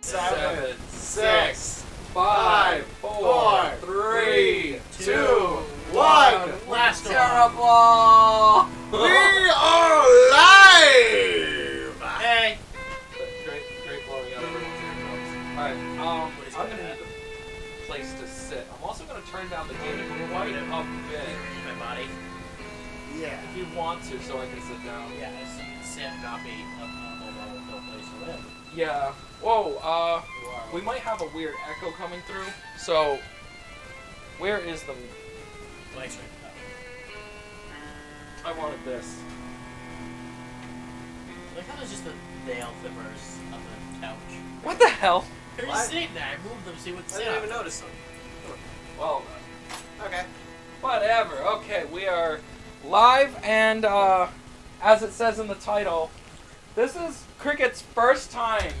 7, 6, 5, 4, 3, 2, 1. Last Terrible! We are live! Hey. Great blowing out everyone's eardrums. Alright, I'm gonna need a place to sit. I'm also gonna turn down the game quite a bit. My body. Yeah. If you want to, so I can sit down. Yeah, so you can sit, not be up with no place to live. Yeah. Whoa, we might have a weird echo coming through. So, where is the... Mike's right I wanted this. Like how there's just the nail clippers on the couch. What the hell? They're just sitting there. I moved them to see what's I didn't even notice them. Well, Okay. whatever. Okay, we are live, and as it says in the title, this is Krikitt's first time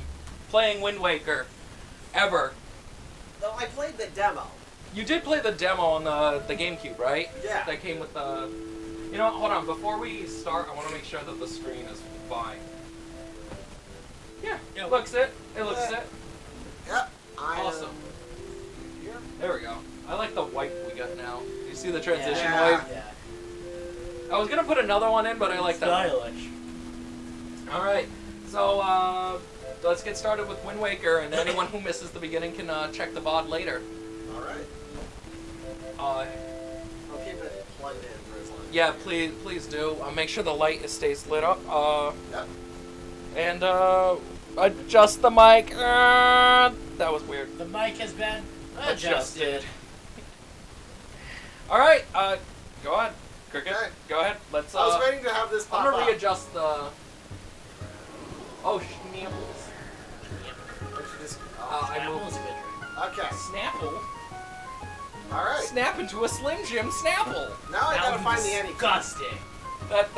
playing Wind Waker, ever. No, I played the demo. You did play the demo on the GameCube, right? Yeah. That came with the... You know what, hold on. Before we start, I want to make sure that the screen is fine. Yeah, it looks it. It looks it. Yep. Awesome. Here. There we go. I like the wipe we got now. You see the transition Yeah. wipe? Yeah. I was going to put another one in, but I like that one. Stylish. Alright, so let's get started with Wind Waker, and anyone who misses the beginning can check the VOD later. Alright. I'll keep it plugged in for as long as Yeah, please do. Make sure the light stays lit up. Yep. And adjust the mic. That was weird. The mic has been adjusted. Alright, go ahead. Krikitt, Okay. go ahead. Let's, I was waiting to have this pop I'm gonna up. readjust the... Oh, schnapples. I Apple moved. is a good drink. Okay. Snapple? Alright. Snap into a Slim Jim Snapple. Now I That gotta would find be the Annie. disgusting. That's...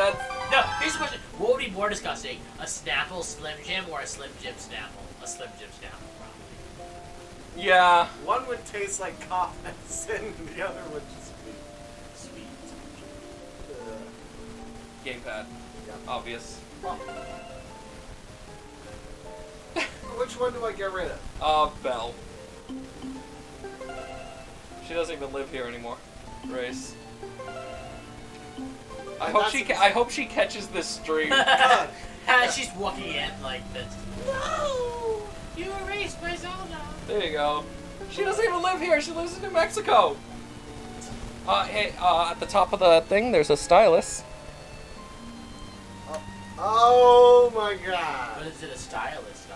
No, here's the question. What would be more disgusting? A Snapple Slim Jim or a Slim Jim Snapple? A Slim Jim Snapple, probably. Yeah. One would taste like coffee, and the other would just be Sweet. Gamepad. Yeah. Obvious. Which one do I get rid of? Belle. She doesn't even live here anymore. Grace. I hope she catches this stream. She's walking in like this. No! You erased my Zelda! There you go. She doesn't even live here. She lives in New Mexico. Hey, at the top of the thing, there's a stylus. Oh my god. But is it a stylus?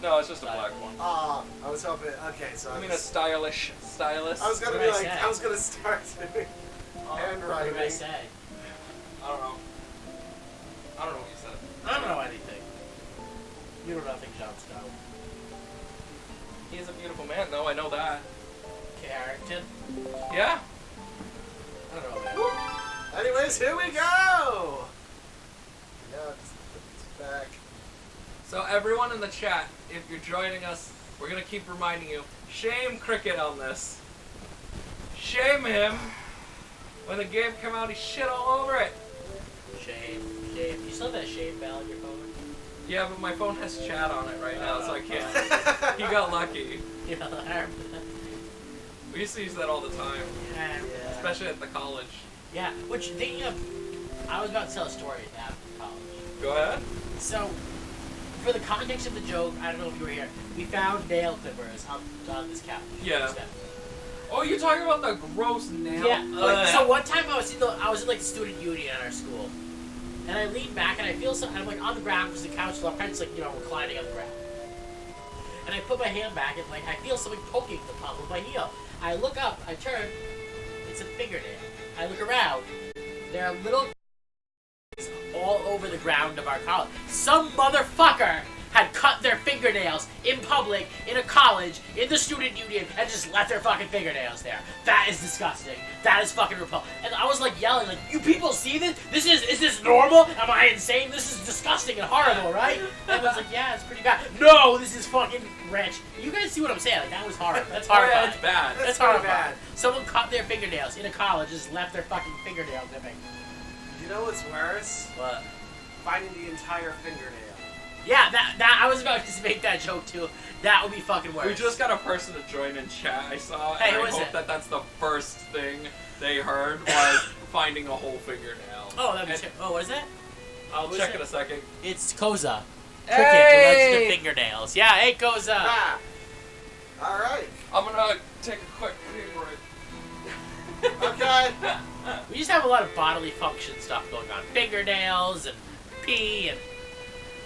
No, it's just a black one. I was hoping. Okay, so I mean a stylish stylus. I was gonna What be did I like, say? I was gonna start doing What handwriting. did I say? I don't know. I don't know what you said. I don't know anything. You know nothing, Jon Snow. He is a beautiful man, though. I know that. Carrington? Yeah. I don't know, man. Anyways, here we go. Yeah, it's back. So everyone in the chat, if you're joining us, we're gonna keep reminding you, shame Krikitt on this. Shame him. When the game came out, he shit all over it. Shame. Shame. You still have that shame bell on your phone? Yeah, but my phone has chat on it right now, so I can't. He got lucky. You know, alarm. We used to use that all the time, Yeah. especially at the college. Yeah, which, thinking of, I was about to tell a story after college. Go ahead. So, for the context of the joke, I don't know if you were here, we found nail clippers on this couch. Yeah. Oh, you're talking about the gross nail? Yeah. So one time I was in like the student union at our school, and I leaned back and I feel something. I'm like on the ground because the couch, so I'm kind of just like reclining on the ground. And I put my hand back and like I feel something poking the palm of my heel. I look up, I turn, it's a fingernail. I look around, there are little all over the ground of our college. Some motherfucker had cut their fingernails in public, in a college, in the student union, and just left their fucking fingernails there. That is disgusting. That is fucking repulsive. And I was like yelling, like, you people see this? Is this normal? Am I insane? This is disgusting and horrible, right? And I was like, yeah, it's pretty bad. No, this is fucking rich. You guys see what I'm saying? Like, that was horrible. That's horrible. Yeah, it's bad. That's pretty horrible. bad. Someone cut their fingernails in a college, just left their fucking fingernails nipping. You know what's worse? What? Finding the entire fingernail. Yeah, that I was about to make that joke too. That would be fucking worse. We just got a person to join in chat, I saw, Hey, and who I is hope it? that that's the first thing they heard was finding a whole fingernail. Oh, that'd be And oh, what is that? I'll Who is check it? in a second. It's Koza. Krikitt, Hey! Legend of Fingernails. Yeah, hey Koza. Ah. All right. I'm gonna take a quick pee break. Okay. We just have a lot of bodily function stuff going on. Fingernails and pee and...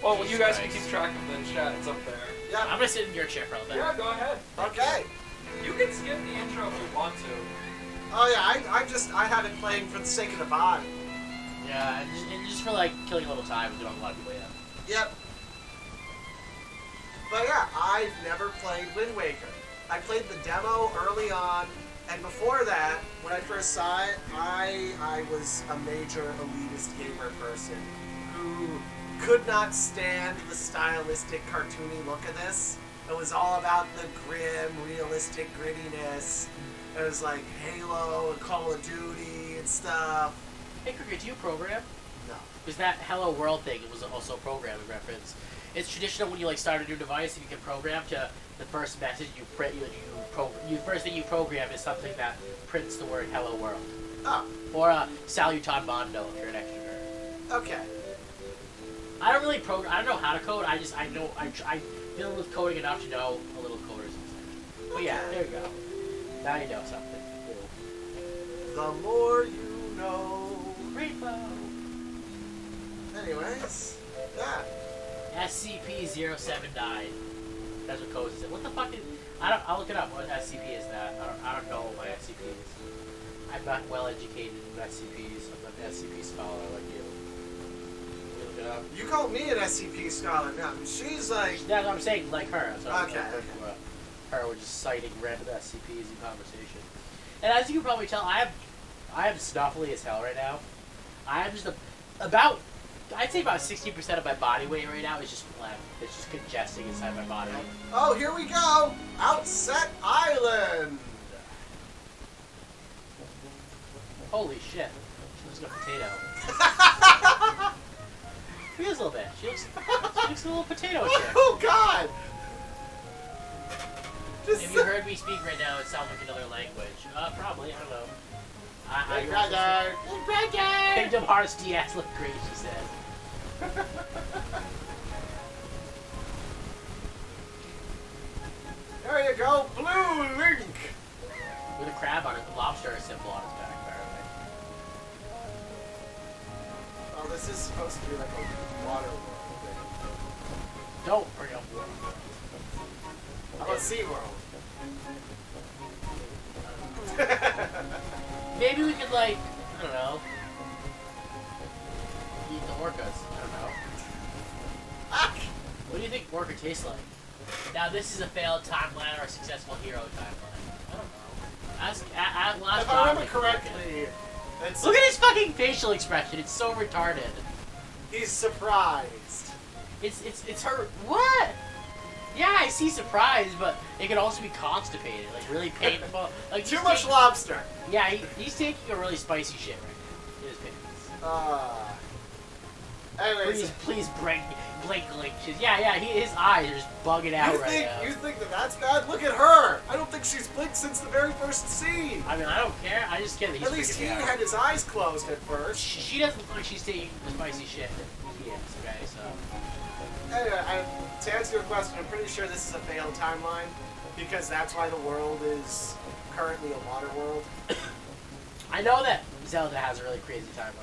Well, Jesus you guys can Christ. keep track of the chat. It's up there. I'm Yeah. gonna sit in your chair for a little bit. Yeah, go ahead. Okay. You can skip the intro if you want to. Oh yeah, I have it playing for the sake of the vibe. Yeah, and just for like killing a little time and doing a lot of people, yeah. Yep. But yeah, I've never played Wind Waker. I played the demo early on, and before that, when I first saw it, I was a major elitist gamer person who could not stand the stylistic, cartoony look of this. It was all about the grim, realistic grittiness. It was like Halo and Call of Duty and stuff. Hey, Krikitt, do you program? No. Because that Hello World thing was also a programming reference. It's traditional when you like start a new device, if you can program to the first message you print, you first thing you program is something that prints the word Hello World. Oh, Or Saluton Mondo if you're an extrovert. okay. I don't really program. I don't know how to code. I know I deal with coding enough to know a little coders. But yeah, there you go. Now you know something. The more you know. Rainbow. Anyways, yeah. SCP-079. That's what code is. What the fuck is... I'll look it up. What SCP is that? I don't know what my SCP is. I'm not well educated in SCPs. I'm not an SCP scholar like you. Look it up. You called me an SCP scholar now. She's like, That's what I'm saying, like her. That's what I'm Okay, saying. Her, we're just citing random SCPs in conversation. And as you can probably tell, I am snuffly as hell right now. I am just I'd say about 60% of my body weight right now is just phlegm. It's just congesting inside my body. oh, here we go. Outset Island. Holy shit. She looks like a potato. She is a little bit. She looks a little potato chick. Oh God. Just If you heard me speak right now, it sounds like another language. Probably. I don't know. Big brother. Big brother! Kingdom Hearts DS look great, she says. There you go, Blue Link. With a crab on it, the lobster symbol on his back, apparently. Oh, this is supposed to be like a water world thing. Don't bring up water. How about SeaWorld? Maybe we could, like, I don't know, eat the orcas. I don't know. What do you think orca tastes like? Now, this is a failed timeline or a successful hero timeline. I don't know. Ask If I remember correctly, it's, Look at his fucking facial expression. It's so retarded. he's surprised. It's her. What? Yeah, I see surprise, but it could also be constipated, like really painful. Like Too he's much taking- lobster. Yeah, he's taking a really spicy shit right now. In his pants. Anyways, Please blink. Yeah, his eyes are just bugging out you right think now. you think that that's bad? Look at her. I don't think she's blinked since the very first scene. I mean, I don't care. I just get that he's At least he freaking out. had his eyes closed at first. She doesn't look like she's taking the spicy shit that he is. Okay, so Anyway, to answer your question, I'm pretty sure this is a failed timeline because that's why the world is currently a water world. I know that Zelda has a really crazy timeline.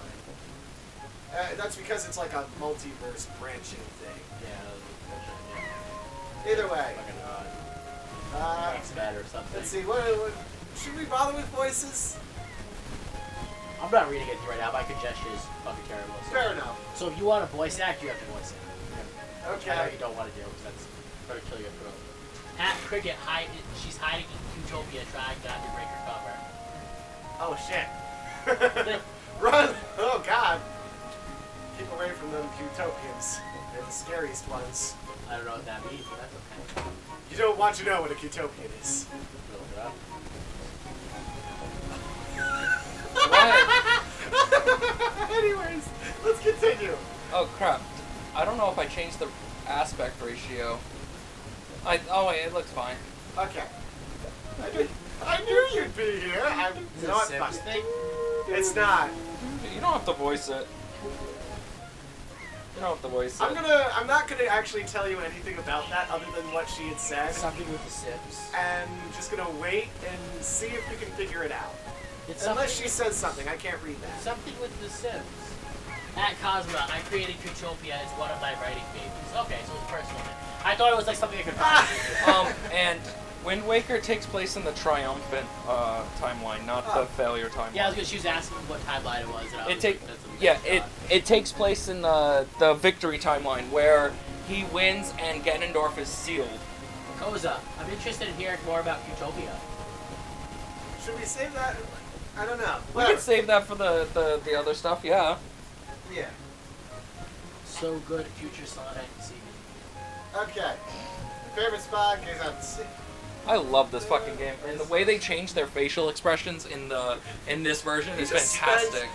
That's because it's like a multiverse branching thing. Yeah, Either way, fucking X-Men or something. let's see. What should we bother with voices? I'm not reading it right now. My congestion is fucking terrible. Fair enough. So if you want to voice act, you have to voice act. I know Okay. you don't want to do because that's going to kill your throat. At Krikitt, she's hiding in Utopia trying not to break her cover. Oh shit. Run! Oh god. Keep away from them Utopians. They're the scariest ones. I don't know what that means, but that's okay. You don't want to know what a Utopian is. Look it up. What? Anyways, let's continue. Oh crap. I don't know if I changed the aspect ratio. Oh wait, it looks fine. Okay. I knew you'd be here. Is it a Sims thing? It's not. You don't have to voice it. You don't have to voice it. I'm not gonna actually tell you anything about that other than what she had said. Something with the Sims. And just gonna wait and see if we can figure it out. It's Unless she says something, I can't read that. something with the Sims. At Cosmo, I created Krikitt as one of my writing babies. Okay, so it's personal. I thought it was like something I could find. And Wind Waker takes place in the triumphant timeline, not the failure timeline. Yeah, I was gonna. She was asking what timeline it was. And I was It takes place in the victory timeline where he wins and Ganondorf is sealed. Koza, I'm interested in hearing more about Utopia. Should we save that? I don't know. We can save that for the other stuff, yeah. Yeah. So good, future Sonic. See. Okay. Favorite spot in case I haven't seen. I love this fucking game, and the way they change their facial expressions in this version is fantastic.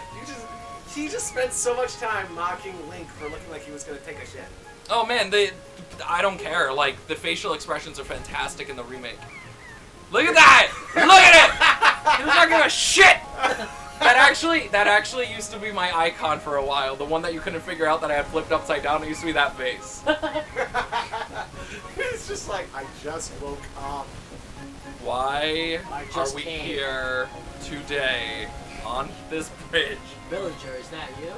He just spent so much time mocking Link for looking like he was gonna take a shit. Oh man, I don't care. Like the facial expressions are fantastic in the remake. Look at that! Look at it! He does not give a shit. That actually used to be my icon for a while. The one that you couldn't figure out that I had flipped upside down. It used to be that face. It's just like, I just woke up. Why are we came. here today on this bridge? Villager, is that you?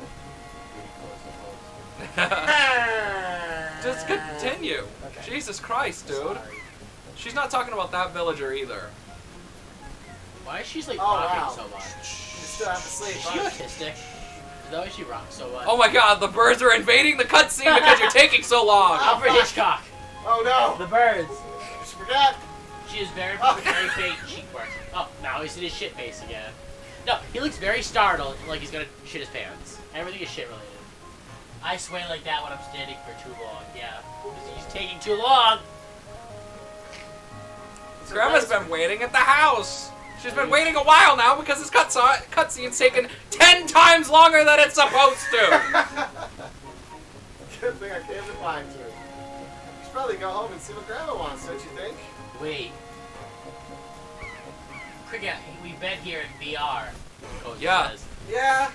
Just continue. Okay. Jesus Christ, dude. Sorry. She's not talking about that villager either. Why is she like Oh, rocking wow. so much? You still have to sleep, Is she huh? autistic? Is that why she rocks so much? Oh my god, the birds are invading the cutscene because you're taking so long. Alfred Hitchcock! Oh no! The birds! Just forgot. She is very, Oh. very fake cheekbones. Oh, now he's in his shit face again. No, he looks very startled, like he's gonna shit his pants. Everything is shit related. I sway like that when I'm standing for too long, yeah. Because he's taking too long! Grandma's been waiting at the house. She's been waiting a while now because this cutscene's taken 10 times longer than it's supposed to. Good thing I came to find you. You should probably go home and see what Grandma wants, don't you think? Wait. Krikitt, we've been here in VR. Coach Yeah. says. Yeah.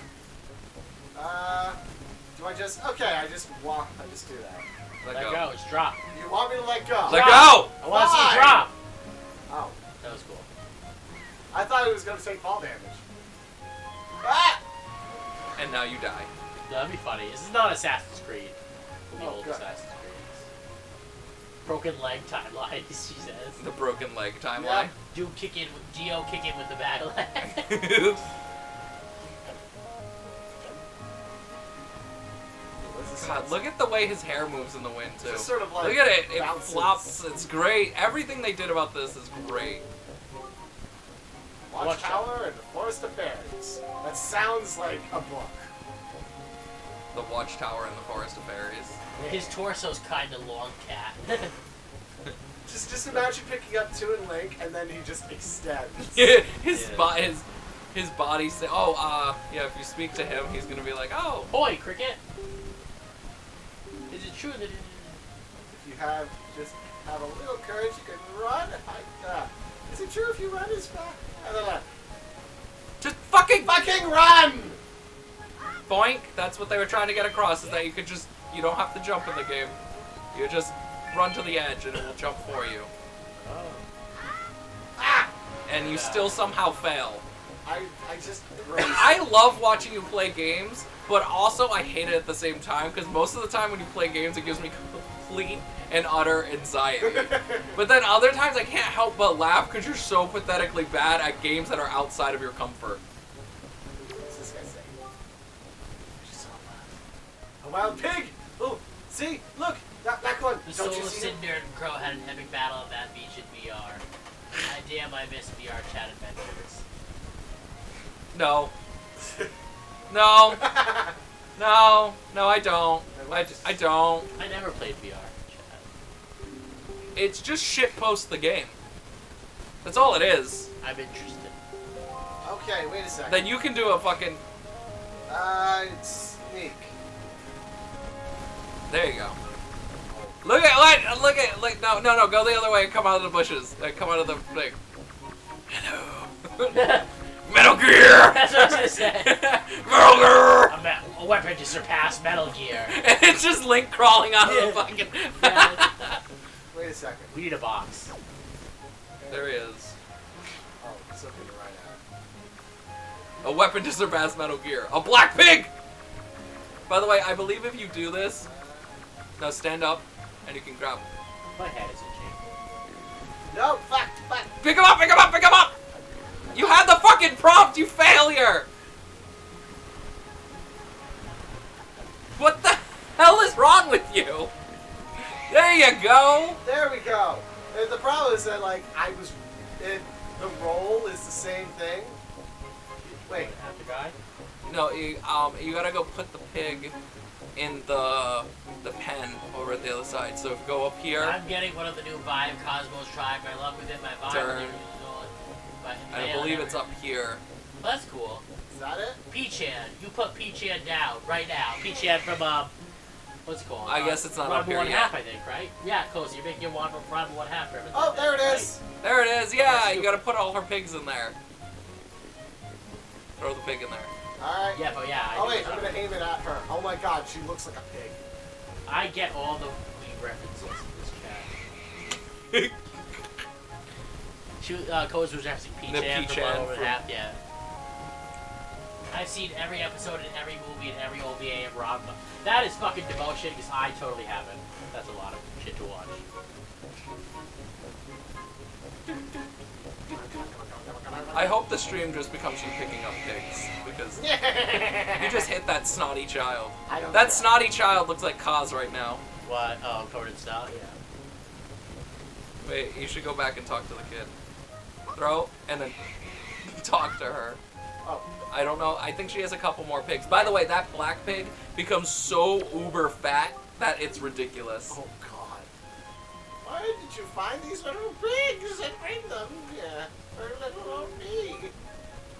Do I just... Okay, I just walk. I just do that. Let Let go. go, it's drop. You want me to let go? Let go. I want to see Fine. it drop! Oh. That was cool. I thought it was going to take fall damage. Ah! And now you die. That'd be funny. This is not Assassin's Creed. The Oh, old good. Assassin's Creed. Broken leg timeline, she says. The broken leg timeline. Dio kick in with the bad leg. God, look at the way his hair moves in the wind too. Just sort of like Look at it. It bounces. flops. It's great. Everything they did about this is great. Watchtower and the Forest of Fairies. That sounds like a book. The Watchtower and the Forest of Fairies. His torso's kinda long, cat. Just imagine picking up Two and Link, and then he just extends. his body say, yeah, if you speak to him, he's gonna be like, oh. Boy, Krikitt! Is it true that If you just have a little courage, you can run. Is it true if you run as fast? I don't know. Just fucking Fucking run! boink. That's what they were trying to get across, is that you don't have to jump in the game. You just run to the edge and it will jump for you. Ah! And you still somehow fail. I just... I love watching you play games, but also I hate it at the same time, because most of the time when you play games, it gives me complete and utter anxiety. But then other times I can't help but laugh because you're so pathetically bad at games that are outside of your comfort. What's this guy saying? A wild pig! Oh, see? Look! That one! the Don't soul you of see him? Cinder and Crow had an epic battle at that beach in VR. Damn, I miss VR chat adventures. No. No. No. No, I don't. I don't. I never played VR chat. It's just shitpost the game. That's all it is. I'm interested. Okay, wait a second. Then you can do a fucking... Sneak. There you go. Look at like no, go the other way and come out of the bushes. Come out of the thing. Hello. Metal Gear! That's what I was gonna say. Metal Gear! A weapon to surpass Metal Gear. And it's just Link crawling out of the fucking... Wait a second. We need a box. There he is. Oh, something right out. A weapon to surpass Metal Gear. A black pig! By the way, I believe if you do this... Now stand up, and you can grab him. My head is itching. No, fuck. Pick him up, pick him up, pick him up! You had the fucking prompt, you failure! What the hell is wrong with you? There you go! There we go. And the problem is that, like, the roll is the same thing. Wait. Have the guy? No, you gotta go put the pig in the pen over at the other side. So if you go up here... I'm getting one of the new Vibe Cosmos Tribe. My love within my vibe. Turn. I believe it's up here. Well, that's cool. Is that it? Peachan. You put Peachan down right now. Peachan from, what's it called? I guess it's not up here One yet. Half, I think, right? Yeah, Cozy. You're making one from Run 1/2 for everything. Oh, there it is. There it is, yeah! You gotta put all her pigs in there. Throw the pig in there. Alright. Yeah, but yeah. Oh, wait, I'm gonna aim it at her. Oh my god, she looks like a pig. I get all the weed references in this chat. Cozy was referencing Peachan from Run 1/2, yeah. I've seen every episode and every movie and every OVA of Ranma. That is fucking devotion because I totally haven't. That's a lot of shit to watch. I hope the stream just becomes you picking up pigs, because you just hit that snotty child. That snotty child looks like Kaz right now. What? Oh, covered in snot? Yeah. Wait, you should go back and talk to the kid. Throw, and then talk to her. Oh. I don't know, I think she has a couple more pigs. By the way, that black pig becomes so uber fat that it's ridiculous. Oh god. Why did you find these little pigs and bring them here? For little old me.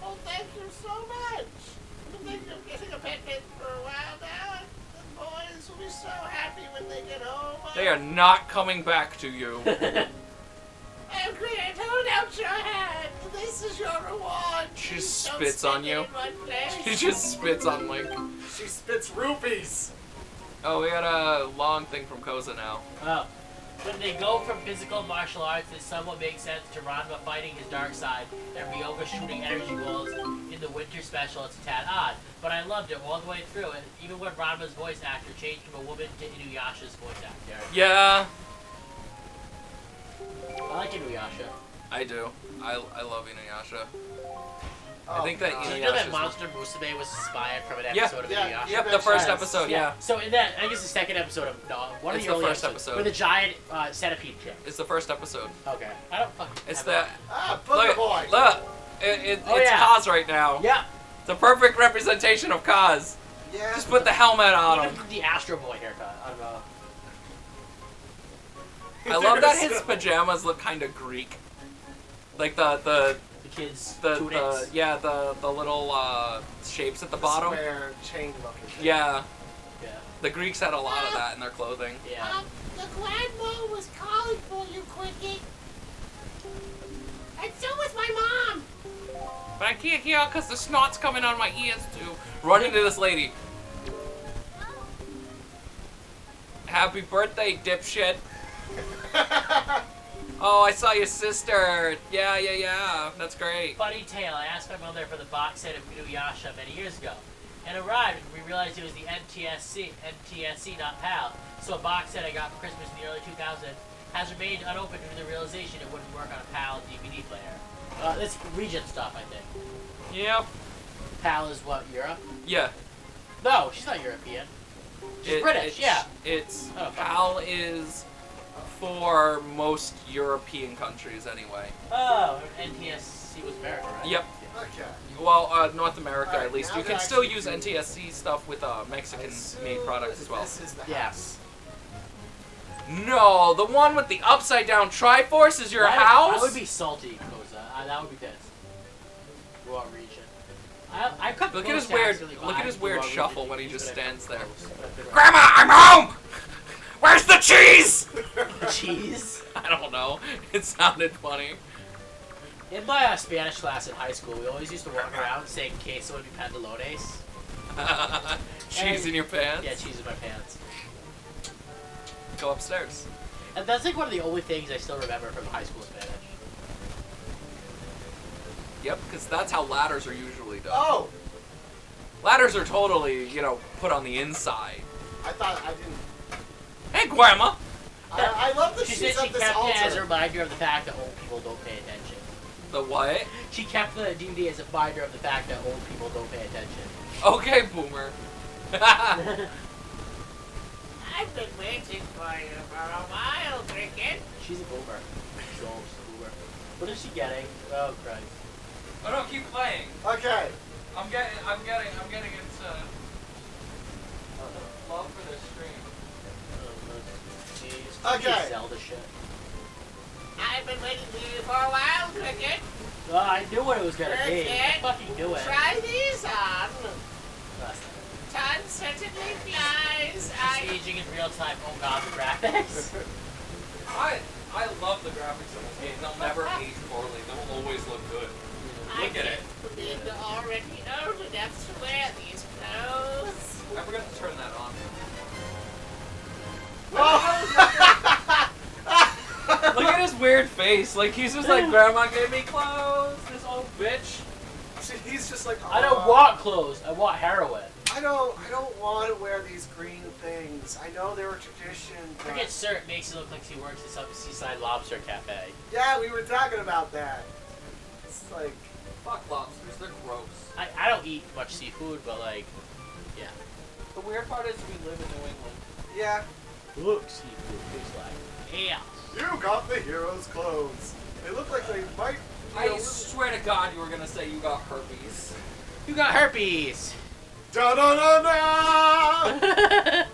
Oh, thank you so much. I think I'm getting a pet for a while now. The boys will be so happy when they get home. They are not coming back to you. Oh, great. Hold out your hand. This is your reward. She Please don't spits on stick it you. in one place. She just spits on Link. She spits rupees. Oh, we got a long thing from Koza now. Oh. When they go from physical martial arts, it somewhat makes sense to Ranma fighting his dark side and Ryoga shooting energy balls in the winter special. It's a tad odd, but I loved it all the way through it, even when Ranma's voice actor changed from a woman to Inuyasha's voice actor. Yeah, I like Inuyasha. I do. I love Inuyasha. Oh, I think that God. Did you know that Inuyasha's... Monster Musume was inspired from an Yeah. episode of Yeah. Inuyasha? Yep, the first Yes. episode, yeah. So in that, I guess the second episode of one of It's the the early first episodes, episode. with the giant centipede chick. It's the first episode. Okay, I don't fucking. It's have the... Ah, Booger Boy. Look! Oh, It's yeah. Kaz right now. Yeah. It's a perfect representation of Kaz. Yeah. Just put the helmet on him. Even the Astro Boy haircut. I don't know. I love that his pajamas look kind of Greek. Like the kids' the tunics. yeah, the little shapes at the bottom. Square chain looking thing. Yeah, Yeah. the Greeks had a lot of that in their clothing. Yeah. The grandma was calling for you, Krikitt. And so was my mom. But I can't hear because the snot's coming out of my ears too. Run into this lady. Happy birthday, dipshit. Oh, I saw your sister. Yeah. That's great. Funny tale. I asked my mother for the box set of Inuyasha many years ago. And arrived, and we realized it was the NTSC, not PAL. So a box set I got for Christmas in the early 2000s has remained unopened due to the realization it wouldn't work on a PAL DVD player. That's region stuff, I think. Yep. PAL is what, Europe? Yeah. No, she's not European. She's British, yeah. It's Oh, PAL is for most European countries anyway. Oh, NTSC was America, right? Yep. Okay. Well, North America Alright, at least. now You can that still actually- use NTSC stuff with Mexican-made products as well. This is the Yeah. house. No, the one with the upside-down Triforce is your house? I would be salty, Koza. That would be pissed. Raw region. I cut Look at close his to weird- actually look at his buy weird raw shuffle region when he TVs, just but I stands cut there. close. Grandma, I'm home! the cheese! Cheese. I don't know. It sounded funny. In my Spanish class in high school, we always used to walk around saying queso y pantalones. Cheese in your pants? Yeah, cheese in my pants. Go upstairs. And that's like one of the only things I still remember from high school Spanish. Yep, because that's how ladders are usually done. Oh! Ladders are totally, put on the inside. I thought I didn't. Hey, Grandma! I love that She she's said she at this kept it as a altar. reminder of the fact that old people don't pay attention. The what? She kept the DVD as a reminder of the fact that old people don't pay attention. Okay, Boomer. I've been waiting for you for a while, Krikitt. She's a boomer. She's a boomer. What is she getting? Oh Christ. Oh no, keep playing. Okay. I'm getting into love for this stream. Okay. Zelda shit. I've been waiting for you for a while, Krikitt. Oh, I knew what it was gonna be. I Krikitt, fucking knew it. try these on. Last time. Time certainly flies. Aging in real time. Oh god, the graphics. I love the graphics in this game. They'll never age poorly. They'll always look good. Look at it. You're already old enough to wear these clothes. I forgot to turn that on. Look at his weird face. Like he's just like, Grandma gave me clothes. This old bitch. He's just like, I don't want clothes. I want heroin. I don't want to wear these green things. I know they were tradition. but- Krikitt Cert makes it look like she works at some seaside lobster cafe. Yeah, we were talking about that. It's like, Fuck lobsters. They're gross. I don't eat much seafood, but like, yeah. The weird part is we live in New England. yeah, Look, seafood tastes like chaos. you got the hero's clothes. They look like they might. I swear to God, you were gonna say you got herpes. You got herpes. Da da da da!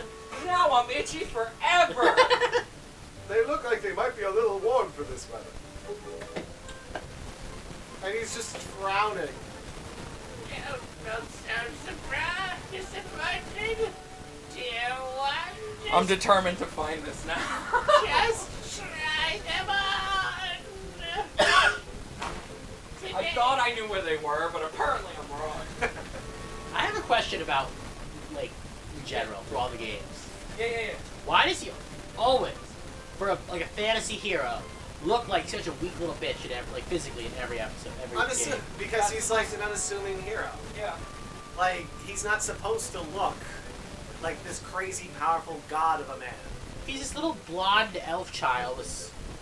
Now I'm itchy forever. They look like they might be a little warm for this weather. And he's just frowning. Don't sound surprised, disappointed. Dear one, I'm determined to find this now. just try them on. I thought I knew where they were, but apparently I'm wrong. I have a question about, like, in general, for all the games. Yeah. Why does he always, for a fantasy hero, look like such a weak little bitch in every, like physically in every episode, every game? Because he's like an unassuming hero. Yeah. Like, he's not supposed to look like this crazy, powerful god of a man. He's this little blonde elf child.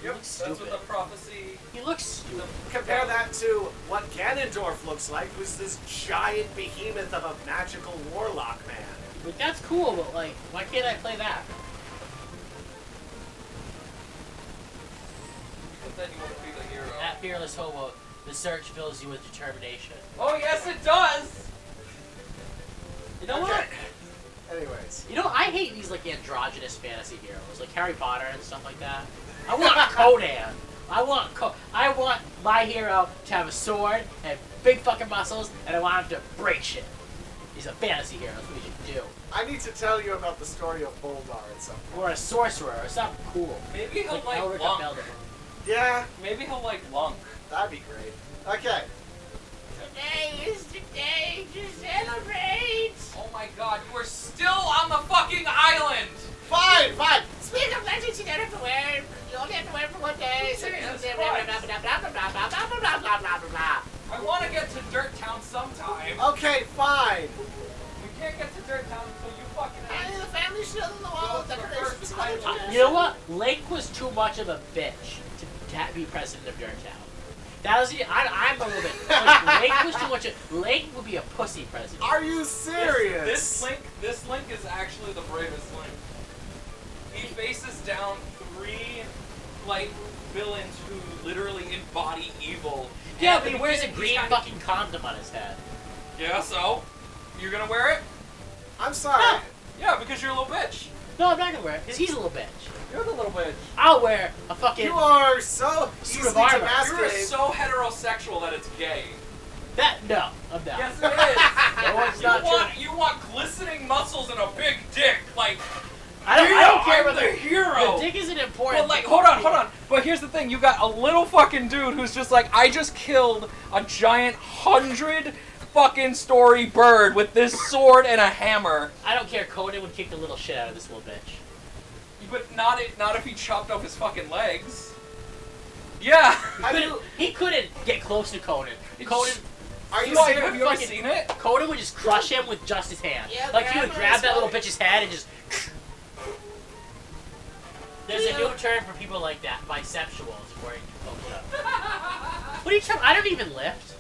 He Yep, looks that's stupid. what the prophecy... He looks stupid. Compare that to what Ganondorf looks like, who's this giant behemoth of a magical warlock man. But that's cool, but like, why can't I play that? But then you want to be the hero. That fearless hobo, the search fills you with determination. Oh, yes, it does! You know what? Anyways. You know, I hate these like androgynous fantasy heroes, like Harry Potter and stuff like that. I want Conan. I want my hero to have a sword and big fucking muscles, and I want him to break shit. He's a fantasy hero. That's what he should do. I need to tell you about the story of Boldar at some point. Or a sorcerer, or something cool. Maybe he'll like Elric Lunk. of Eldor. Yeah, Maybe he'll like Lunk. that'd be great. Okay. Today is the day to celebrate. Oh my God, you are still on the fucking island! Fine. Speaking of legends, you don't have to wear. You only have to wear it for one day. So Jesus blah blah blah blah blah blah blah blah blah blah blah blah blah. I want to get to Dirt Town sometime. Okay, fine. We can't get to Dirt Town until you fucking And the family shield on the wall. Decorations. You know what? Link was too much of a bitch to be president of Dirt Town. That was I'm a little bit. Like, Link was too much. Link would be a pussy president. Are you serious? This Link is actually the bravest Link. He faces down 3 like villains who literally embody evil. Yeah, And but he at the wears a beginning, green he's kinda- fucking condom on his head. Yeah, so you're gonna wear it? I'm sorry. No. Yeah, because you're a little bitch. No, I'm not gonna wear it because he's a little bitch. You're the little bitch. I'll wear a fucking You are so Suit easily of armor. You're demasculated. so heterosexual that it's gay. that. No, I'm not. Yes, it is. No, it's not true. You want glistening muscles and a big dick, like. I don't care I'm about the hero. hold on. But here's the thing: you got a little fucking dude who's just like, I just killed a giant 100 fucking story bird with this sword and a hammer. I don't care. Conan would kick the little shit out of this little bitch. But not if he chopped off his fucking legs. Yeah. He couldn't get close to Conan. Conan. Are you Like, serious? have you ever seen it? Conan would just crush him with just his hand. Yeah, Like, he would grab grab that little his bitch's head and just... There's a new term for people like that, bisexuals, according to Coco. What are you talking? I don't even lift.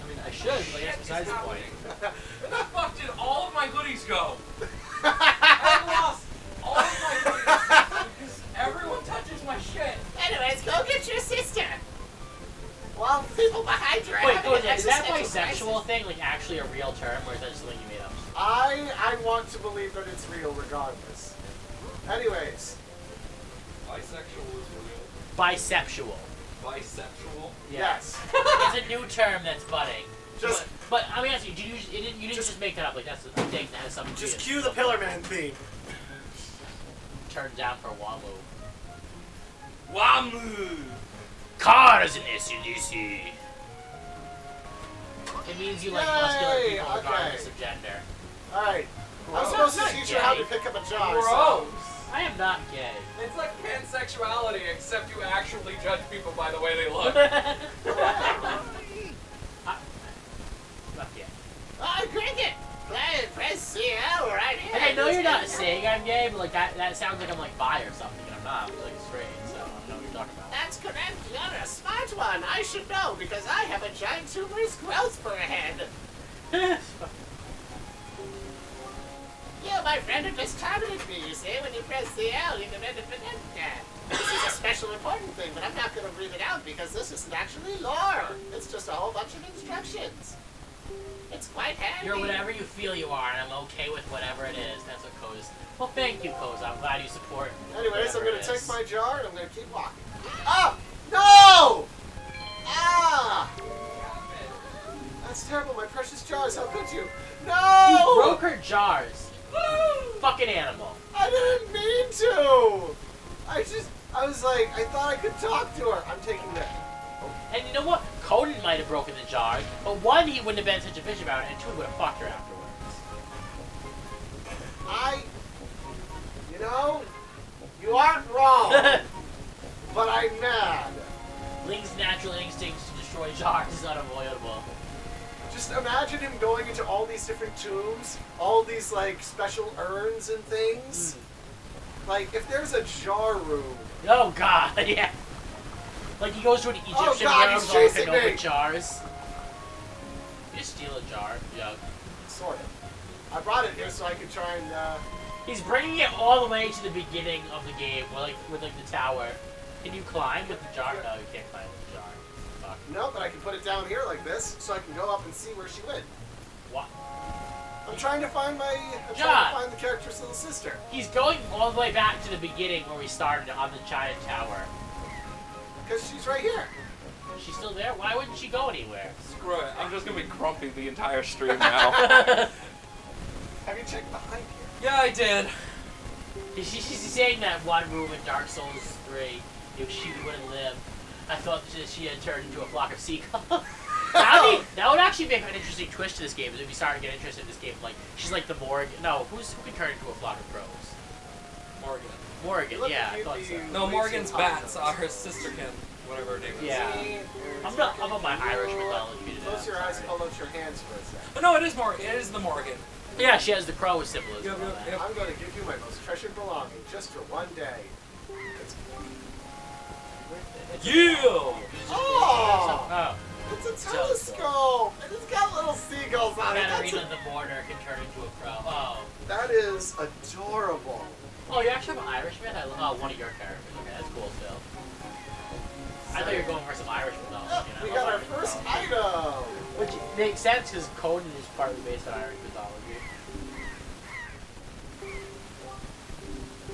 I mean, I should, but that's besides the point. Where the fuck did all of my goodies go? I lost all of my goodies because everyone touches my shit. Anyways, go get your sister. Well, people behind you are Wait, having an is that existential bisexual thing like actually a real term, or is that just something you made up? I want to believe that it's real regardless. Anyways. Bisexual is real. Bisexual. Bisexual? Yes. It's a new term that's budding. Just But I mean, honestly, you didn't just make that up. Like, that's a thing that has something to do just with cue the Pillar Man theme. Turned down for Wamu. Wamu! Cars in SUDC. It means you like muscular Yay, people okay. regardless of gender. Alright. I was Gross. supposed to Not teach you how gay. to pick up a jar. So. Gross! I am not gay. It's like pansexuality, except you actually judge people by the way they look. Fuck yeah. Oh, Krikitt! Press CL right here. Like, I know you're not saying I'm gay, but like that sounds like I'm like bi or something, and I'm not. I'm like straight, so I don't know what you're talking about. That's correct. You're a smart one. I should know because I have a giant tumorous growth for a head. You, my friend, have just targeted me. You see, when you press the L, you can forget that. This is a special important thing, but I'm not going to read it out because this isn't actually lore. It's just a whole bunch of instructions. It's quite handy. You're whatever you feel you are, and I'm okay with whatever it is. That's what Koz. Well, thank you, Koz. I'm glad you support. Anyways, I'm whatever gonna it take is. my jar and I'm gonna keep walking. Ah! No! Ah! That's terrible, my precious jars, how could you? You No! broke her jars. Fucking animal. I didn't mean to! I was like, I thought I could talk to her. I'm taking that. And you know what? Conan might have broken the jars, but one, he wouldn't have been such a bitch about it, and two, he would have fucked her afterwards. You know, you aren't wrong, but I'm mad. Link's natural instinct to destroy jars is unavoidable. Just imagine him going into all these different tombs, all these like special urns and things. Like if there's a jar room. Oh god, yeah. Like he goes to an Egyptian God, room he's going chasing to open me. jars. You just steal a jar, Jug. Sort of. I brought it here so I could try and. He's bringing it all the way to the beginning of the game, with the tower. Can you climb with the jar? No, you can't climb with the jar. Fuck. No, but I can put it down here like this so I can go up and see where she went. What? I'm trying to find the character's little sister. He's going all the way back to the beginning where we started on the giant tower. Because she's right here. She's still there? Why wouldn't she go anywhere? Screw it. I'm just gonna be grumpy the entire stream now. Have you checked behind here? Yeah, I did. She's saying that one room in Dark Souls 3, if she wouldn't live, I thought that she had turned into a flock of seagulls. That would actually make an interesting twist to this game, is if you start to get interested in this game. Like, she's like the Morgan. No, who can turn into a flock of crows? Morgan. Morgan, Look yeah, at I you thought so. being- No, Morgan's bats. Her sister can. Whatever her name is. Yeah. I'm on my Irish mythology today. Close your I'm eyes, sorry. pull out your hands for a second. Oh, no, it is Morgan. It is the Morgan. Yeah, she has the crow symbolism. Yep, and all yep, that. yep. I'm going to give you my most treasured belonging just for one day. It's... Yeah! Oh! Oh. It's a telescope! And it's got little seagulls on it. That's Katarina the border can turn into a crow. Oh. That is adorable. Oh, you actually have an Irishman? I love one of your characters. Okay, that's cool still. I thought you were going for some Irish mythology. Oh, we got our first item! Which makes sense because Conan is partly based on Irish mythology.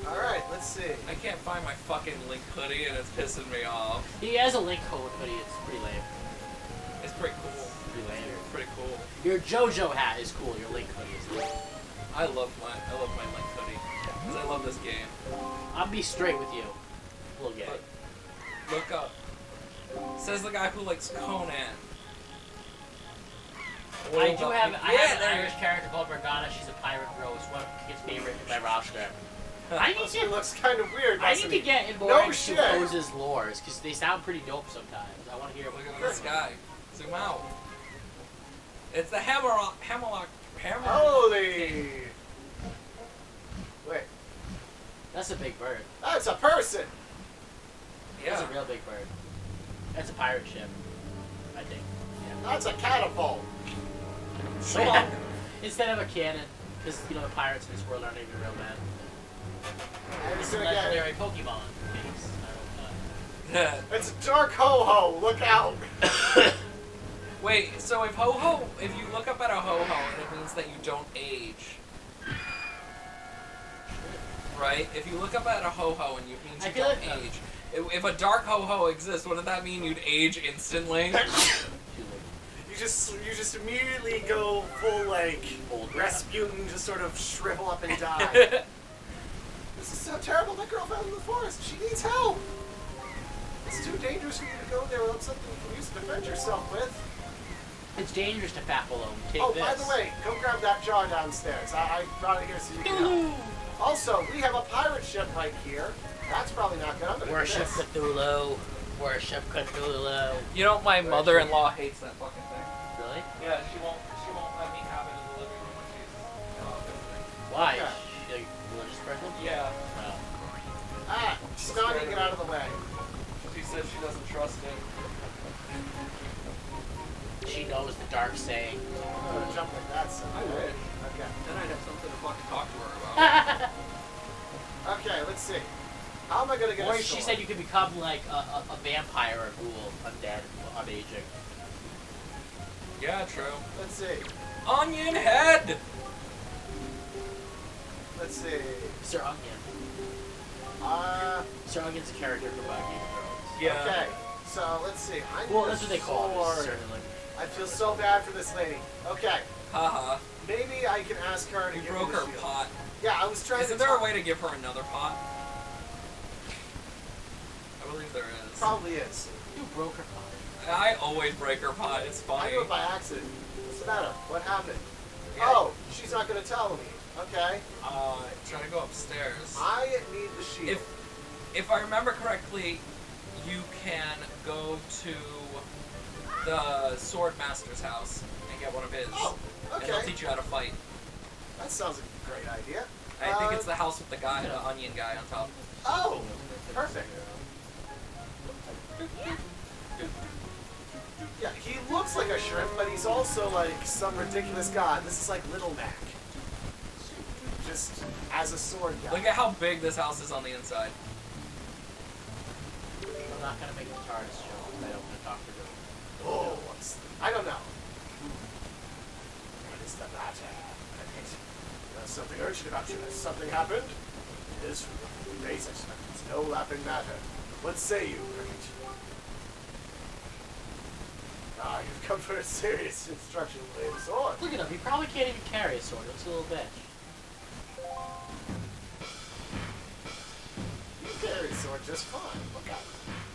Alright, let's see. I can't find my fucking Link hoodie and it's pissing me off. He has a Link Conan hoodie. It's pretty lame. It's pretty cool. Pretty lame. It's pretty cool. Your JoJo hat is cool. Your Link hoodie is lame. I love my Link hoodie. because I love this game. I'll be straight with you. Little gay. Look up. Says the guy who likes Conan. I do have. I have an there Irish character called Morgana. She's a pirate girl. It's one of Krikitt's favorite in my roster. I need This to. looks kind of weird. I need to get more No into shit. LoZ's lores because they sound pretty dope sometimes. I want to hear. Look at this guy. Zoom out. It's the Hammerlock. Holy! Wait, That's a big bird. that's a person. That's Yeah. a real big bird. That's a pirate ship. I think. Yeah. That's a catapult. Schmuck. Instead of a cannon, because you know the pirates in this world aren't even real men. I'm It's just a gonna get legendary Pokemon base. I don't know. It's a dark ho-ho. Look out. Wait, so if ho-ho, if you look up at a ho-ho, it means that you don't age. Right? If you look up at a ho-ho and it means I you feel don't like, age. If a dark ho-ho exists, wouldn't that mean you'd age instantly? You just immediately go full like Old Rasputin, just sort of shrivel up and die. This is so terrible. That girl fell in the forest. She needs help. It's too dangerous for you to go there without something you can use to defend yourself with. It's dangerous to fap alone. Take Oh, this. by the way, go grab that jar downstairs. I brought it here so you can help. Also, we have a pirate ship right here. That's probably not good. I'm gonna Worship do this. Cthulhu. Worship Cthulhu. You know, my mother-in-law hates that fucking thing. Really? Yeah, she won't let me have it in the living room when she's visiting. Why? Okay. She like religious person? Yeah, Oh. Ah, Scotty, get out of the way. she said she doesn't trust it. She knows the dark saying. I'm gonna jump like that. So. I wish. Okay. Then I'd have something to fucking talk to her about. Okay, let's see. How am I gonna get Or a she sword? said you could become like a vampire or a ghoul, undead, unaging. Yeah, true. Let's see. Onion head! Let's see. Sir Onion. Sir Onion's a character from Game of Thrones. Yeah. Okay. So let's see. I need Well, a that's what they call it. sword. Certainly. I feel so bad for this lady. Okay. Haha. Maybe I can ask her to You give broke me the her shield. pot. Yeah, I was trying Isn't to there a talk- way to give her another pot? I believe there is. Probably is. You broke her pot. I always break her pot. It's I funny. do it by accident. What's the matter? What happened? Yeah. Oh, she's not gonna tell me. Okay. Trying to go upstairs. I need the shield. If I remember correctly, you can go to the sword master's house and get one of his. Oh, And he'll okay. teach you how to fight. That sounds like a great idea. I think it's the house with the guy, the onion guy on top. Oh, perfect. Yeah, he looks like a shrimp, but he's also like some ridiculous god. This is like Little Mac. Just as a sword guy. Look at how big this house is on the inside. I'm not gonna make the TARDIS joke. I don't want to talk to her. Oh, I don't know. What is the matter? There's something urgent about you. Has something happened? It is face it. It's no laughing matter. What say you, Krikitt? Ah, you've come for a serious instruction with a sword. Look at him. He probably can't even carry a sword. Looks a little bitch. You carry a sword just fine. Look out.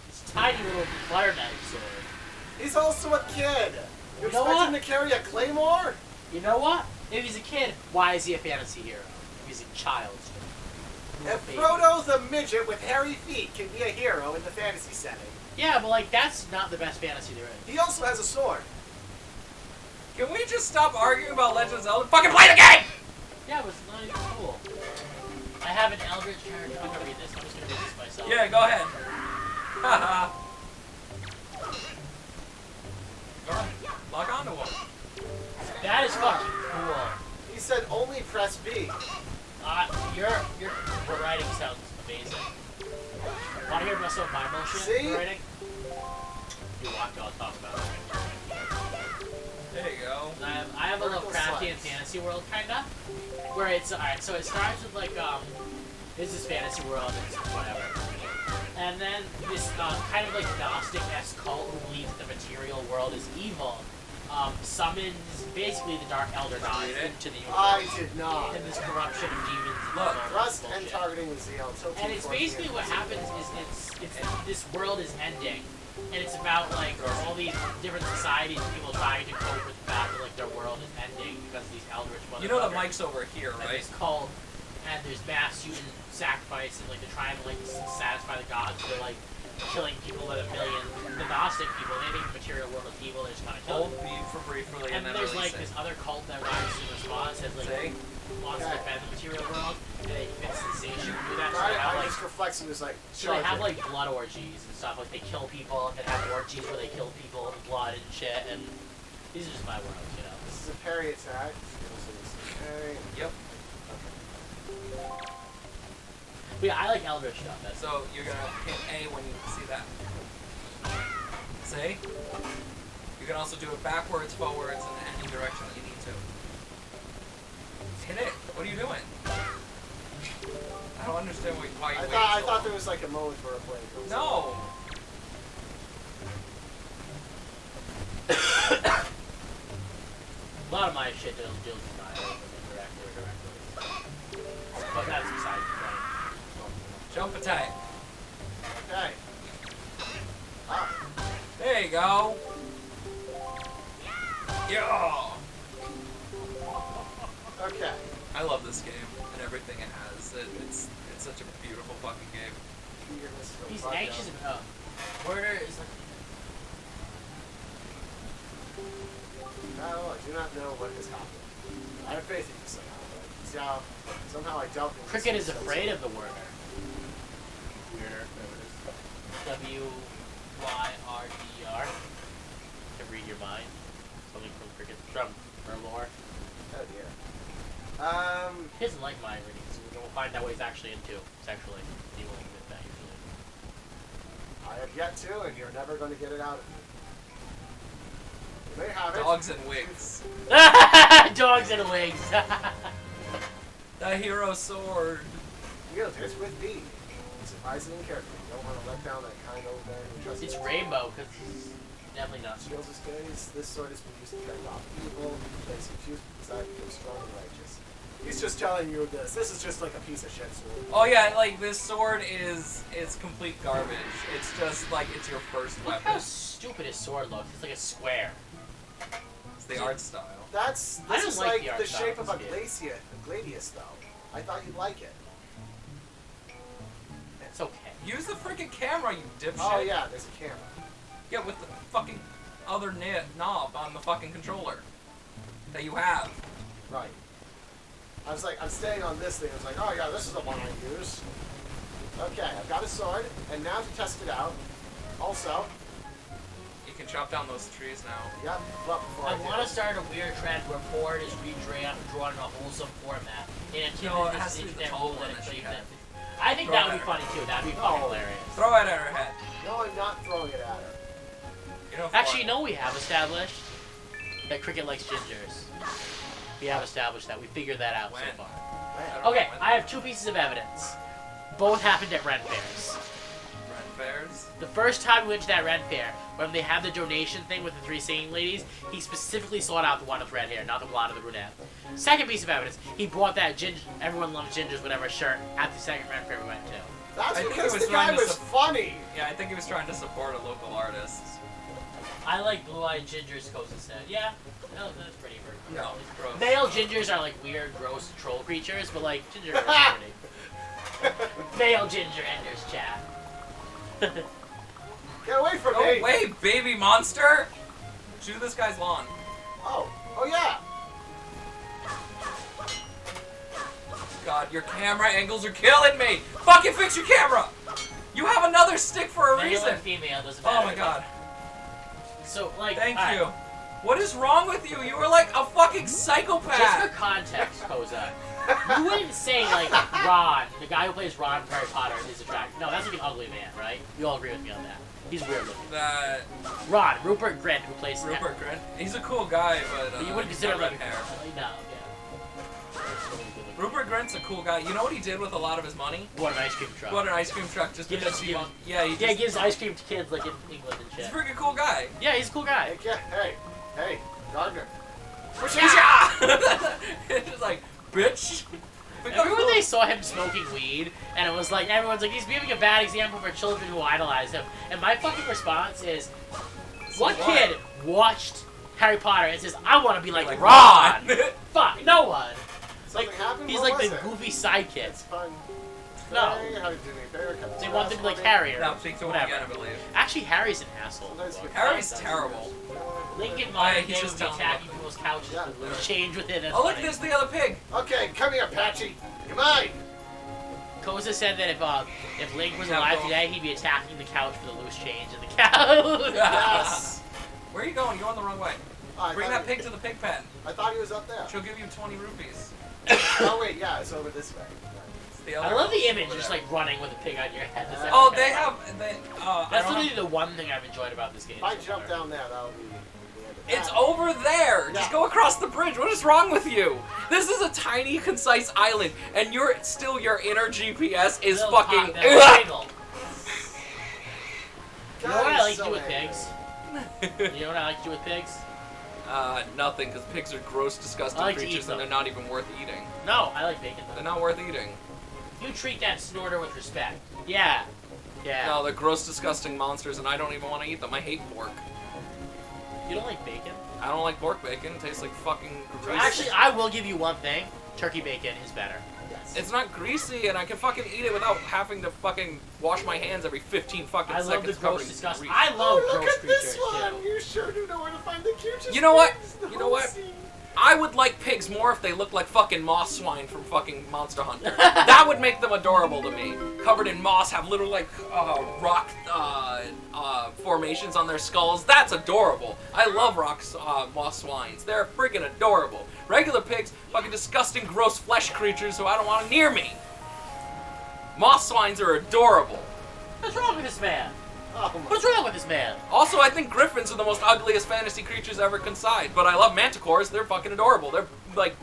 It's a tiny little clarinet sword. He's also a kid. You You know expect him what? to carry a claymore? You know what? If he's a kid, why is he a fantasy hero? If he's a child. If Baby. Frodo the midget with hairy feet can be a hero in the fantasy setting, Yeah, but like that's not the best fantasy there is. he also has a sword. Can we just stop arguing about Legend of Zelda? Fucking play the game! Yeah, but it's not even cool. I have an Eldritch character. I'm gonna read this. I'm just gonna read this myself. Yeah, go ahead. Haha. Go on. Log on to one. That is fucking cool. He said only press B. Your writing sounds amazing. Want to hear about some of my bullshit See? writing? You walk, I'll talk about it. There you go. I have a Vertical Lovecraftian slice. fantasy world, kinda, where it's alright. So it starts with like this is fantasy world, and it's whatever, and then this kind of like Gnostic-esque cult who believes that the material world is evil summons basically the Dark Elder Gods Read it. into the I universe. did not. And this corruption of demons. And Look, all this Rust and bullshit. targeting with zeal. Until And it's 2:40 basically what happens is it's this world is ending, and it's about like all these different societies and people trying to cope with the fact that like their world is ending because of these eldritch motherfuckers. You know the mic's over here, And right? there's cult, and there's mass human sacrifice, and like they're trying to like satisfy the gods. They're like killing people by the million. The Gnostic people, they think the material world is evil. They just want to kill Hold them. B for briefly And and then there's release like it. this other cult that rises in response that like See? wants to defend the material world, and they fit sensation through that. So I, they have I like just reflexing was like, so they have charge it. like blood orgies and stuff. Like they kill people, and they have orgies where they kill people with blood and shit. And these are just my worlds, you know. This is a parry attack. This is a parry. Yep. But yeah, I like Eldritch stuff. That's So you're gonna hit A when you see that. See? You can also do it backwards, forwards, in any direction that you need to. Hit it. What are you doing? I don't understand why you I wait thought so long. there was like a moment for a play. No. a lot of my shit deals with my indirectly or directly. But that's besides the point. Jump attack. Okay. Ah, There you go. Yeah. okay. I love this game and everything it has. It's such a beautiful fucking game. Eagerness to go He's bug anxious out. about. Werner is like. No, I do not know what has happened. I have faith in you somehow, but somehow I doubt that Krikitt is afraid of the Werner. Weirder. There it is. W-Y-R-D-E-R. To read your mind. Something from Krikitt. From her lore. Oh dear. He doesn't like mind readings. We'll find out what he's actually into sexually. He won't admit that usually. I have yet to, and you're never going to get it out of me. You may have it. Dogs and wigs. Dogs and wigs. The hero sword. Wield it with B. Surprising and careful. You don't want to let down that kind old man who trusts It's you. rainbow because he's definitely not Shields his gaze. This sword has been used to fend off evil. Place infused with desire to become strong and righteous. He's just telling you this. This is just like a piece of shit sword. Oh yeah, like this sword is complete garbage. It's just like it's your first Look weapon. how stupid his sword looks. It's like a square. It's the art style. This I don't is like like the art the style shape of of a this gladius, though. I thought you'd like it. It's okay. Use the freaking camera, you dipshit. Oh yeah, there's a camera. Yeah, with the fucking other knob on the fucking controller that you have. Right. I was like, I'm staying on this thing. I was like, oh yeah, this is the one I use. Okay, I've got a sword, and now to test it out. Also, You can chop down those trees now. yep, but before I do, want to start a weird trend where porn is drawn in a wholesome format. In a No, it has to be the internet tall rule one that that she explains had. it. I think Throw that it would be at her. funny too. That'd be fucking No. hilarious. Throw it at her head. No, I'm not throwing it at her. You know, Actually, no, we have established that Krikitt likes gingers. We have established that. We figured that out When? so far. Man. Okay, I have two pieces of evidence. Both happened at Ren Fairs. Red bears. The first time we went to that Ren Fair, when they had the donation thing with the three singing ladies, he specifically sought out the one with red hair, not the blonde or the brunette. Second piece of evidence, he bought that ginger, everyone loves gingers, whatever shirt at the second Ren Fair we went to. That's I think because it was the guy trying to was funny. Yeah, I think he was trying to support a local artist. I like blue-eyed gingers, Koza said. Yeah, no, that's pretty for No, gross. Male gingers are like weird, gross troll creatures, but like ginger girls are pretty. Male ginger enders, chat. Get away from Go me. away, baby monster! Chew this guy's lawn. Oh yeah. God, your camera angles are killing me! Fucking fix your camera! You have another stick for a Male reason! and female doesn't matter. Oh my god. So, like, Thank alright, you. What is wrong with you? You were like a fucking psychopath! Just for context, Koza, you wouldn't say, like, Ron, the guy who plays Ron from Harry Potter, is attractive. No, that's like an ugly man, right? You all agree with me on that. He's weird looking. That Ron, Rupert Grint, who plays... Rupert Grint. He's a cool guy, but But you wouldn't he's consider got him red like... hair. No, yeah. Rupert Grint's a cool guy. You know what he did with a lot of his money? What an ice cream truck. Bought an ice cream truck just Give because us- he give- won. Yeah, he Yeah, he just, gives ice cream to kids, like, in England and he's shit. a freaking cool guy. Yeah, he's a cool guy. Hey, Hey, Gardner. It's just like, bitch. Remember when they saw him smoking weed, and it was like, everyone's like, he's giving a bad example for children who idolize him. And my fucking response is, what kid watched Harry Potter and says, I want to be like Ron? Fuck, no one. Something happened? He's What like was the it? goofy sidekick. It's fun. No. Hey, how did you do me? They want them to be like Harry or No, speak to him whatever. again, I believe. Actually, Harry's an asshole. Sometimes you- Harry's terrible. Lincoln Oh, yeah, Modern he's Day just would be telling attacking people's couches Yeah. with loose change within it. Oh, look, there's the other pig. Okay, come here, Patchy. Come on. Koza said that if Link was Yeah, alive go. today, he'd be attacking the couch for the loose change in the couch. Yes. Where are you going? You're going the wrong way. Oh, I Bring thought that pig to the pig pen. I thought he was up there. She'll give you 20 rupees. Oh wait, yeah, it's over this way. It's the I other love the house image, over just there. like running with a pig on your head. That's Oh, kinda they fun. have. I That's don't literally know. the one thing I've enjoyed about this game. If I so jump far. down there, that'll be the end of It's that. over there. Just Yeah. go across the bridge. What is wrong with you? This is a tiny, concise island, and your inner GPS is Little fucking. top that wiggle. You God, know what I he's like to so do with angry. pigs? You know what I like to do with pigs? Nothing, because pigs are gross, disgusting I like to eat creatures, and them. they're not even worth eating. No, I like bacon They're though. not worth eating. You treat that snorter with respect. Yeah. Yeah. No, they're gross, disgusting monsters, and I don't even want to eat them. I hate pork. You don't like bacon? I don't like pork bacon. It tastes like fucking grease. Actually, I will give you one thing. Turkey bacon is better. Yes. It's not greasy, and I can fucking eat it without having to fucking wash my hands every 15 fucking I seconds. love the covered gross, in disgusting. grease. I love Oh, look gross at this creatures one! too. You sure do know where to find the cutest You know what? pigs in the You know whole what? scene. I would like pigs more if they looked like fucking moss swine from fucking Monster Hunter. That would make them adorable to me. Covered in moss, have little like rock formations on their skulls. That's adorable. I love moss swines. They're freaking adorable. Regular pigs, fucking disgusting, gross flesh creatures who I don't want near me. Moss swines are adorable. What's wrong with this man? Oh my What's wrong with this man? Also, I think griffins are the most ugliest fantasy creatures ever conceived. But I love manticores. They're fucking adorable. They're like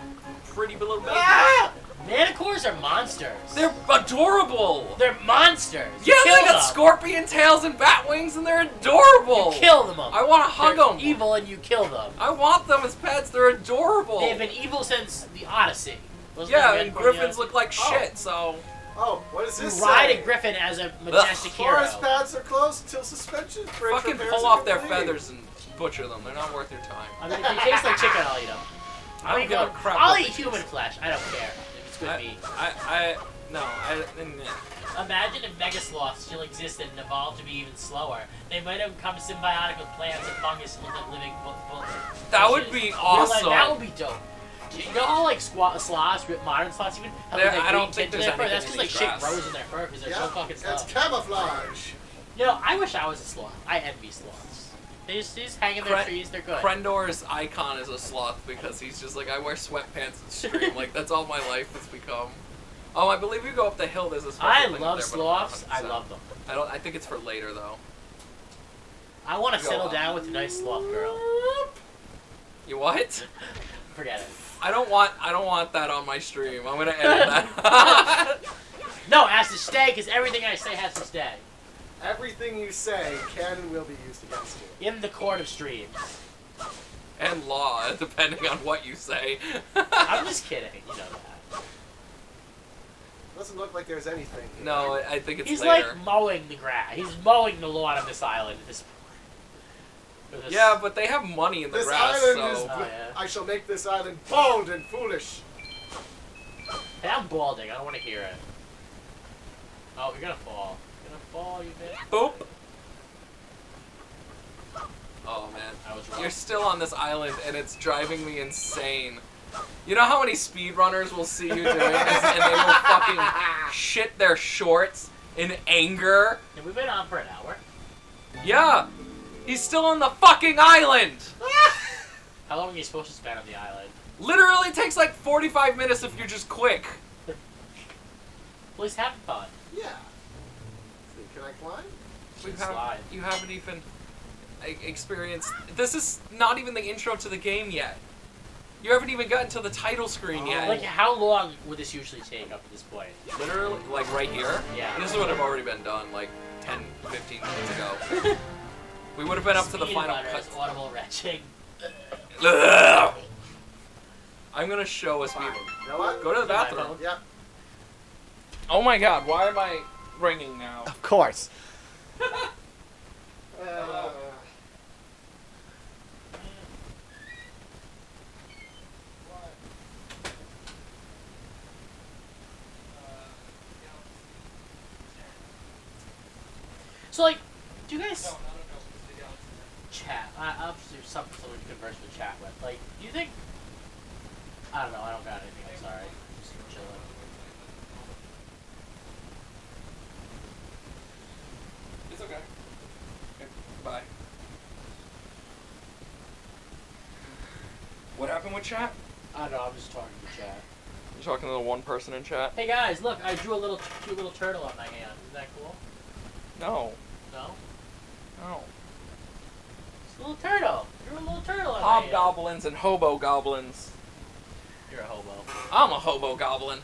pretty little babies. Ah! Manticores are monsters. They're adorable. They're monsters. Yeah, Kill they got them. scorpion tails and bat wings, and they're adorable. You kill them. I want to hug They're them. evil and you kill them. I want them as pets. They're adorable. They've been evil since the Odyssey. Wasn't Yeah, that and Manticore, griffins look like Oh. shit. So Oh, what does You this ride say? a griffin as a majestic Forest hero. paths are closed until suspension bridge fucking repairs pull are off their complete. feathers and butcher them. They're not worth your time. I mean, if they taste like chicken, I'll eat them. I don't give a crap I'll what eat they human flesh. I don't care. If it's good meat. Imagine if Mega Sloths still existed and evolved to be even slower. They might have become symbiotic with plants and fungus and looked like living That would fishes. be You're awesome. Like, that would be dope. Do you know how like sloths, modern sloths even, how There- they I green don't think tint to there's their fur? anything That's in because like these shit grass. grows in their fur because they're so fucking slow. It's camouflage. You know, I wish I was a sloth. I envy sloths. They just hang in their Kren- trees. They're good. Krendor's icon is a sloth because he's just like, I wear sweatpants and stream. Like, that's all my life has become. Oh, I believe you go up the hill, there's a special I thing love there, but I'm not sloths. I 100%. love them. I think it's for later, though. I want to Go settle on. down with a nice sloth girl. You what? Forget it. I don't want that on my stream. I'm gonna edit that. No, it has to stay because everything I say has to stay. Everything you say can and will be used against you. In the court of streams. And law, depending on what you say. I'm just kidding. You know that. Doesn't look like there's anything here. No, I think it's He's later. like mowing the grass. He's mowing the lawn of this island at this point. With this- Yeah, but they have money in the This grass, island so... is. Oh, yeah. I shall make this island bold and foolish. Hey, I'm balding. I don't want to hear it. Oh, you're gonna fall. You're gonna fall, you bitch. Boop! Oh, man. I was wrong. You're still on this island, and it's driving me insane. You know how many speedrunners will see you doing this, and they will fucking shit their shorts in anger? And we've been on for an hour. Yeah! He's still on the fucking island! How long are you supposed to spend on the island? Literally takes like 45 minutes if you're just quick. Well, he's having fun. Yeah. Can I climb? Slide. You haven't even experienced... This is not even the intro to the game yet. You haven't even gotten to the title screen yet. Like, how long would this usually take up to this point? Literally, like right here? Yeah. This would have already been done like 10, 15 minutes ago. We would have been up to the final Speedrunners, cut. audible retching. Ugh. I'm gonna show us Fine. people. You know what? Go to the bathroom. Yep. Oh my god, why am I ringing now? Of course. So, like, do you guys chat? Obviously, there's something someone to converse with chat with. Like, do you think? I don't know. I don't got anything. I'm sorry. Just chilling. It's okay. Okay, bye. What happened with chat? I don't know. I'm just talking to chat. You're talking to the one person in chat? Hey guys, look! I drew a little cute little turtle on my hand. Isn't that cool? No. No. No. It's a little turtle. You're a little turtle on my hand. Hobgoblins and hobo goblins. You're a hobo. I'm a hobo goblin.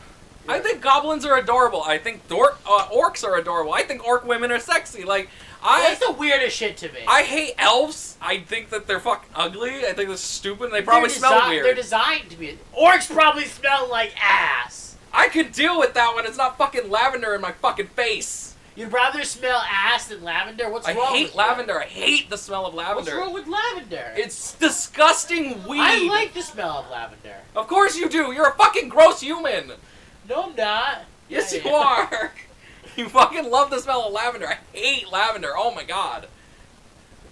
I think goblins are adorable. I think orcs are adorable. I think orc women are sexy. Like, That's the weirdest shit to me. I hate elves. I think that they're fucking ugly. I think they're stupid. And they probably smell weird. They're designed to be. Orcs probably smell like ass. I can deal with that when it's not fucking lavender in my fucking face. You'd rather smell ass than lavender? What's I wrong hate with lavender. I hate the smell of you? lavender. What's wrong with lavender? It's disgusting weed. I like the smell of lavender. Of course you do. You're a fucking gross human. No, I'm not. Yes, Yeah, you yeah. are. You fucking love the smell of lavender. I hate lavender. Oh my god.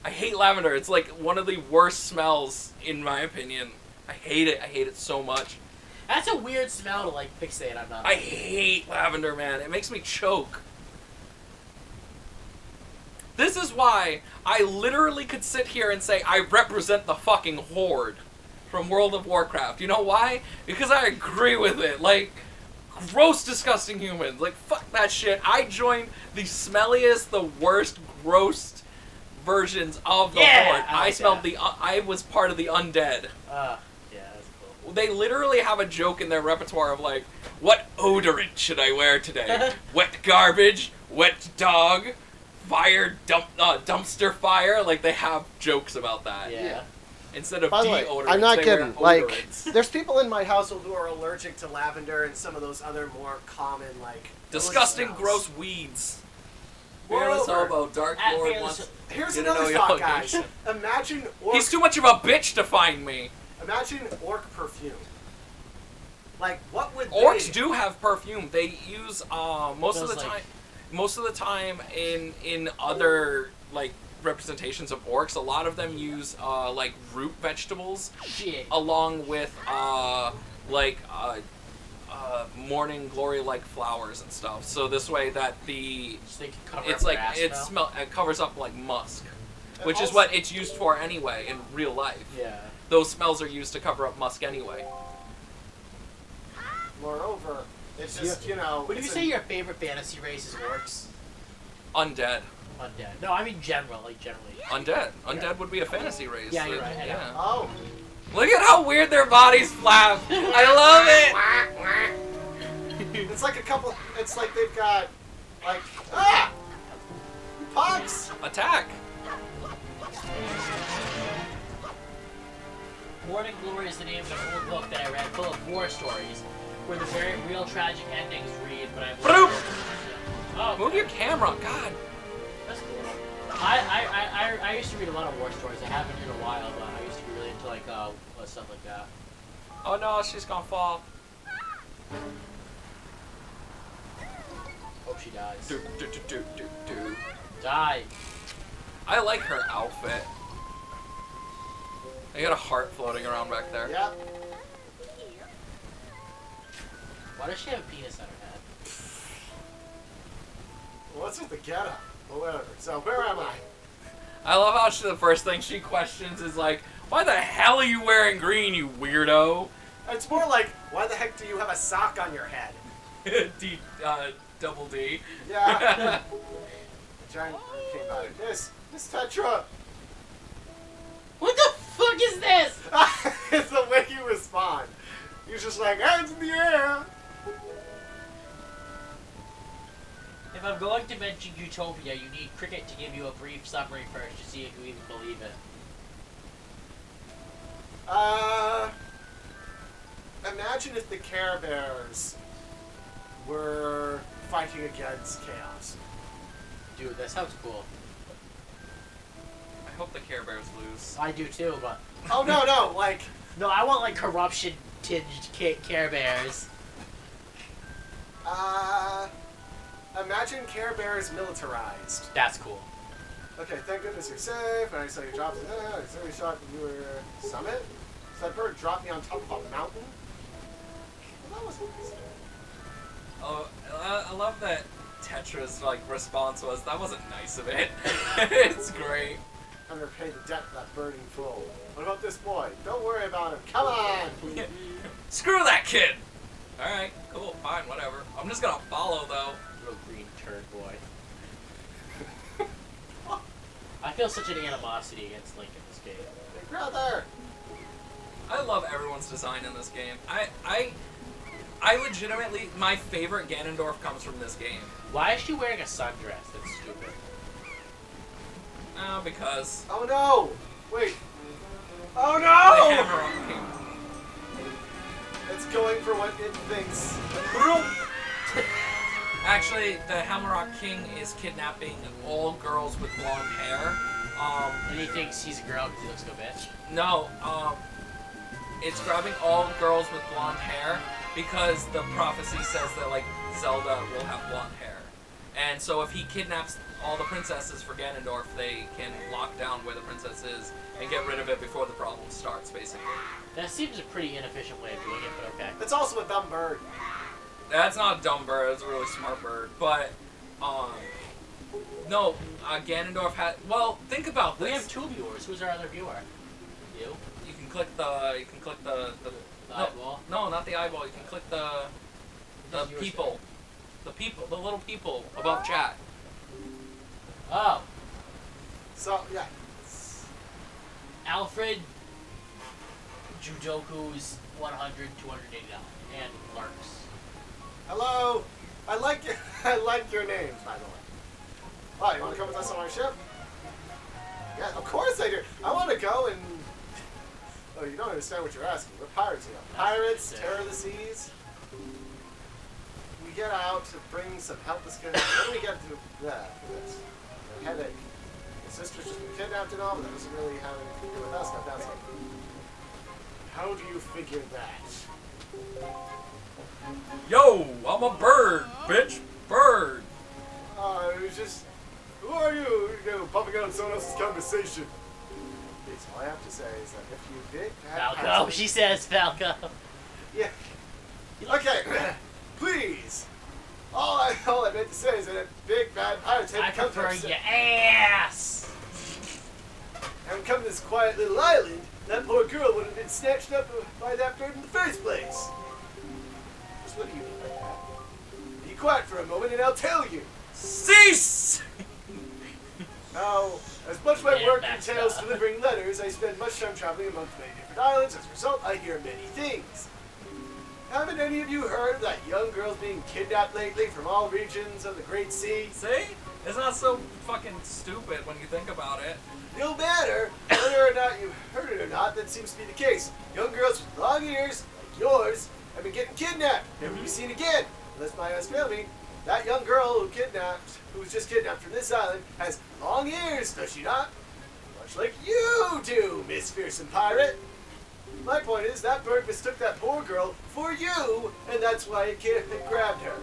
I hate lavender. It's like one of the worst smells, in my opinion. I hate it. I hate it so much. That's a weird smell to like fixate on. I hate lavender, man. It makes me choke. This is why I literally could sit here and say I represent the fucking Horde from World of Warcraft. You know why? Because I agree with it. Like, gross, disgusting humans. Like, fuck that shit. I joined the smelliest, the worst, gross versions of the Horde. I smelled I was part of the undead. Yeah, that's cool. They literally have a joke in their repertoire of like, what odorant should I wear today? Wet garbage, wet dog, fire, dumpster fire. Like, they have jokes about that. Yeah. Instead of By the way, deodorants, I'm not they kidding. wear Like, odorants. there's people in my household who are allergic to lavender and some of those other more common, like, Disgusting, smells. gross weeds. Moreover, Fearless Hobo, Dark At Lord Fearless- wants... Here's You don't another know thought, your guys. location. Imagine orc. He's too much of a bitch to find me. Imagine orc perfume. Like, what would Orcs they... do have perfume. They use most of Those, the like- time. Most of the time in other like representations of orcs, a lot of them use like root vegetables Shit. along with morning glory like flowers and stuff. So this way that the So they can cover it's up like their ass smell? it covers up like musk, And which is also- what it's used for anyway in real life. Yeah. Those smells are used to cover up musk anyway. Moreover, it's just, you know... Would you it's say a- your favorite fantasy race is orcs? Undead. Undead. No, I mean general, like generally. Undead. Undead would be a fantasy race. Yeah, you're right, I know. Yeah. Oh. Look at how weird their bodies flap. I love it. It's like a couple... It's like they've got, like... Ah! Pugs! Attack. Morning Glory is the name of an old book that I read full of war stories, where the very real tragic endings read, but I've... Bloop. Oh, Move your camera. God. that's cool. I used to read a lot of war stories. I haven't in a while, but I used to be really into like stuff like that. Oh no, she's gonna fall. Hope she dies. Do, do, do, do, do, do. Die. I like her outfit. I got a heart floating around back there. Yep. Why does she have a penis on her head? What's with the getup? Well, whatever. So, where am I? I love how the first thing she questions is like, why the hell are you wearing green, you weirdo? It's more like, why the heck do you have a sock on your head? Double D. Yeah. A giant bird came by. Miss Tetra! What the fuck is this? It's the way you respond. You're just like, hands in the air! If I'm going to mention Utopia, you need Krikitt to give you a brief summary first to see if you even believe it. Imagine if the Care Bears were fighting against chaos. Dude, that sounds cool. I hope the Care Bears lose. I do too, but Oh no, like no, I want like corruption tinged Care Bears. imagine Care Bears militarized. That's cool. Okay, thank goodness you're safe. I saw you drop. I saw you shot you were summit. So that bird dropped me on top of a mountain. Well, that was nice. Oh, I love that Tetra's like response was, "That wasn't nice of it." It's great. I'm gonna pay the debt of that bird in full. What about this boy? Don't worry about him. Come on, please. Screw that kid. All right, cool, fine, whatever. I'm just gonna follow though. Little green turd boy. I feel such an animosity against Link in this game. Big brother. I love everyone's design in this game. I legitimately, my favorite Ganondorf comes from this game. Why is she wearing a sundress? That's stupid. Because Oh no! Wait. Oh the no! Hammer King. It's going for what it thinks. Actually, the Hammerrock King is kidnapping all girls with blonde hair. And he thinks he's a girl because he looks like a bitch. No, it's grabbing all girls with blonde hair because the prophecy says that like Zelda will have blonde hair. And so if he kidnaps all the princesses for Ganondorf, they can lock down where the princess is and get rid of it before the problem starts, basically. That seems a pretty inefficient way of doing it, but okay. It's also a dumb bird. That's not a dumb bird, it's a really smart bird. But, no, Ganondorf had, well, think about this. We have two viewers. Who's our other viewer? You? You can click the The eyeball? No, not the eyeball, you can click the Just yours people. The little people above chat. Oh. So yeah. Alfred Judoku's $100, $280 and Lurks. Hello. I like your names, by the way. Oh, you want to come with us on our ship? Yeah, of course I do. I want to go and. Oh, you don't understand what you're asking. We're pirates here. Pirates, terror of the seas. We get out to bring some helpless kids. Then we get to this. A headache. My sister's just been kidnapped and all, but that doesn't really have anything to do with us. Now, that's it. How do you figure that? Yo, I'm a bird, bitch. Bird. It was just. Who are you? You know, popping out on someone else's conversation. Please, all I have to say is that if you did have. Falco. She says Falco. Yeah. Okay. Please. All I meant to say is that if big bad pirates I had come prefer to your ass. and come to this quiet little island, that poor girl would have been snatched up by that bird in the first place. Just what do you mean by that? Be quiet for a moment and I'll tell you. Cease! Now, as much of my work that's entails not. delivering letters, I spend much time traveling amongst many different islands. As a result, I hear many things. Haven't any of you heard of that young girls being kidnapped lately from all regions of the Great Sea? See? It's not so fucking stupid when you think about it. No matter whether or not you've heard it or not, that seems to be the case. Young girls with long ears, like yours, have been getting kidnapped, never to be seen again. Unless my eyes fail me, that young girl who was just kidnapped from this island, has long ears, does she not? Much like you do, Miss Fearsome Pirate. My point is, that bird mistook that poor girl for you, and that's why it grabbed her.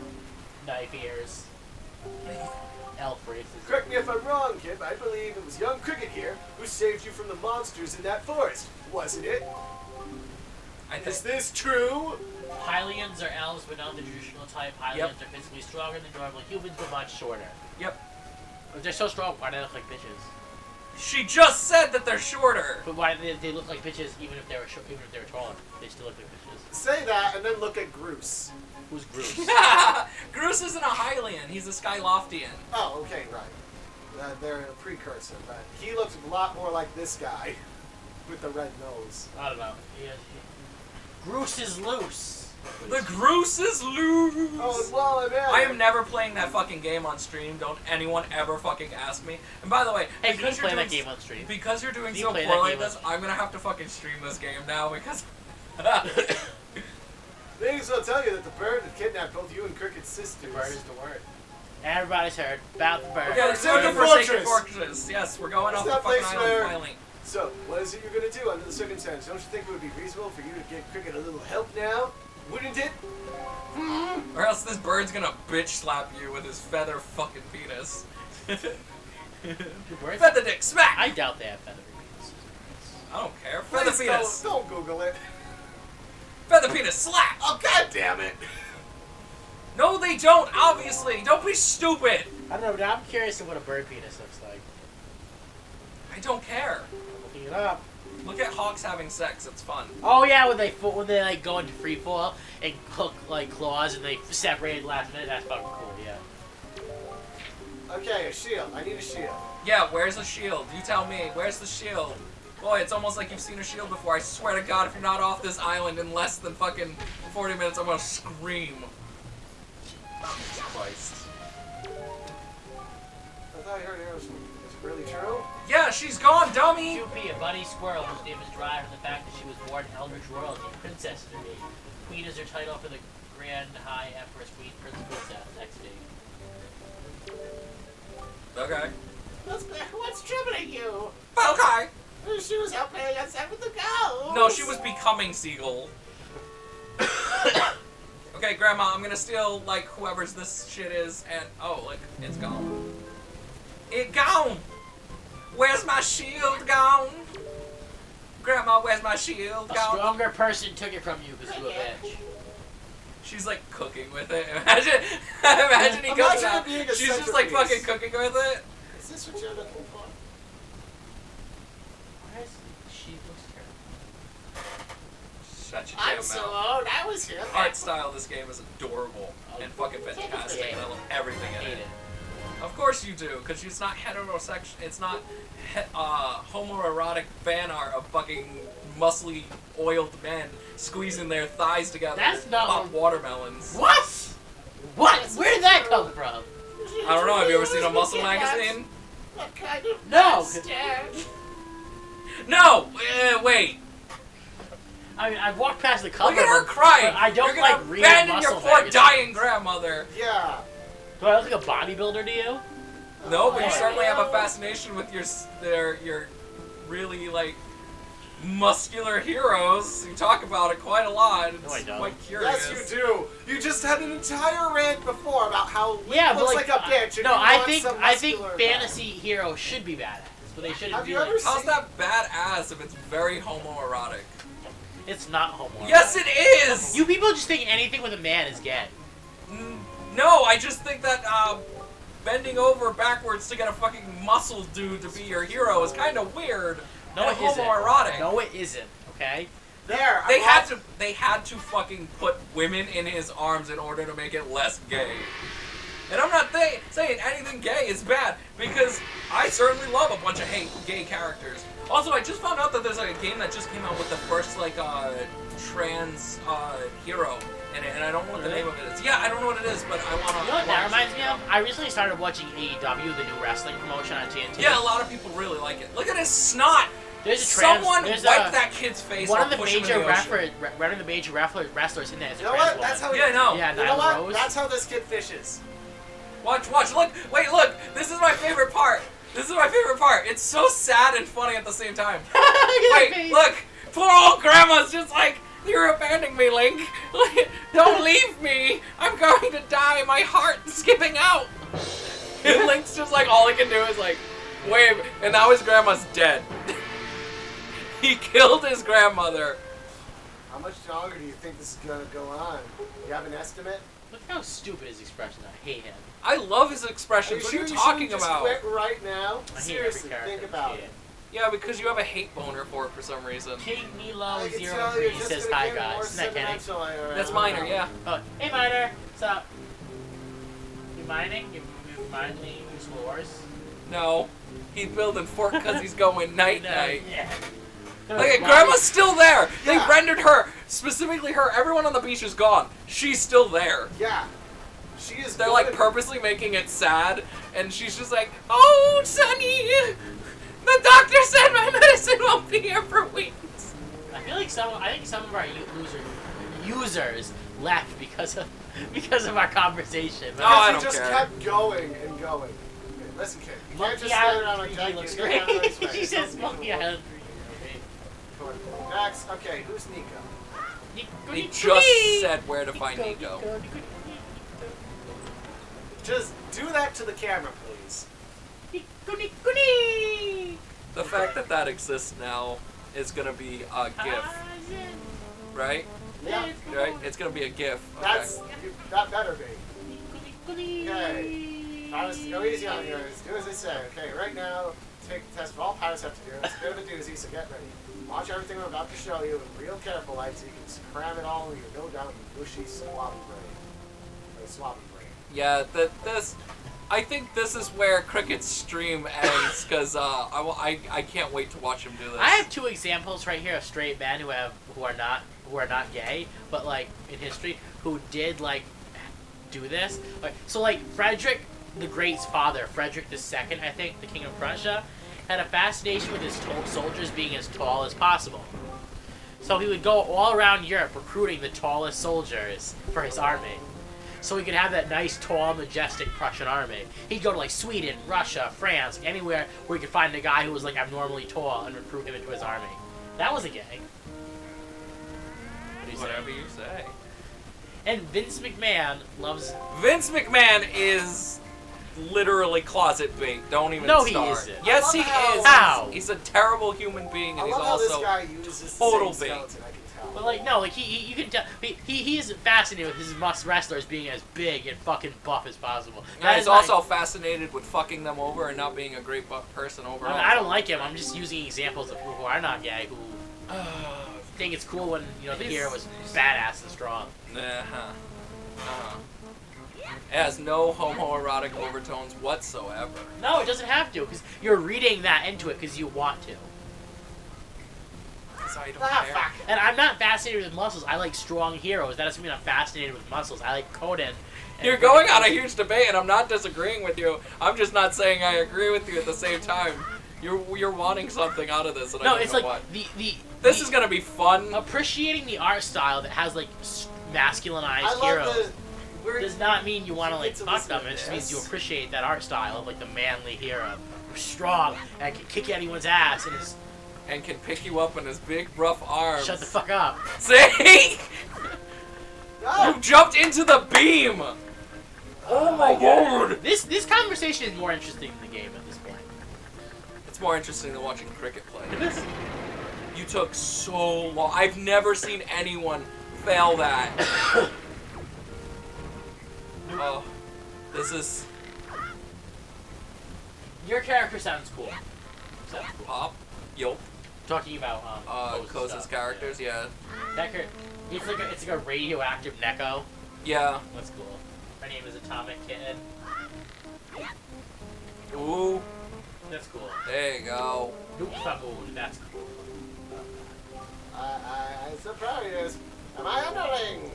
Knife ears. Elf races. Correct me if I'm wrong, kid, but I believe it was young Krikitt here who saved you from the monsters in that forest, wasn't it? Is this true? Hylians are elves, but not the traditional type. Hylians are physically stronger than normal humans, but much shorter. Yep. If they're so strong, why do they look like bitches? She just said that they're shorter. But why do they look like bitches even if they were even if they were taller? They still look like bitches. Say that and then look at Groose. Who's Groose? Groose isn't a Hylian. He's a Skyloftian. Oh, okay, right. They're a precursor, but he looks a lot more like this guy with the red nose. I don't know. Groose is loose. The Groose is loose! Oh, well, I bet. I am never playing that fucking game on stream. Don't anyone ever fucking ask me. And by the way, Hey, can you because play you're that doing game on stream? because you're doing Can you so play that poorly game at this, on I'm gonna have to fucking stream this game now because. Things will tell you that the bird had kidnapped both you and Krikitt's sisters. The bird is the word. Everybody's heard about the bird. Yeah, Forsaken the Forsaken Fortress. Fortress. Yes, we're going It's off the that fucking place island where- finally. So, what is it you're gonna do under the circumstances? Don't you think it would be reasonable for you to give Krikitt a little help now? Wouldn't it? Or else this bird's gonna bitch slap you with his feather fucking penis. The birds? Feather dick, smack! I doubt they have feathery penises. I don't care. Feather Please penis. don't Google it. Feather penis, slap! Oh, god damn it! No, they don't, obviously. Don't be stupid. I don't know, but I'm curious of what a bird penis looks like. I don't care. I'm looking it up. Look at hawks having sex. It's fun. Oh yeah, when they like go into free fall and hook like claws and they separate last minute. That's fucking cool. Yeah. Okay, a shield. I need a shield. Yeah, where's the shield? You tell me. Where's the shield? Boy, it's almost like you've seen a shield before. I swear to God, if you're not off this island in less than fucking 40 minutes, I'm gonna scream. Jesus Christ. I thought I heard arrows from. Is it really true? Yeah, she's gone, dummy! Snoopy, a bunny squirrel whose name is derived from the fact that she was born Eldritch royalty. Princess is her name. Queen is her title for the Grand High Empress Queen Princess. Next name. Okay. What's troubling you? Okay. She was out playing outside with the ghosts. No, she was becoming Seagull. Okay, Grandma, I'm gonna steal, like, whoever's this shit is, and... Oh, like, it's gone. It gone! Where's my shield gone? Grandma, where's my shield A gone? stronger person took it from you because you a bitch. She's, like, cooking with it. Imagine he Imagine comes it out. being a She's just, like, fucking centerpiece. cooking with it. Is this what you're looking for? Why is she looks terrible? Shut your I'm damn so mouth. old. I was here. Art style of this game is adorable and fucking fantastic, and I love everything in Hate it. it. Of course you do, because it's not heterosexual. It's not homoerotic fan art of fucking muscly, oiled men squeezing their thighs together. That's not pop what- watermelons. What? What? Where did that come from? I don't know. Have you ever seen a muscle magazine? What kind of No. bastard? No. Wait. I mean, I've walked past the cover. Look at her but crying. I don't You're like gonna reading abandon muscle your poor magazines. dying grandmother. Yeah. Do I look like a bodybuilder to you? No, but you Oh, certainly have a no. fascination with your really like muscular heroes. You talk about it quite a lot. It's No, I don't. quite curious. Yes, you do. You just had an entire rant before about how Link Yeah, but looks like, like a bitch. And no, you I want think some I think muscular guy. fantasy heroes should be badass, but they shouldn't Have be you like. ever How's seen- that badass if it's very homoerotic? It's not homoerotic. Yes, it is. You people just think anything with a man is gay. No, I just think that bending over backwards to get a fucking muscle dude to be your hero is kind of weird. No, and it isn't. homoerotic. No, it isn't. Okay. There. They I'm had off- to. They had to fucking put women in his arms in order to make it less gay. And I'm not saying anything gay is bad, because I certainly love a bunch of gay characters. Also, I just found out that there's like a game that just came out with the first like trans hero in it, and I don't know what the Really? name of it is. Yeah, I don't know what it is, but I wanna. You know what that watch reminds it. me of? I recently started watching AEW, the new wrestling promotion on TNT. Yeah, a lot of people really like it. Look at his snot. There's a trans. Someone there's wipe a, that kid's face. one I'll of the push him in major the ocean. one of the major wrestlers in there is a You know trans what? woman. That's how. Yeah, I know. Yeah, You know Nyla what? Rose. That's how this kid fishes. Watch, look, wait, look. This is my favorite part. This is my favorite part. It's so sad and funny at the same time. Wait, look. Poor old grandma's just like, you're abandoning me, Link. Don't leave me. I'm going to die. My heart's skipping out. And Link's just like, all he can do is like, wave. And now his grandma's dead. He killed his grandmother. How much longer do you think this is gonna go on? You have an estimate? Look how stupid his expression is. I hate him. I love his Are expressions. you What sure are you you talking shouldn't about? just quit right now? I hate Seriously, every character. think about Yeah. it. Yeah, because you have a hate boner for it for some reason. King I Milo can tell 03 you're just says gonna hi get more guys. Isn't that Kenny? sentimental, I That's don't Minor, know. yeah. Oh, hey Miner, what's up? You mining? You mining explorers? No, he's building fort because he's going night night. Yeah. Like, Grandma's still there. They Yeah. rendered her, specifically her. Everyone on the beach is gone. She's still there. Yeah. She is. They're like good. purposely making it sad, and she's just like, "Oh, Sonny, the doctor said my medicine won't be here for weeks." I think some of our users left because of our conversation. Oh, I Because don't he just care. kept going and going. Okay, listen, kid. You can't Monkey just stand Island around on 3D deck. looks You gotta have a nice great. face. She says Don't be Monkey cool. Island 3D. Next, okay, who's Nico? He just said where to find Nico. Just do that to the camera, please. The fact that that exists now is gonna be a GIF, right? Yeah, Right? It's gonna be a GIF. Okay. that better be. Okay. Pirates, go easy on yours. Do as they say. Okay, right now, take the test of all pirates have to do. It's a bit of a doozy, so get ready. Watch everything I'm about to show you and real careful, like, so you can cram it all in your no doubt bushy swabby brain. Or swabby brain. Yeah, I think this is where Krikitt's stream ends because I can't wait to watch him do this. I have two examples right here of straight men who are not gay, but like in history who did like do this. So Frederick the Great's father, Frederick II, I think, the King of Prussia, had a fascination with his soldiers being as tall as possible. So he would go all around Europe recruiting the tallest soldiers for his army. So he could have that nice, tall, majestic Prussian army. He'd go to like Sweden, Russia, France, anywhere where he could find a guy who was like abnormally tall and recruit him into his army. That wasn't gay. What do you say? Whatever you say. And Vince McMahon loves... Vince McMahon is literally closet bait. Don't even No, he start. isn't. Yes, I he love how- is. How? He's a terrible human being, I and he's love how this also guy uses total the same bait. skeleton, I can tell. But like, no, like you can tell... He is fascinated with his wrestlers being as big and fucking buff as possible. Yeah, That he's is like- also fascinated with fucking them over and not being a great person overall. I don't like him. I'm just using examples of people who are not gay who think it's cool when, you know, the hero was badass and strong. It has no homoerotic overtones whatsoever. No, it doesn't have to, because you're reading that into it because you want to. So I don't Ah, care. fuck. And I'm not fascinated with muscles. I like strong heroes. That doesn't mean I'm fascinated with muscles. I like Conan. and- You're going on a huge debate, and I'm not disagreeing with you. I'm just not saying I agree with you at the same time. You're wanting something out of this, and I No, don't it's know like what. this is gonna be fun. appreciating the art style that has like masculinized I love heroes. we're Does not mean you want to like It's a fuck them. listen It just to means you this. appreciate that art style of like the manly hero, who's strong and can kick anyone's ass and is And can pick you up in his big, rough arms. shut the fuck up. See? No! You jumped into the beam! Oh my god! This conversation is more interesting than the game at this point. It's more interesting than watching Krikitt play. You took so long. I've never seen anyone fail that. Oh, this is Your character sounds cool. Sounds cool. pop. Yup. Talking about Koza's Koza's stuff, characters, yeah. That it's like a radioactive Neko. Yeah. That's cool. Her name is Atomic Kitten. Ooh, That's cool. there you go. Noop Faboon. That's cool. I'm surprised. Am I underling?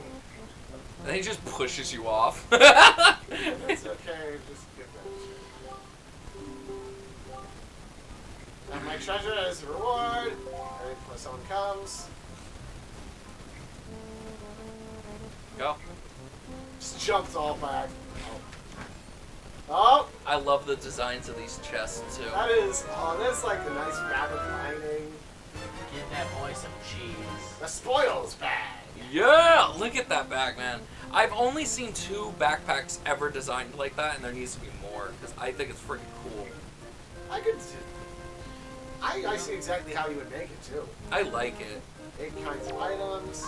And he just pushes you off. It's okay, just give that shit. And my treasure as a reward. Right before someone comes. Go. Just jumps all back. Oh, I love the designs of these chests too. that is, that's like the nice fabric lining. Give that boy some cheese. The spoils bag. Yeah, look at that bag, man. I've only seen 2 backpacks ever designed like that, and there needs to be more because I think it's freaking cool. I see exactly how you would make it too. I like it. 8 kinds of items.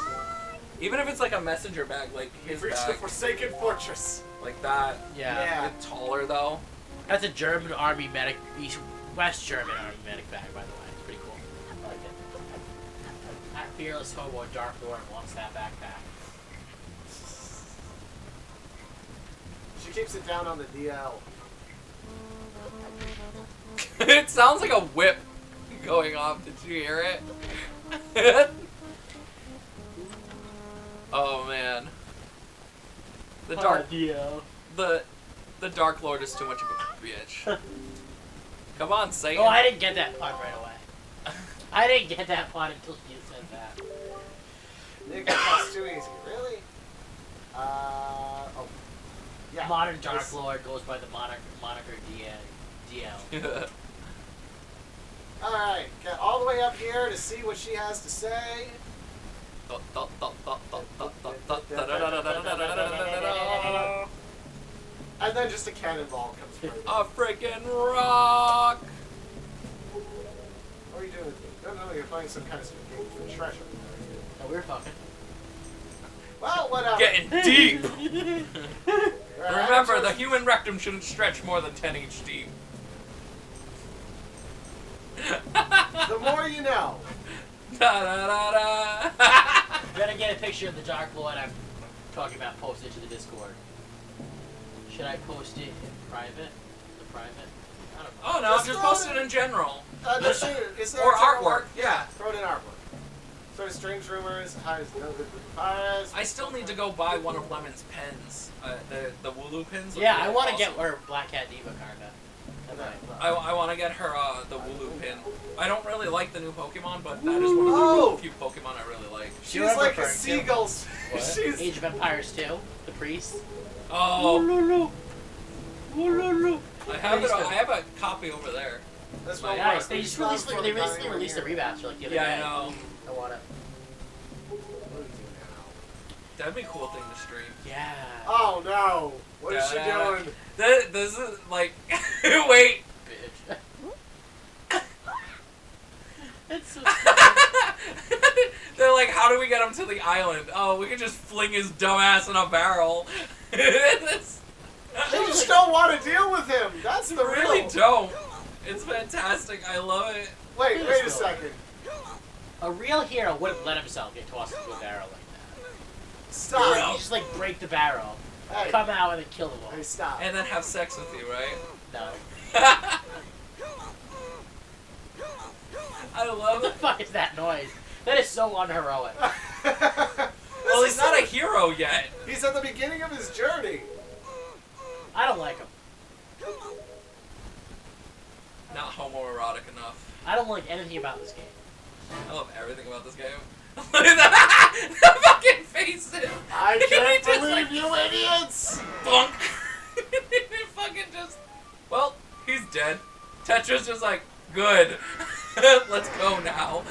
Even if it's like a messenger bag, like his You've reached the bag, Forsaken Fortress. like that. Yeah. Yeah. It's taller though. That's a German Army medic, West German Army medic bag, by the way. It's pretty cool. I like it. That fearless hobo Dark Lord wants that backpack. She keeps it down on the DL. It sounds like a whip. going off. Did you hear it? Oh man. The dark the Dark Lord is too much of a bitch. Come on, Satan. Oh, I didn't get that part right away. I didn't get that part until you said that. Nick, that's too easy. Really? Oh. Yeah. Modern Dark Lord goes by the moniker DL. Alright, get all the way up here to see what she has to say. And then just a cannonball comes through. A freaking rock! What are you doing with me? No, you're playing some kind of stupid game for treasure. No, we were fucking. Well, whatever. Getting deep! Alright, Remember, the just- human rectum shouldn't stretch more than 10 inch deep. The more you know. Da da da da! Better get a picture of the Dark Lord I'm talking about, post it to the Discord. Should I post it in private? The private? I don't know. Oh no, Just just throw post it it in general. Is there Or a general artwork, yeah. Throw it in artwork. Sort of strange rumors. Hi, is no good with pirates. I still need to go buy one of Lemon's pens. The Wooloo pins. Yeah, I want to awesome. get her Black Cat Diva kinda. I want to get her the Wooloo pin. I don't really like the new Pokemon, but that is one of the few Pokemon I really like. She's You're like a referring to- seagull. What? She's Age of Empires 2, the priest. Oh, I have a copy over there. This Nice. one Nice. works. They just released they recently released a remaster like the other Yeah, day. I know. I want it. What do we do now? That'd be a cool thing to stream. Yeah. Oh no! What is she Da-da. doing? This is like, wait. Bitch. It's so stupid. They're like, how do we get him to the island? Oh, we can just fling his dumb ass in a barrel. It's- They just don't want to deal with him. That's the really real. don't. It's fantastic. I love it. Wait a second. A real hero wouldn't let himself get tossed into a barrel like that. Stop. You just like break the barrel, Hey. come out and then kill the Hey, wolf. stop. And then have sex with you, right? No. I love What the it. fuck is that noise? That is so unheroic. Well, he's not a hero yet. He's at the beginning of his journey. I don't like him. Not homoerotic enough. I don't like anything about this game. I love everything about this game. Look at the fucking faces. I He can't just, believe like, you idiots. Bunk. Fucking just. Well, he's dead. Tetra's just like, good. Let's go now.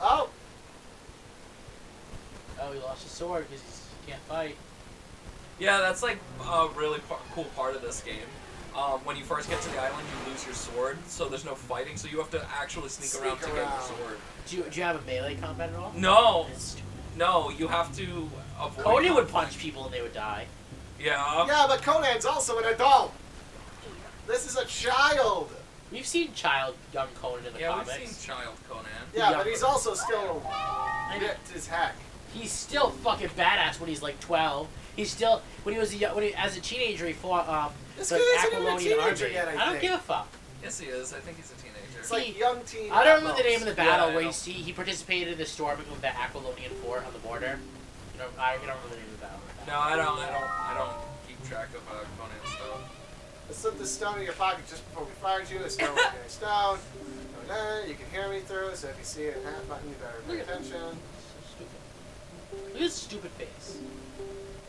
Oh, Oh, he lost his sword because he can't fight. Yeah, that's like a really cool part of this game. When you first get to the island, you lose your sword, so there's no fighting, so you have to actually sneak around to get your sword. Do you have a melee combat at all? No, It's stupid. no, you have to avoid. Cody would punch people and they would die. Yeah. yeah, but Conan's also an adult. This is a child. We've seen young Conan in the Yeah, we've comics. seen Child Conan. Yeah, Yeah. but he's also still And ripped as heck. he's still fucking badass when he's like 12. He's still when he was as a teenager he fought This the kid isn't even a Aquilonian teenager army. yet, I don't think. give a fuck. Yes, he is. I think he's a teenager. It's like young teen. I don't remember at the name of most. the battle Yeah, I where know. he participated in the storming of the Aquilonian fort on the border. You know, I don't remember the name of the battle. No, I don't keep track of Conan stuff. I slipped the stone in your pocket just before we fired you. A stone was getting stone. You can hear me through, so if you see a hat button, you better pay Look at attention. So stupid. Look at his stupid face.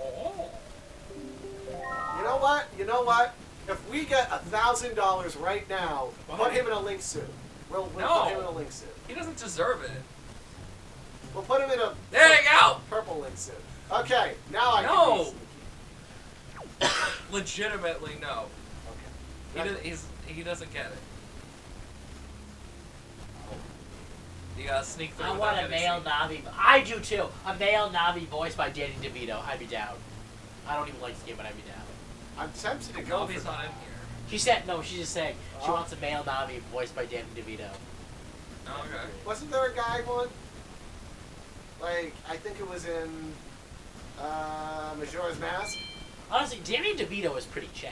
Oh. You know what? If we get $1,000 right now, Why? put him in a link suit. We'll No. put him in a link suit. He doesn't deserve it. We'll put him in a There you go. purple link suit. Okay, now I No. can be sneaky. Legitimately, no. Okay. He doesn't get it. You gotta sneak through. I without want a getting male seen. Navi. I do too. A male Navi voiced by Danny DeVito. I'd be down. I don't even like this game, but I'd be down. I'm tempted to go No, for he's that. not in here. She said no. She's just saying she Oh. wants a male Navi voiced by Danny DeVito. Oh, okay. Wasn't there a guy one? Like, I think it was in Majora's Mask. Honestly, Danny DeVito is pretty Chad.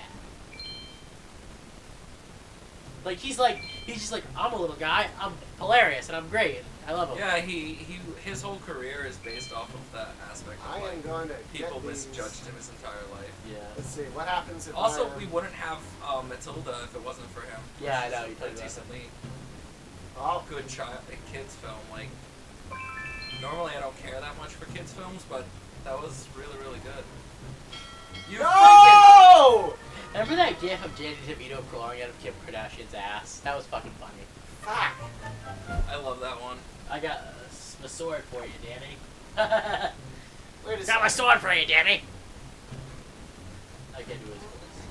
Like he's just like, I'm a little guy, I'm hilarious, and I'm great. I love him. Yeah, his whole career is based off of that aspect. Of, I am going to people get these. misjudged him his entire life. Yeah. Let's see what happens if Also, I, we wouldn't have Matilda if it wasn't for him. Yeah, I know, He you played told me that. decently Oh, good kids film. Like normally, I don't care that much for kids films, but that was really really good. You freaking! no! Remember that gif of Danny DeVito crawling out of Kim Kardashian's ass? That was fucking funny. Fuck. I love that one. I got a sword for you, Danny. Wait a Got second. my sword for you, Danny. I can't do his voice.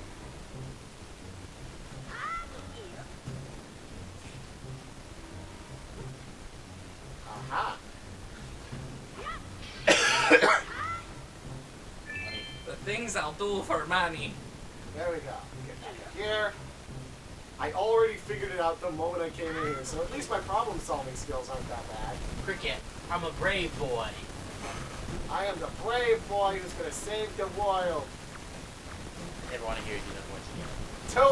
Aha. The things I'll do for money. There we go. Get back up here. I already figured it out the moment I came in here, so at least my problem-solving skills aren't that bad. Krikitt, I'm a brave boy. I am the brave boy who's gonna save the world. Never want to hear you do that voice again.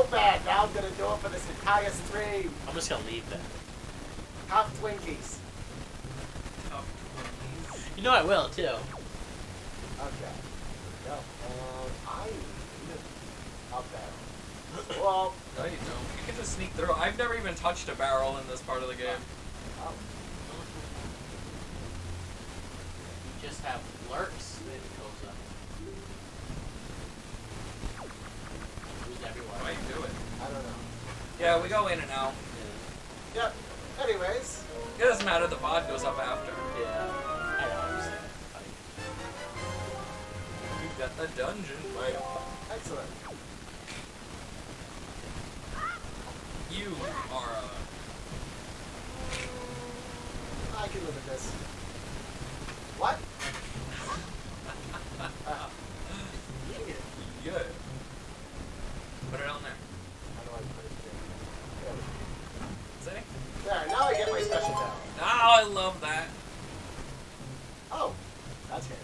Too bad. Now I'm gonna do it for this entire stream. I'm just gonna leave then. Half Twinkies. Tough. You know I will too. Okay. Go. And I need a barrel. Well, No, you don't. You can just sneak through. I've never even touched a barrel in this part of the game. oh, You just have lurks that goes up. Who's everywhere? Why you do it? I don't know. Yeah, we go in and out. Yep. Anyways, It doesn't matter. The VOD goes up after. Yeah. I know, I'm just saying. Funny. You got the dungeon. excellent. You are I can live with this. What? yeah. Put it on there. How do I put it there? See? There, now I get my special barrel. Oh, I love that. Oh, that's handy.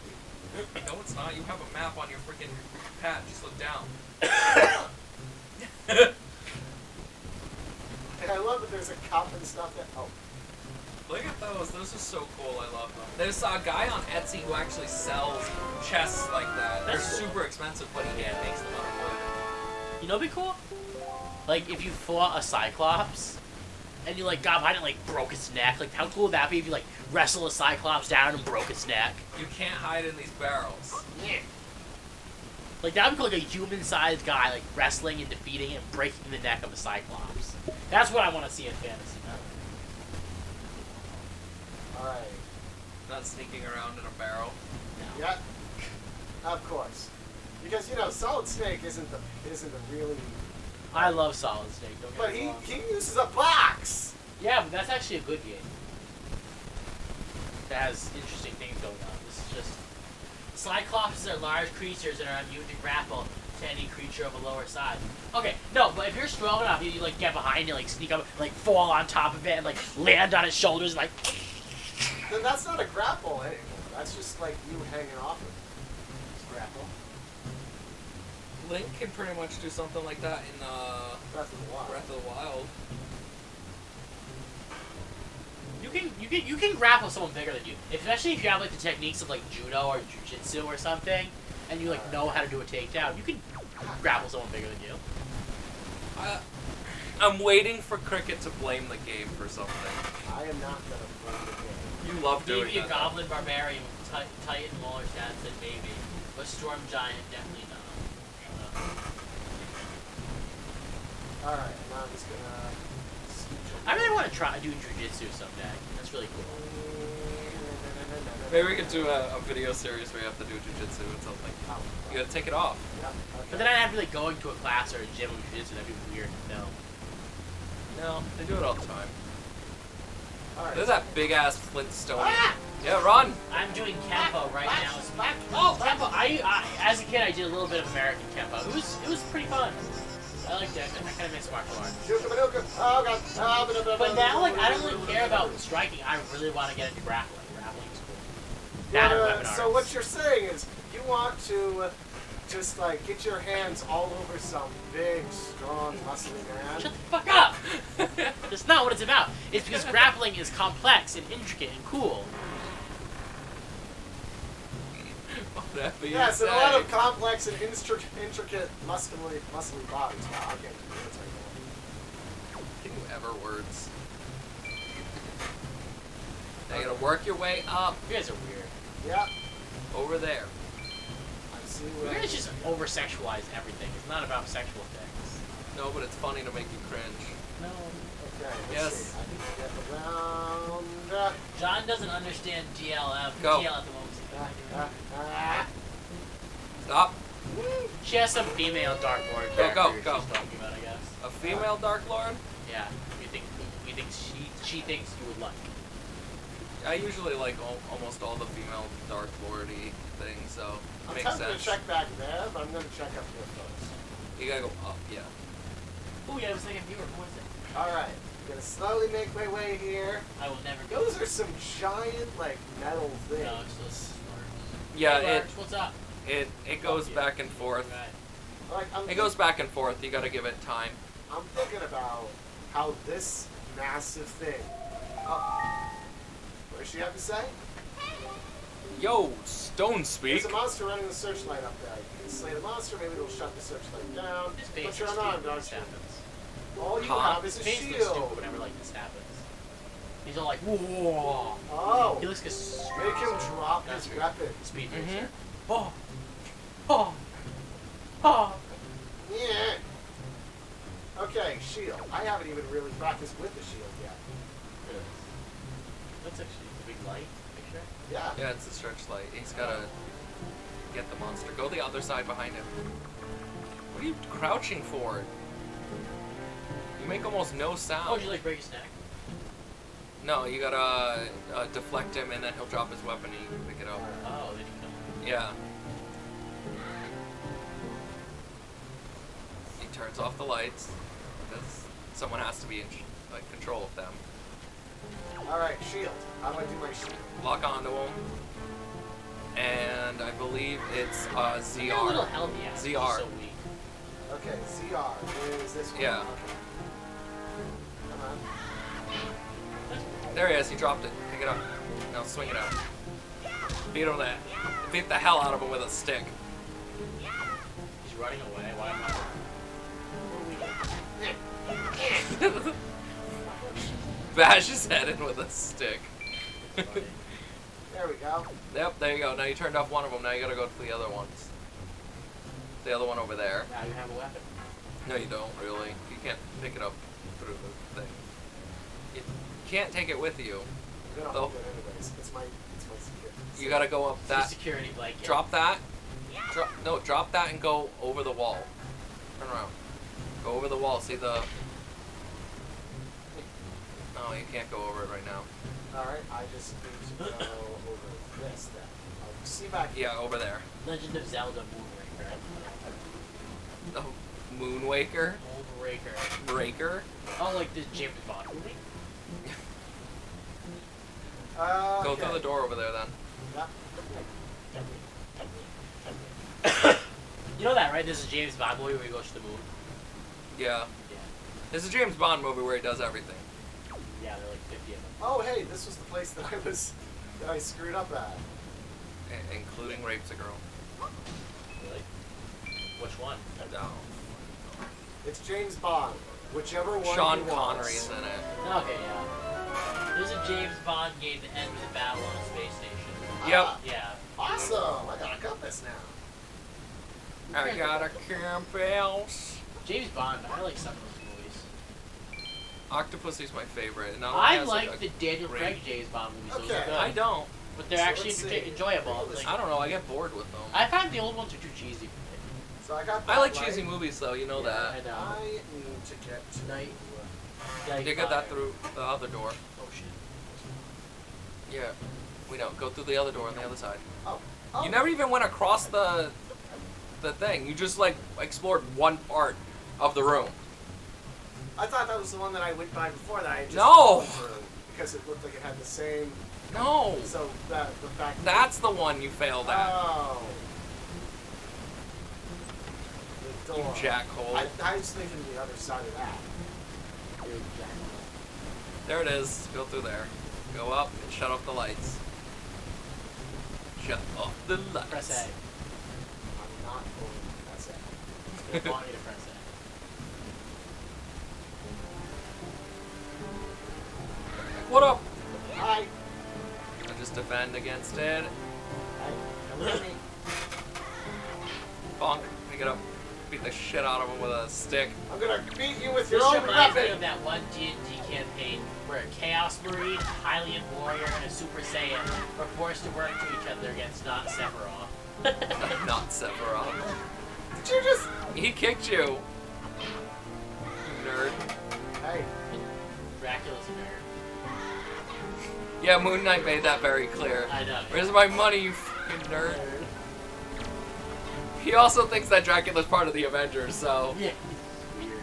No, it's not. You have a map on your freaking pad. Just look down. And I love that there's a cup and stuff that. Oh, Look at those. Those are so cool. I love them. There's a guy on Etsy who actually sells chests like that. They're That's cool. super expensive, but he hand makes them out of wood. You know what'd be cool? Like if you fought a Cyclops and you like got behind it and like broke its neck. Like how cool would that be if you like wrestle a Cyclops down and broke its neck? You can't hide in these barrels. Yeah. Like that would be cool, like a human-sized guy like wrestling and defeating and breaking the neck of a Cyclops. That's what I want to see in fantasy. alright. Not sneaking around in a barrel. Yeah. Of course. Because you know, Solid Snake isn't a really. I love Solid Snake. Don't get But me he wrong. uses a box. Yeah, but that's actually a good game. That has interesting things going on. This is just Cyclopses are large creatures that are immune to grapple to any creature of a lower size. Okay, no, but if you're strong enough, you like get behind it, like sneak up, like fall on top of it, and like land on its shoulders, and like. Then that's not a grapple anymore. That's just like you hanging off of it. Grapple. Link can pretty much do something like that in Breath of the Wild. Breath of the Wild. You can grapple someone bigger than you, especially if you have like the techniques of like judo or jujitsu or something, and you like know how to do a takedown. You can grapple someone bigger than you. I'm waiting for Krikitt to blame the game for something. I am not gonna play the game. You love doing Maybe a that. goblin barbarian with Titan Mauler's dad said maybe, but storm giant definitely no. Alright, now I'm just gonna. I really want to try do jujitsu someday. That's really cool. Maybe we could do a video series where you have to do jujitsu and something. Oh, You gotta take it off. yeah, okay. But then I'd have to be like going to a class or a gym with jujitsu. That'd be weird to film. No, they do it all the time. Alright. There's that big ass Flintstone. Ah! Yeah, run! I'm doing Kempo right now. Back. Oh, Kempo! I as a kid I did a little bit of American Kempo. It was pretty fun. I liked it. I kind of miss martial arts. Oh god. But now, like, I don't really care about striking. I really want to get into grappling. Grappling is cool. That or weapon So arts. what you're saying is you want to just like get your hands all over some big, strong, muscly man. Shut the fuck up! That's not what it's about. It's because grappling is complex and intricate and cool. Whatever you Yes, say. and a lot of complex and intricate, muscly bodies. Wow, I can't do words right Can you ever words? Now you gotta work your way up You guys are weird. now. over there. I see You where. guys just over-sexualize everything. It's not about sexual things. No, but it's funny to make you cringe. No. Okay, let's Yes. see. I can get around. John doesn't understand DLF. Go. DL at the moment. Stop. She has some female Dark Lord Go, character go, she's go. talking about, I guess. A female Dark Lord? Yeah. You think she thinks you would like. I usually like almost all the female Dark Lordy things, so I'm makes tempted sense. to check back there, but I'm going to check up here first. You gotta go up, yeah. Oh yeah, I was thinking viewer. What is it? Alright, I'm going to slowly make my way here. I will never go. Those are some giant, like, metal things. No, it's just. Yeah, Hey, it Larch, what's up? it goes back and forth. Right. Like, It goes back and forth. You gotta give it time. I'm thinking about how this massive thing. Oh. What does she have to say? Yo, Stone There's Speak. a monster running the searchlight up there. You can slay the monster, maybe it'll shut the searchlight down. This But pain's you're so unarmed, stupid when aren't this you? happens. All you Huh? have is a His face looks stupid shield. whenever like this happens. He's all like, whoa. Oh. He looks like a Make him drop That's his weird. weapon. Speed Mhm. racer. Oh. Oh. Oh. Yeah. Okay, shield. I haven't even really practiced with the shield yet. That's actually the big light picture. Yeah. Yeah, it's a searchlight. He's gotta get the monster. Go the other side behind him. What are you crouching for? You make almost no Oh, sound. did you like break his neck? No, you gotta deflect him, and then he'll drop his weapon and you can pick it up. Oh, then you kill him. Yeah. He turns off the lights because someone has to be in like control of them. Alright, shield. How do I do my shield? Lock onto him, and I believe it's Look at how little ZR. health he has. He's ZR. so weak. Okay, ZR. Where is this one? Yeah. Okay. Come on. There he is. He dropped it. Pick it up. Now swing it out. Beat him that. Beat the hell out of him with a stick. He's running away. Why am I? Bash his head in with a stick. There we go. Yep, there you go. Now you turned off one of them. Now you gotta go to the other ones. The other one over there. Now you have a weapon. No, you don't really. You can't pick it up through the thing. You can't take it with you. I'm gonna Though. hold it anyways. It's my security. You gotta go up It's that. a security blanket. Drop that. Drop that and go over the wall. Turn around. Go over the wall. See the. No, you can't go over it right now. Alright, I just need to go over this then. I'll see back. Yeah, over there. Legend of Zelda Moonraker. The Moonwaker Moonraker. Breaker. Oh, like this James Bond movie? Go Okay. through the door over there then. Yeah. You know that, right? This is a James Bond movie where he goes to the moon. Yeah. Yeah. This is a James Bond movie where he does everything. Yeah, they're like 50 of them. Oh, hey, this was the place that I screwed up at. Including rapes a girl. Really? Which one? No. It's James Bond. Whichever one Sean he Connery wants. is in it. Okay, yeah. There's a James Bond game that ends with a battle on a space station. Yep. Yeah. Awesome! I got a compass now. I got a camphouse. James Bond, I like some of those movies. Octopussy's my favorite. Not only I has, like the a Daniel great- Craig James Bond movies. Those Okay. are good. I don't. But they're So actually let's see. enjoyable. Let's- Like, I don't know. I get bored with them. I find the old ones are too cheesy for me. So I got I that like right. cheesy movies though. You know Yeah, I that. know. I need to get to Night. You get that through the other door. Oh shit. Yeah. We know. Go through the other door on the other side. Oh. You never even went across the thing. You just like explored one part of the room. I thought that was the one that I went by before that I had just No! gone through, because it looked like it had the same. No. So that the fact. That's the one you failed at. Oh. door. You jackhole. I was thinking the other side of that. Big jackhole. There it is. Go through there. Go up and shut off the lights. Shut off the lights. Press A. I'm not going to press it. They want me to press A. What up? Hi. I just defend against it. Hi. Come with me. Bonk. Pick it up. Beat the shit out of him with a stick. I'm gonna beat you with your This own reminds me weapon. of that one D&D campaign where a Chaos Marine, a Hylian Warrior, and a Super Saiyan were forced to work to each other against not Sephiroth. Not Sephiroth. Did you just? He kicked you. You nerd. Hey. Dracula's a nerd. Yeah, Moon Knight made that very clear. I know. Where's my money, you fucking nerd? He also thinks that Dracula's part of the Avengers, so Yeah. Weird.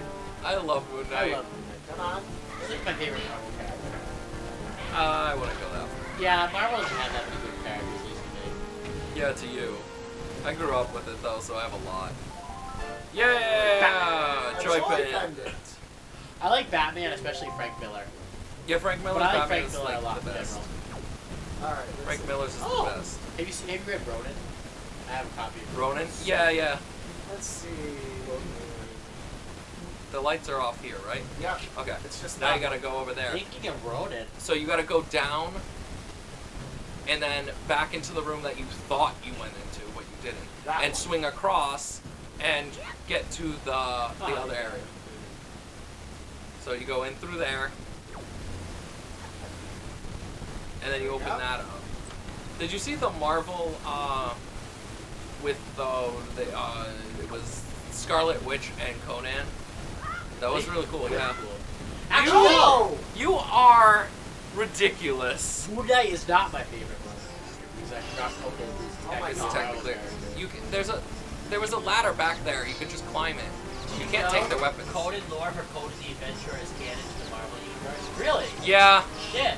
I love Moon I Knight. love Moon Knight. Come on. He's like my favorite Marvel character. I wouldn't go that far. Yeah, Marvel doesn't have that many good characters, at least to me. Yeah, to you. I grew up with it though, so I have a lot. Yeah, A Joy joy Pin. pendant. I like Batman, especially Frank Miller. Yeah, Frank Miller's But I like Batman Frank is Miller a like lot the in best. general. All right. Frank Miller's is Oh. the best. Have you read Ronin? I have a copy of Ronin? Yeah. Let's see. The lights are off here, right? Yep. Okay. It's just Now that you gotta go over there. Thinking of Ronin. So you gotta go down, and then back into the room that you thought you went into, but you didn't, That and one. swing across and get to the other area. So you go in through there, and then you open Yep. that up. Did you see the Marvel with it was Scarlet Witch and Conan? That was really cool. Yeah. Actually, No! You are ridiculous. Moon Knight is not my favorite one. Because I forgot Conan is Oh my It's God. technically you can, there was a ladder back there. You could just climb it. You can't take the weapons. Conan lore for Conan the Adventurer is canon to the Marvel Universe. Really? Yeah. Shit.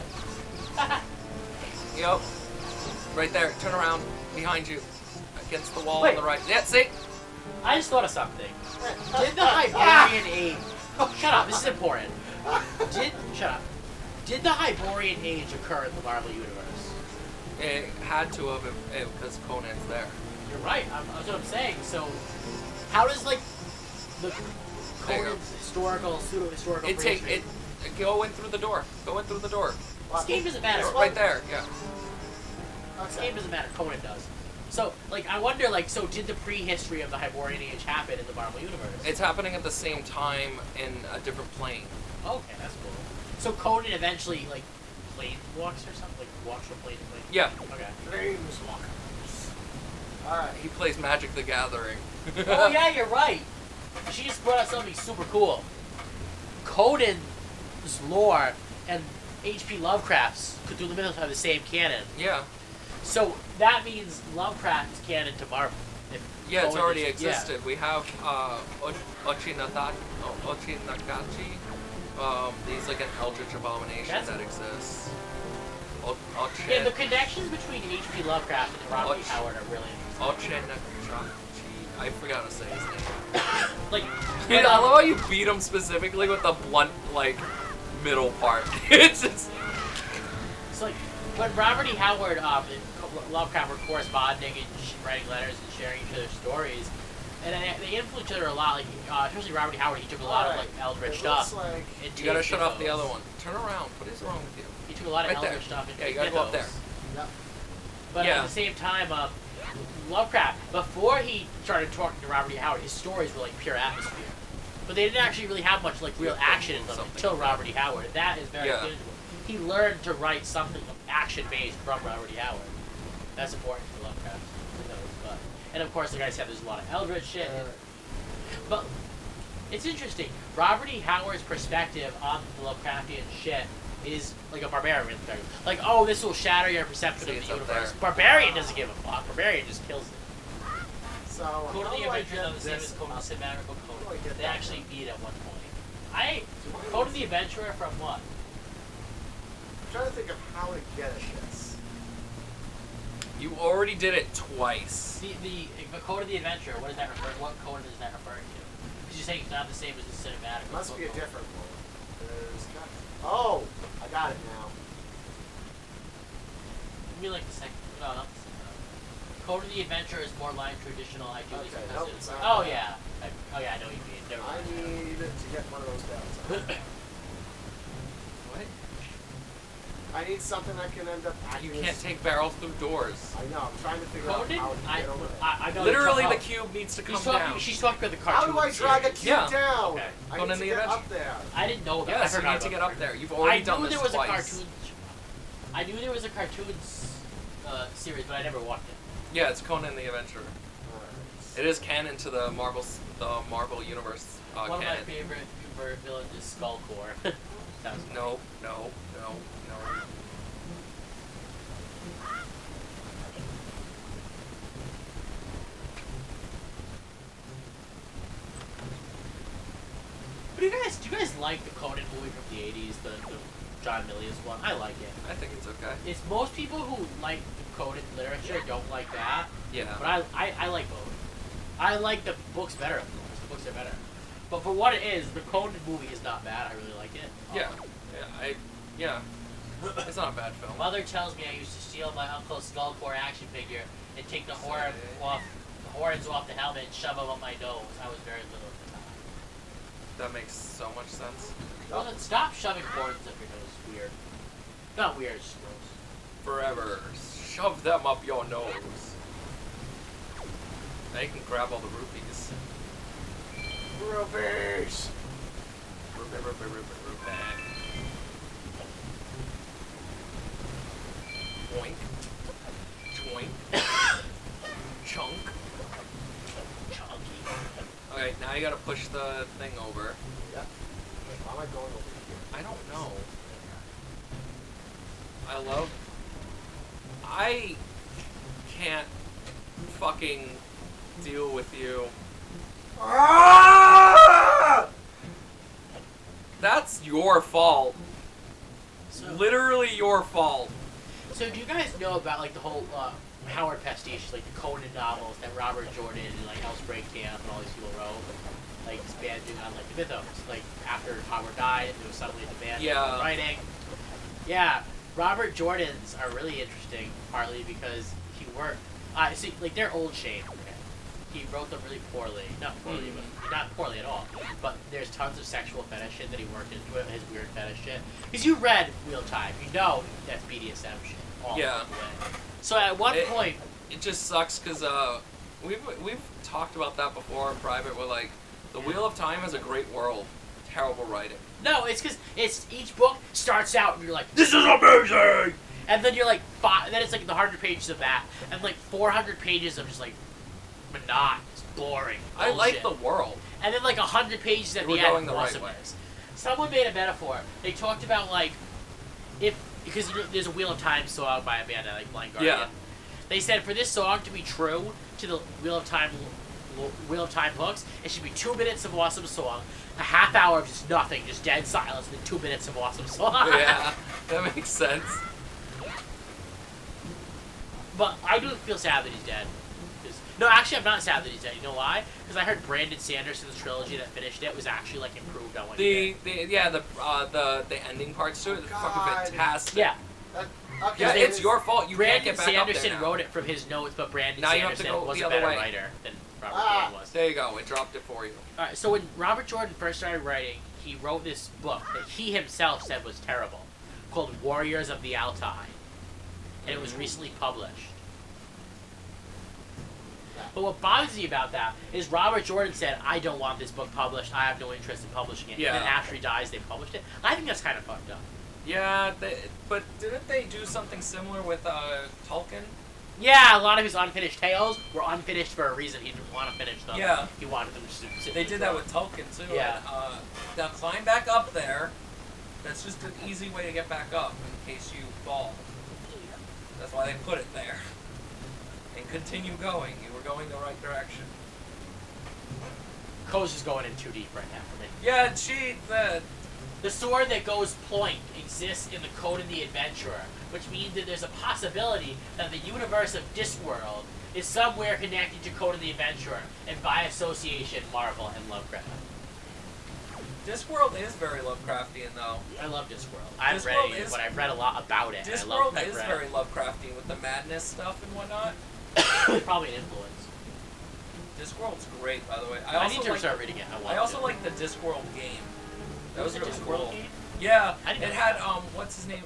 Yep. Right there. Turn around. Behind you. Against the wall Wait. on the right. Yeah. See. I just thought of something. Did the Hyborian Age... Oh, shut up. This is important. Shut up. Did the Hyborian Age occur in the Marvel Universe? It had to have because Conan's there. You're right. That's what I'm saying. So, how does, like, the There you go. Conan's historical, pseudo-historical It take history... it. Go in through the door. Go in through the door. This game doesn't matter. Right there. Yeah. This game doesn't matter. Conan does. So, like, I wonder, like, so did the prehistory of the Hyborian Age happen in the Marvel Universe? It's happening at the same time in a different plane. Okay, that's cool. So Conan eventually, like, plane walks or something? Like, walks from plane to plane? Yeah. Okay. Planeswalkers. All right. He plays Magic the Gathering. Oh, yeah, you're right. She just brought up something super cool. Conan's lore and H.P. Lovecraft's Cthulhu Mythos have the same canon. Yeah. So that means Lovecraft's canon to Marvel. If Yeah, it's Conan already is- existed. We have Ochinagachi. These like an eldritch abomination That's that cool. exists. Yeah, the connections between H.P. Lovecraft and Robert E. Och- Howard are really interesting. Ochinagachi. I forgot to say his name. Like, I love how you beat him specifically with the blunt, like, middle part. It's just... it's like when Robert E. Howard and Lovecraft were corresponding and writing letters and sharing each other's stories, and they influenced each other a lot. Like, especially Robert E. Howard, he took a lot of like Eldritch It stuff. looks like into You gotta his shut off the mythos. other one. Turn around. What is wrong with you? He took a lot of Right there. Eldritch stuff into Yeah, you his gotta go up mythos. Yep. But Yeah. at the same time, Lovecraft, before he started talking to Robert E. Howard, his stories were like pure atmosphere. But they didn't actually really have much like real action in them Something until like that. Robert E. Howard. And that is very Yeah. tangible. He learned to write something action-based from Robert E. Howard. That's important for Lovecraft to know. But, and of course, like I said, there's a lot of Eldritch shit. But it's interesting. Robert E. Howard's perspective on the Lovecraftian shit is like a barbarian perspective. Like, oh, this will shatter your perception See, of it's the up universe. there. Barbarian doesn't give a fuck. Barbarian just kills it. So Conan how the do I Adventure get is the same this as Conan up? the Magical How do I Conan. get They that actually up? meet at one point. Conan the Adventurer from what? I'm trying to think of how to get at this. You already did it twice. The Code of the Adventure. What is that referring? What code is that referring to? Because you're saying it's not the same as the cinematic. It must be a different one. There's got. Oh, I got it now. You mean like the second? No, not the second. Code of the Adventure is more like traditional. I do these Okay, because nope, it's. it's not Oh that. yeah. Oh yeah, I know what you mean. Never I mind. need to get one of those bells. What? I need something that can end up You acting can't as- take barrels through doors. I know. I'm trying to figure Coded? out how to get over that. I know. Literally, the the cube needs to come She's talking, down. she's talking about the How cartoon do I drag a series. cube Yeah. down? Okay. I Go need in to the get adventure. up there. I didn't know that. Yes, I you forgot need to about get the up there. You've I already knew done this there was twice. a cartoon. I knew there was a cartoons series, but I never watched it. Yeah, it's Conan the Adventurer. Alright. It is canon to the Marvel universe. One of my Canon. favorite villains is Skullcore. Sounds No. But do you guys like the Conan movie from the 80s, the John Milius one? I like it. I think it's okay. It's most people who like the Conan literature don't like that, Yeah. but I like both. I like the books better, of course. The books are better. But for what it is, the Conan movie is not bad. I really like it. Yeah. It's not a bad film. Mother tells me I used to steal my uncle's Skullcore action figure and take the horns off the helmet and shove them up my nose. I was very little at the time. That makes so much sense. Well, then stop shoving horns up your nose. Weird. Not weird, it's gross. Forever. Shove them up your nose. Now you can grab all the rupees. Rupees! Rupee. Boink. Choink. Chunk. Chunky. Okay, now you gotta push the thing over. Yep. Why am I going over here? I don't know. I can't fucking deal with you. Ah! That's your fault. So, Literally your fault. so do you guys know about like the whole Howard pastiche, like the Conan novels that Robert Jordan and like L. Camp and all these people wrote, like expanding on like the mythos, like after Howard died, it was suddenly the band Yeah. writing. Yeah, Robert Jordan's are really interesting, partly because he worked. See, like they're old shade. He wrote them really poorly. Not poorly, but not poorly at all. But there's tons of sexual fetish shit that he worked into it, his weird fetish shit. Because you read Real Time, you know that's BDSM shit. All Yeah. the way. So at one point, It just sucks because we've talked about that before in private. Where like the Wheel of Time has a great world, terrible writing. no, it's because it's each book starts out and you're like, this is amazing, and then you're like, then it's like the 100 pages of that, and like 400 pages of just like monotonous, boring. I like bullshit. the world. And then like 100 pages at You were the going end. the right awesomeness. Someone made a metaphor. They talked about like because you know, there's a Wheel of Time song by a band like Blind Guardian. Yeah. They said for this song to be true to the Wheel of Time books, it should be 2 minutes of awesome song, a half hour of just nothing, just dead silence, and then 2 minutes of awesome song. Yeah, that makes sense. But I do feel sad that he's dead. No, actually, I'm not sad that he's dead. You know why? Because I heard Brandon Sanderson's trilogy that finished it was actually like improved on what he did. The ending parts to it, Oh, fucking God. fantastic. Yeah, Okay. Yeah, it's your fault. You can't Brandon get back up there Sanderson now. wrote it from his notes, but Brandon Now you have to Sanderson go was the a other better way. writer than Robert Ah. Jordan was. There you go. It dropped it for you. Alright, so when Robert Jordan first started writing, he wrote this book that he himself said was terrible, called Warriors of the Altai. And it was recently published. But what bothers me about that is Robert Jordan said, I don't want this book published, I have no interest in publishing it. Yeah. And then after he dies, they published it. I think that's kind of fucked up. Yeah, but didn't they do something similar with Tolkien? Yeah, a lot of his unfinished tales were unfinished for a reason. He didn't want to finish them. Yeah. He wanted them to sit They did that with Tolkien too. Yeah. And, now climb back up there. That's just an easy way to get back up in case you fall. That's why they put it there. And continue going. You were going the right direction. Coase is going in too deep right now for me. Yeah, the The sword that goes point exists in the Code of the Adventurer, which means that there's a possibility that the universe of Discworld is somewhere connected to Conan the Adventurer, and by association, Marvel and Lovecraft. Discworld is very Lovecraftian, though. I love Discworld. I've read Discworld it, is- but I've read a lot about it. and I love Discworld is very Lovecraftian with the madness stuff and whatnot. It's probably an influence. Discworld's great, by the way. I need to start reading it. I also like the Discworld game. That was a really Discworld cool. game? Yeah, I didn't it know had what's his name?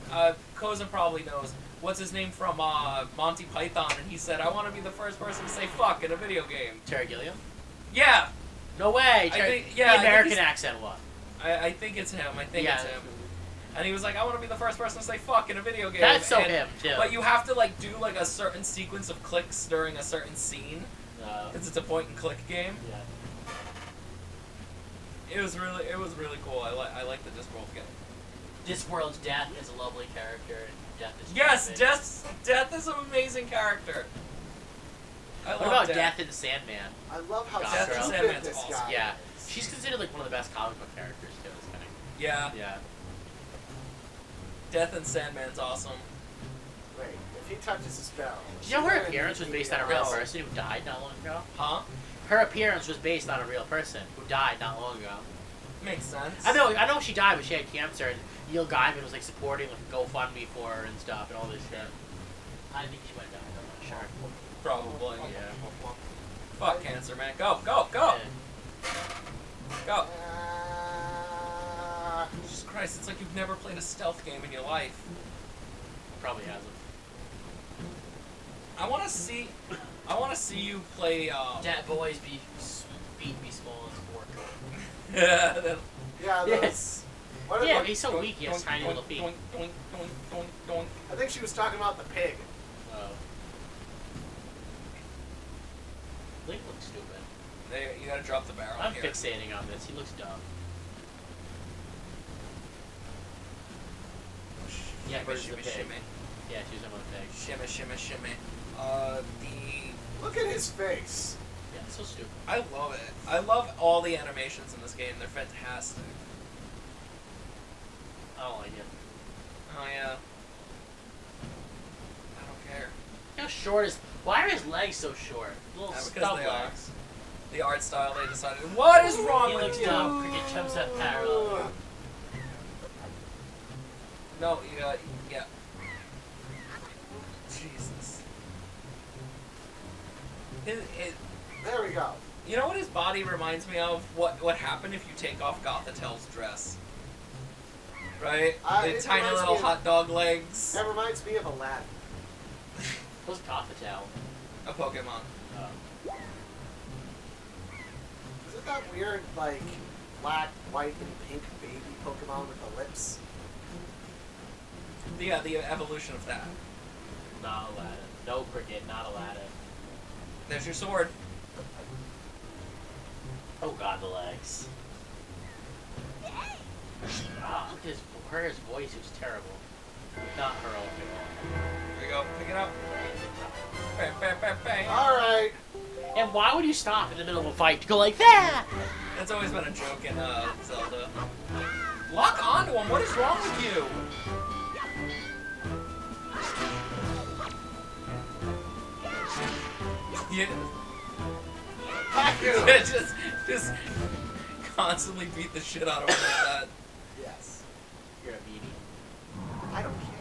Koza probably knows. What's his name from Monty Python? And he said, "I want to be the first person to say fuck in a video game." Terry Gilliam? Yeah, No way! I Terry, think- yeah, I the think American he's- accent one. I think it's him. I think Yeah. it's him. And he was like, "I want to be the first person to say fuck in a video game." That's so And- him, too. But you have to like do like a certain sequence of clicks during a certain scene No. because it's a point and click game. Yeah. It was really cool. I like the Discworld game. Discworld's Death is a lovely character, and Death is Yes, stupid. Death is an amazing character. I What love about Death. Death in Sandman? I love how Death and stupid Sandman's this awesome. guy Yeah. is. She's considered like one of the best comic book characters, too. It's kind Yeah, of, yeah. Death and Sandman's awesome. Wait, if he touches a spell. Did you know her appearance was based on a real No. person who died not long ago? Huh? Her appearance was based on a real person who died not long ago. Makes sense. I know she died, but she had cancer, and Neil Gaiman was like supporting like GoFundMe for her and stuff and all this shit. I think she might have died. I'm not sure. Probably. Yeah. Fuck cancer, man. Go, go, go, Yeah. go. Jesus Christ, it's like you've never played a stealth game in your life. Probably hasn't. I want to see you play. Dead boys be small as fork. Yeah, Yes. those. What are Yeah, the- he's so weak. He has tiny little feet. I think she was talking about the pig. Oh. Link looks stupid. You gotta drop the barrel I'm here. fixating on this. He looks dumb. Yeah, Shimmy, versus shimmy, the pig. shimmy. Yeah, she's on the pig. Shimmy, shimmy, shimmy. Look at his face. Yeah, it's so stupid. I love it. I love all the animations in this game. They're fantastic. I don't like it. Oh yeah. I don't care. How short is? Why are his legs so short? Little Yeah, stub because they are. legs. The art style they decided. What is wrong He with looks you? dumb. Cricket jumps up parallel. No, yeah. Jesus. There we go. You know what his body reminds me of? What happened if you take off Gothatel's dress? Right? The It tiny reminds little me of- hot dog legs. That reminds me of Aladdin. What's Gothitelle? A Pokemon. Is it that weird, like, black, white, and pink baby Pokemon with the lips? The evolution of that. Not Aladdin. No Cricket, not Aladdin. There's your sword. Oh god, the legs. Ah, look at her voice was terrible. Not her own. There you go. Pick it up. Bang, bang, bang, bang. Alright. And why would you stop in the middle of a fight to go like that? That's always been a joke in Zelda. Lock onto him. What is wrong with you? Yeah. Back you! just constantly beat the shit out of him like that. Yes. You're a meanie. I don't care.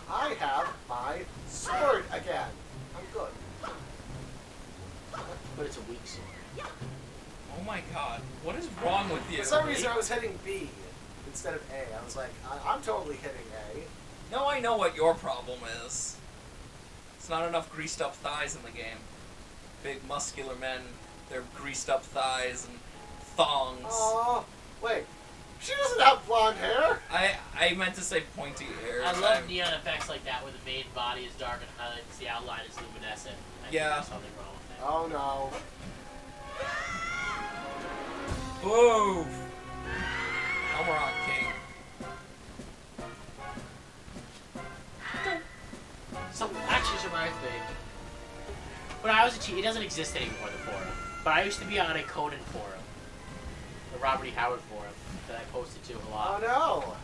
I have my sword again. I'm good. But it's a weak sword. Oh my god. What is wrong with you? For some reason, I was hitting B instead of A. I was like, I'm totally hitting A. No, I know what your problem is. It's not enough greased up thighs in the game. Big muscular men, their greased up thighs and thongs. Oh, wait. She doesn't have blonde hair. I meant to say pointy ears. I love neon effects like that where the main body is dark and highlights the outline is luminescent. I think Yeah. there's something wrong with that. Oh no. Oof. Elmorock King. So actually, so my thing. When I was a teen, it doesn't exist anymore, the forum. But I used to be on a Conan forum, the Robert E. Howard forum, that I posted to a Oh lot. no.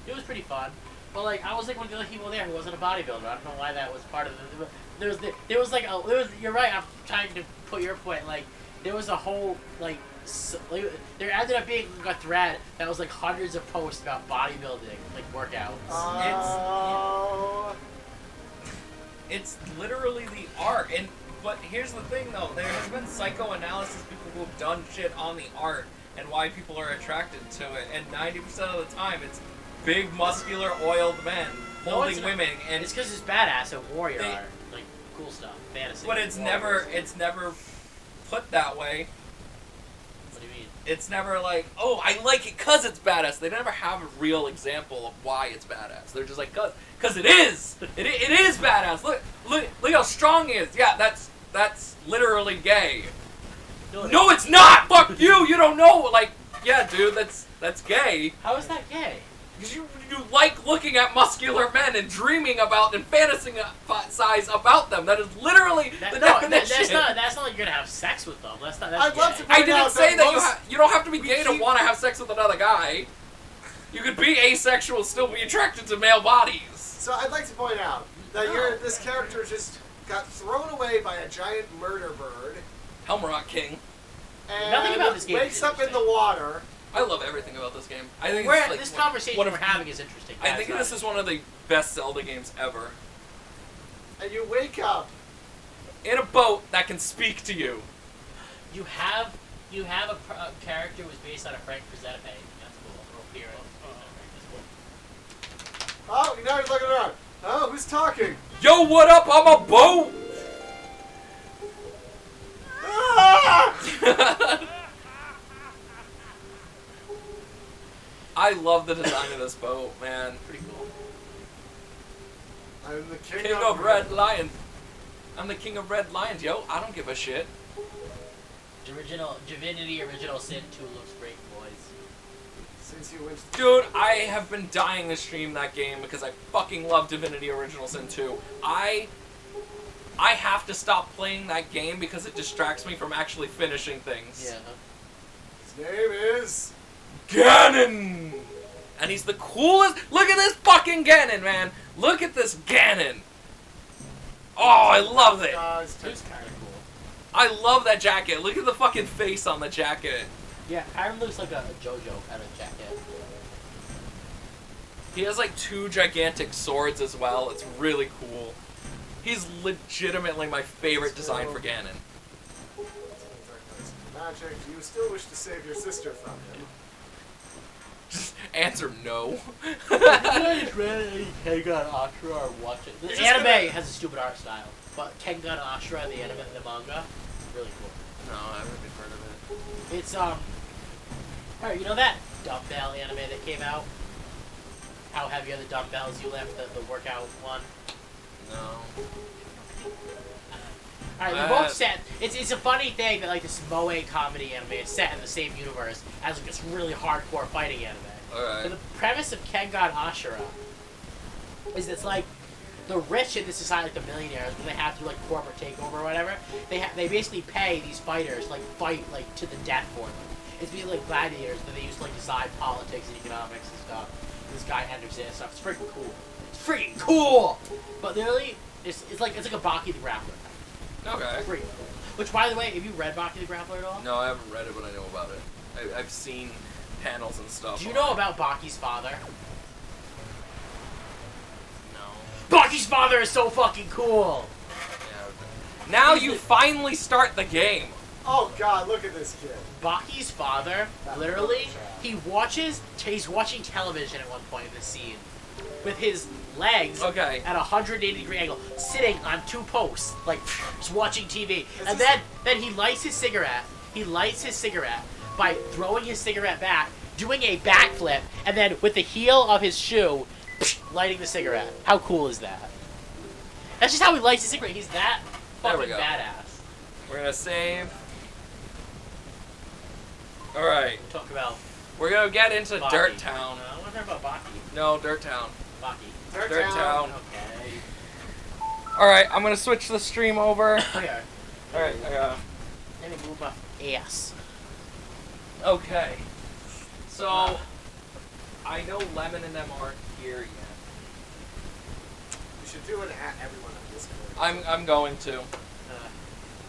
It was pretty fun. But like, I was like one of the only people there who wasn't a bodybuilder. I don't know why that was part of the. You're right. I'm trying to put your point. Like, there was a whole like there ended up being a thread that was like hundreds of posts about bodybuilding, like workouts. Oh. It's literally the art, but here's the thing though, there has been psychoanalysis, people who have done shit on the art and why people are attracted to it, and 90% of the time it's big, muscular, oiled men holding women, and it's because it's badass and warrior art, like cool stuff, fantasy. But it's never put that way. What do you mean? It's never like, oh, I like it because it's badass. They never have a real example of why it's badass. They're just like, because it is. It is badass. Look how strong he is. Yeah, that's literally gay. No, it's not. Fuck you. You don't know. Like, yeah, dude, that's gay. How is that gay? Because you like looking at muscular men and dreaming about and fantasizing about them. That is literally the definition. That's not like you're gonna have sex with them. That's I'd gay. love to I point didn't out say that that you don't have to be gay to want to have sex with another guy. You could be asexual, still be attracted to male bodies. So I'd like to point out that this character just got thrown away by a giant murder bird. Helmrock King. And Nothing about this game is wakes up in the interesting. water. I love everything about this game. I think This conversation we're having is interesting. I think this is one of the best Zelda games ever. And you wake up. In a boat that can speak to you. You have a character who was based on a Frank Frazetta painting. That's cool. Or appearance. Oh, now he's looking around. Oh, who's talking? Yo, what up? I'm a boat! Ah! I love the design of this boat, man. Pretty cool. I'm the King of Red Lions. I'm the King of Red Lions, yo. I don't give a shit. Divinity Original Sin 2 looks great, boys. Since you went. Dude, I have been dying to stream that game because I fucking love Divinity Original Sin 2. I have to stop playing that game because it distracts me from actually finishing things. Yeah. His name is Ganon! And he's the coolest. Look at this fucking Ganon, man. Look at this Ganon. Oh, I love it. It's It's kind of cool. I love that jacket. Look at the fucking face on the jacket. Yeah, Kyron looks like a JoJo kind of jacket. He has like 2 gigantic swords as well. It's really cool. He's legitimately my favorite design for Ganon. Magic. Do you still wish to save your sister from him? Just answer no. You guys read any Kengan Ashura or watch it? The anime has a stupid art style, but Kengan Ashura, the anime, the manga, really cool. No, I haven't heard of it. It's alright, you know that dumbbell anime that came out? How heavy are the dumbbells you lift, the workout one? No. Alright, they're both set. It's a funny thing that like this moe comedy anime is set in the same universe as like this really hardcore fighting anime. Alright. But the premise of Kengan Ashura is it's like the rich in this society, like the millionaires, when they have to like corporate takeover or whatever, they basically pay these fighters like fight like to the death for them. It's basically like gladiators, but they used to like decide politics and economics and stuff. This guy enters it and stuff. It's freaking cool. It's freaking cool. But literally, it's like a Baki the Grappler. Okay. It's pretty cool. Which, by the way, have you read Baki the Grappler at all? No, I haven't read it, but I know about it. I've seen panels and stuff. Do you know about Baki's father? No. Baki's father is so fucking cool. Yeah, okay. Now you finally start the game. Oh God, look at this kid. Baki's father, literally, he's watching television at one point in the scene with his legs Okay. at a 180-degree angle, sitting on 2 posts, like just watching TV. And this- then he lights his cigarette. He lights his cigarette by throwing his cigarette back, doing a backflip, and then with the heel of his shoe, lighting the cigarette. How cool is that? That's just how he lights his cigarette. He's that There we fucking go. badass. We're gonna save. Alright. Talk about We're gonna get into Baki. Dirt Town. I want to talk about Baki. No, Dirt Town. Baki. Dirt Town. Okay. Alright, I'm gonna switch the stream over. Okay. Alright, Let me move my ass. okay. So, I know Lemon and them aren't here yet. We should do an at everyone on Discord. I'm going to.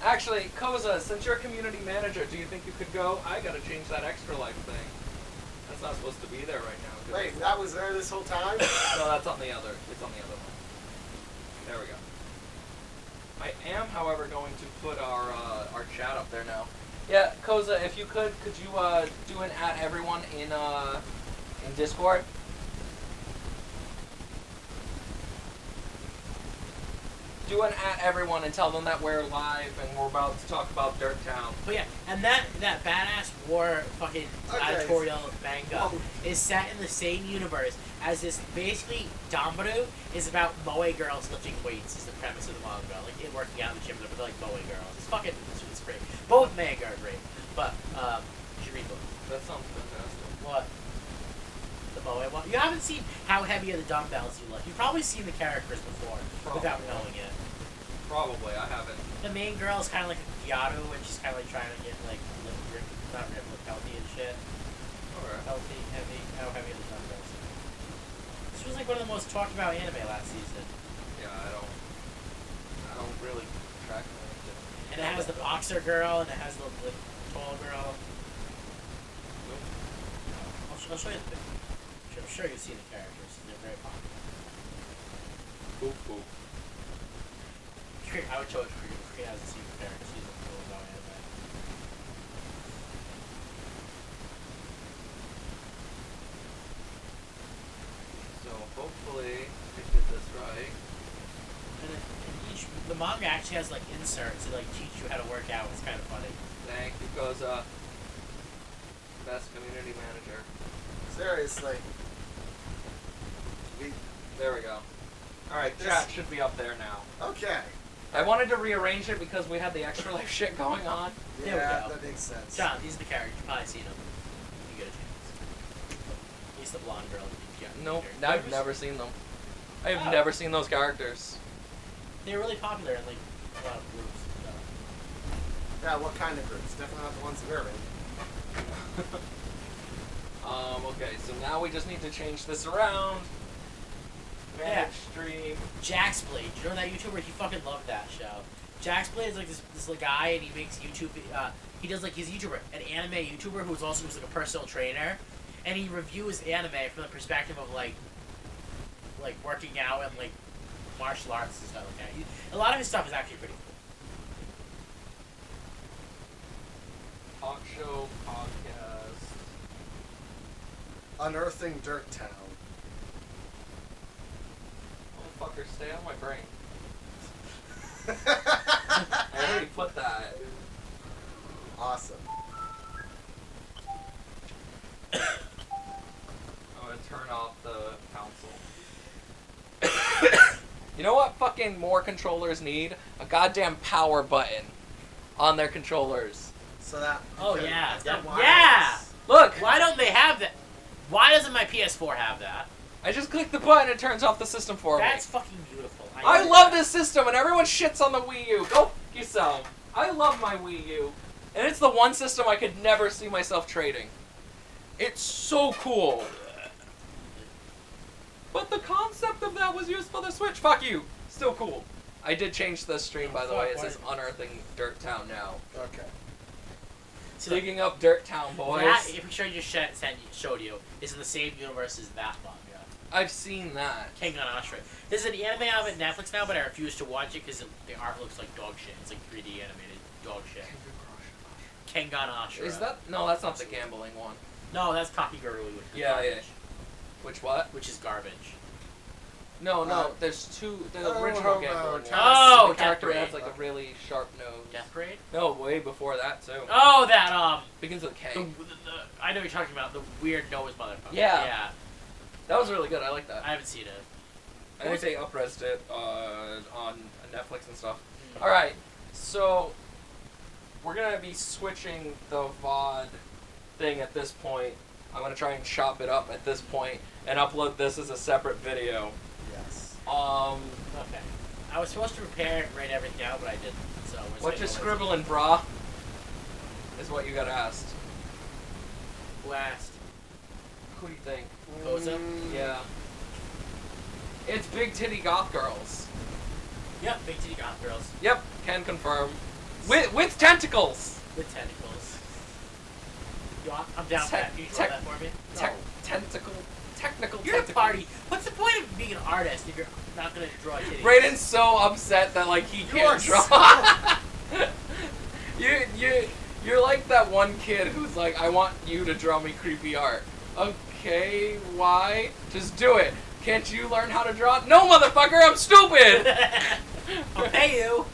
Actually, Koza, since you're community manager, do you think you could go? I gotta change that extra life thing. That's not supposed to be there right now. Wait, that was there this whole time? No, that's on the other. It's on the other one. There we go. I am, however, going to put our chat up there now. Yeah, Koza, if you could you do an at everyone in Discord? Do an at everyone and tell them that we're live and we're about to talk about Dirt Town. But yeah, and that badass war fucking editorial manga is set in the same universe as this. Basically, Danmaru is about moe girls lifting weights. Is the premise of the manga, like it working out in the gym, but they're like moe girls. It's fucking it's great. Both manga are great, but you should read both. That sounds fantastic. What? The moe one? You haven't seen how heavy are the dumbbells you lift. You've probably seen the characters before without knowing it. Probably, I haven't. The main girl is kind of like a Gyaru, and she's kind of like trying to get like not ripped, but healthy and shit. Alright. Healthy, heavy. How heavy are the dumbbells? This was like one of the most talked about anime last season. Yeah, I don't really track anything. And it has the boxer girl, and it has the tall girl. I'll show you the picture. I'm sure you've seen the characters. They're very popular. Boop boop. I would show it to you. Krikitt hasn't seen the characters. He's a cool about anime. So hopefully I did this right. And the manga actually has like inserts to like teach you how to work out. It's kind of funny. Thank you, Koza. Best community manager. Seriously. There we go. Alright, chat should be up there now. Okay. Oh, I wanted to rearrange it because we had the extra life shit going on. There we Yeah, go. that makes sense. John, these are the characters. You've probably seen them. You get a chance. At least the blonde girl. Nope, I've never seen them. I have never seen those characters. They're really popular in like a lot of groups. Yeah, what kind of groups? Definitely not the ones we're in. Okay, so now we just need to change this around. Manage stream. Jax Blade. You know that YouTuber? He fucking loved that show. Jax Blade is like this guy, and he makes YouTube. He does like he's a YouTuber, an anime YouTuber who's also like a personal trainer, and he reviews anime from the perspective of like working out and like martial arts and stuff like that. A lot of his stuff is actually pretty cool. Talk show, podcast. Unearthing Dirt Town. Motherfucker, stay on my brain. I already put that. Awesome. I'm gonna turn off the console. You know what fucking more controllers need? A goddamn power button on their controllers. So that. Oh yeah, that yeah. Look! Why don't they have that? Why doesn't my PS4 have that? I just click the button and it turns off the system for me. That's fucking beautiful. I love this system and everyone shits on the Wii U. Go f*** yourself. I love my Wii U. And it's the one system I could never see myself trading. It's so cool. But the concept of that was used for the Switch. Fuck you. Still cool. I did change the stream, by the way. It says Unearthing Dirt Town now. Okay. Digging up Dirt Town, boys. That, if we showed you, is in the same universe as that manga. I've seen that. Kengan Ashura. There's an anime out of Netflix now, but I refuse to watch it because the art looks like dog shit. It's like 3D animated dog shit. Kengan Ashura. Is that? No, that's not the gambling one. No, that's Kakigurui. Which is garbage. Which what? Which is garbage. No, there's two. The original gambling one. Oh, the character Death has Parade. like a really sharp nose. Death Parade? No, way before that too. Oh, that Begins with a K. I know what you're talking about. The weird nose motherfucker. Yeah. Yeah. That was really good. I like that. I haven't seen it. I think they upresed it on Netflix and stuff. All right, so we're gonna be switching the VOD thing at this point. I'm gonna try and chop it up at this point and upload this as a separate video. Yes. Okay. I was supposed to prepare and write everything out, but I didn't. So we're What you scribbling, brah? Is what you got asked. Who asked? Who do you think? Koza? Yeah. It's big titty goth girls. Yep, big titty goth girls. Yep, can confirm. With tentacles. With tentacles. I'm down for that. Can you draw that for me? Technical You're a tentacle. party. What's the point of being an artist if you're not gonna draw titties? Brayden's so upset that like he can't draw. You're like that one kid who's like, I want you to draw me creepy art. Okay, why? Just do it. Can't you learn how to draw? No, motherfucker, I'm stupid! I'll pay you.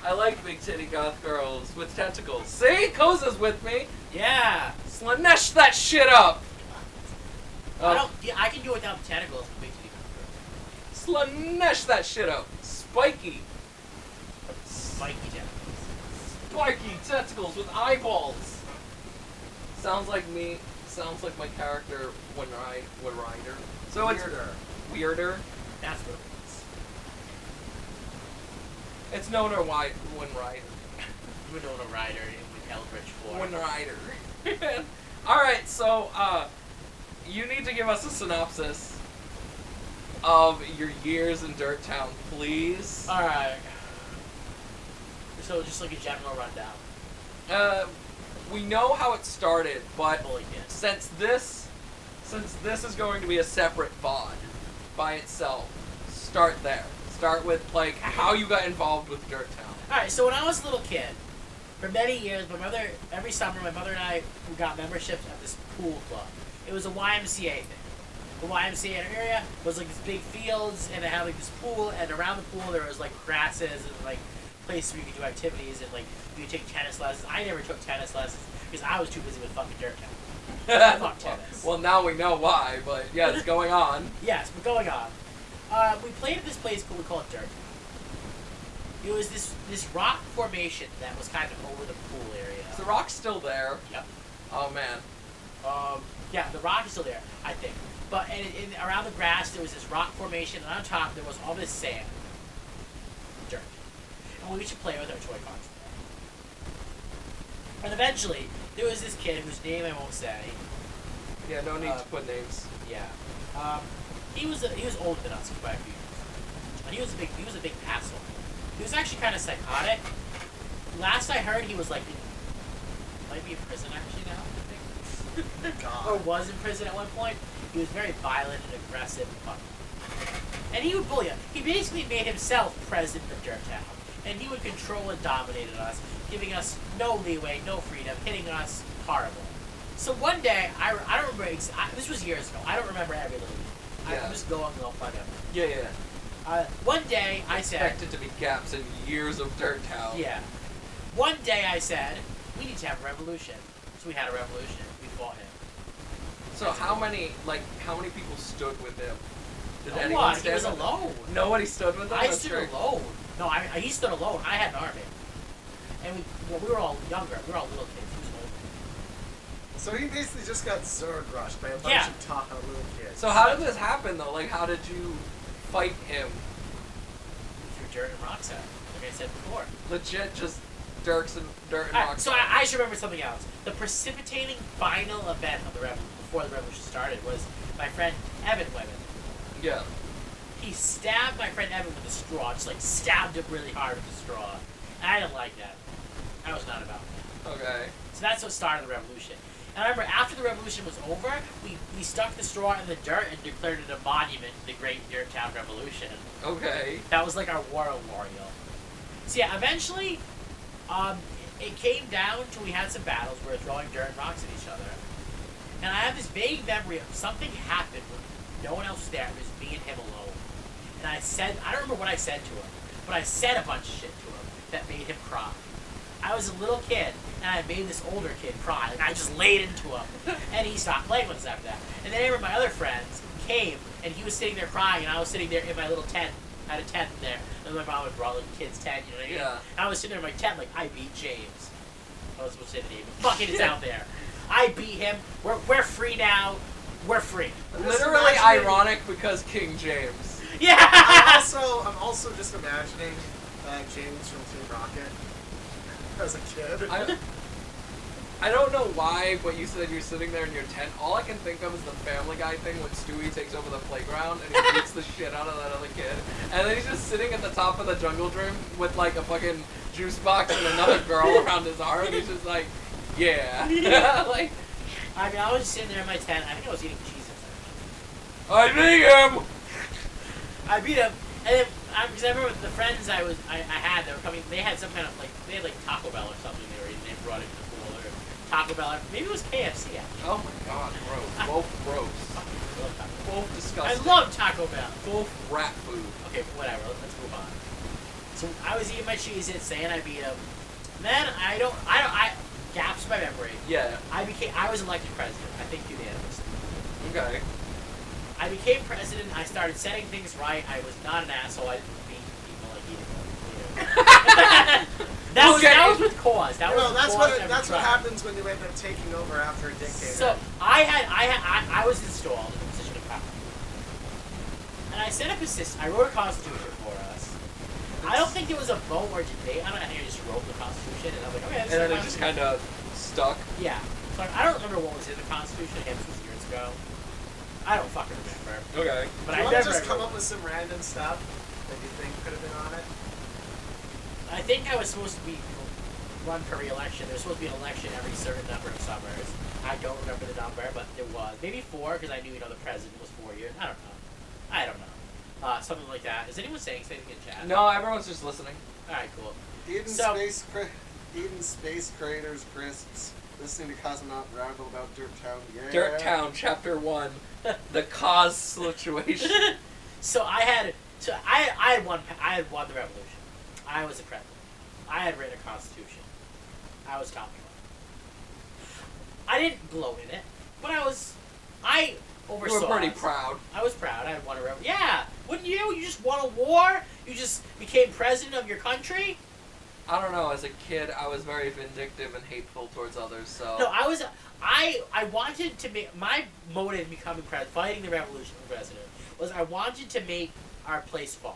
I like big titty goth girls with tentacles. See? Koza's with me. Yeah. Slanesh that shit up! I can do it without the tentacles. Big titty goth girls. Slanesh that shit up. Spiky. Spiky tentacles. Spiky tentacles with eyeballs. Sounds like me. Sounds like my character when Rider. So it's weirder. That's what it is. It's known or why when Rider. You would know a rider in Eldritch 4. When Rider. All right, so you need to give us a synopsis of your years in Dirt Town, please. Alright. So just like a general rundown. We know how it started, but Holy kid. since this is going to be a separate VOD by itself, start there. Start with like how you got involved with Dirt Town. Alright, so when I was a little kid, for many years, every summer, my mother and I got memberships at this pool club. It was a YMCA thing. The YMCA in our area was like these big fields, and they had like this pool, and around the pool there was like grasses and like places where you could do activities, and like you could take tennis lessons. I never took tennis lessons because I was too busy with fucking Dirt Town. Fuck tennis. Well, now we know why, but yeah, it's going on. Yes, but going on. We played at this place we called Dirt Town. It was this rock formation that was kind of over the pool area. Is the rock still there? Yep. Oh man. Yeah, the rock is still there, I think. But around the grass, there was this rock formation, and on top there was all this sand, dirt, and we used to play with our toy cars. And eventually, there was this kid whose name I won't say. Yeah, no need to put names. Yeah. He was older than us by a few years, and he was a big asshole. He was actually kind of psychotic. Last I heard, he was like, might be in prison actually now, I think. God. Or was in prison at one point. He was very violent and aggressive and funny. And he would bully us. He basically made himself president of Dirt Town. And he would control and dominate us, giving us no leeway, no freedom, hitting us horrible. So one day, I don't remember, this was years ago, I don't remember every little thing. Yeah. I'm just going off by them. Yeah. One day, I said... Expected to be gaps in years of Dirt Town. Yeah. One day I said, we need to have a revolution. So we had a revolution. We fought him. So how many people stood with him? Did No anyone one. He stand was with him? alone. Nobody stood with him? I That's stood great. alone. No, he stood alone. I had an army. And we were all younger. We were all little kids. He was older. So he basically just got Zerg rushed by a bunch Yeah. of Tahoe little kids. So how did this happen though? Like how did you fight him? Through dirt and rocks at him, like I said before. Legit just dirt and Alright, rocks. so I should remember something else. The precipitating final event of the revolution, before the revolution started, was my friend Evan Webben. Yeah. He stabbed my friend Evan with a straw, just like stabbed him really hard with a straw. And I didn't like that. I was not about that. Okay. So that's what started the revolution. And I remember after the revolution was over, we stuck the straw in the dirt and declared it a monument to the Great Dirt Town Revolution. Okay. That was like our war memorial. So yeah, eventually, it came down to we had some battles where we were throwing dirt and rocks at each other. And I have this vague memory of something happened when no one else was there. It was me and him alone. And I don't remember what I said to him, but I said a bunch of shit to him that made him cry. I was a little kid, and I made this older kid cry. Like, I just laid into him, and he stopped playing with us after that. And then my other friends came, and he was sitting there crying, and I was sitting there in my little tent. I had a tent in there, and my mom had brought little kids' tent, you know what I mean? Yeah. And I was sitting there in my tent like, I beat James. I was supposed to say the name, but fuck it, it's out there. I beat him. We're free now. We're free. Literally ironic because King James. Yeah. I'm also just imagining James from Team Rocket as a kid. I don't know why, but you said you're sitting there in your tent. All I can think of is the Family Guy thing when Stewie takes over the playground and he beats the shit out of that other kid. And then he's just sitting at the top of the jungle gym with like a fucking juice box and another girl around his arm. And he's just like, yeah. Like, I mean, I was just sitting there in my tent. I think I was eating cheese. I beat him! I beat him, and then because I remember the friends I had, they were coming. They had some kind of they had like Taco Bell or something. They were eating. They brought it to the pool or Taco Bell. Maybe it was KFC actually. Oh my god, gross. Both gross. Both I disgusting. love Taco Bell. Both rat food. Okay, whatever. Let's move on. So I was eating my Cheez-Its, saying I beat him. Then I gaps my memory. Yeah. I was elected president. I think unanimously. Okay. I became president. I started setting things right. I was not an asshole. I didn't beat people like he did. That was with cause. That was that's cause that's what happens when you end up taking over after a dictator. So I was installed in the position of power, and I set up a system. I wrote a constitution for us. I don't think there was a vote or debate. I think I just wrote the constitution, and I was like, okay. And then it just kind of stuck. Yeah. So I don't remember what was in the constitution. Again, this was years ago. I don't fucking remember. Okay. But you I want to never just come up with some random stuff that you think could have been on it? I think I was supposed to be run for re-election. There was supposed to be an election every certain number of summers. I don't remember the number, but there was. Maybe 4, because I knew, the president was 4 years. I don't know. Something like that. Is anyone saying something in chat? No, everyone's just listening. Alright, cool. Eden Space Creators Crisps. Listening to Cosmonaut Ramble about Dirt Town. Yeah. Dirt Town, Chapter 1. The cause situation. So I had won the revolution. I was the president. I had written a constitution. I was top one. I didn't gloat in it, but I oversaw. You were pretty it. proud. I was proud. I had won a revolution. Yeah, wouldn't you? You just won a war. You just became president of your country. I don't know. As a kid, I was very vindictive and hateful towards others. So No, I wanted to make my motive in becoming fighting the revolution for president was I wanted to make our place fun.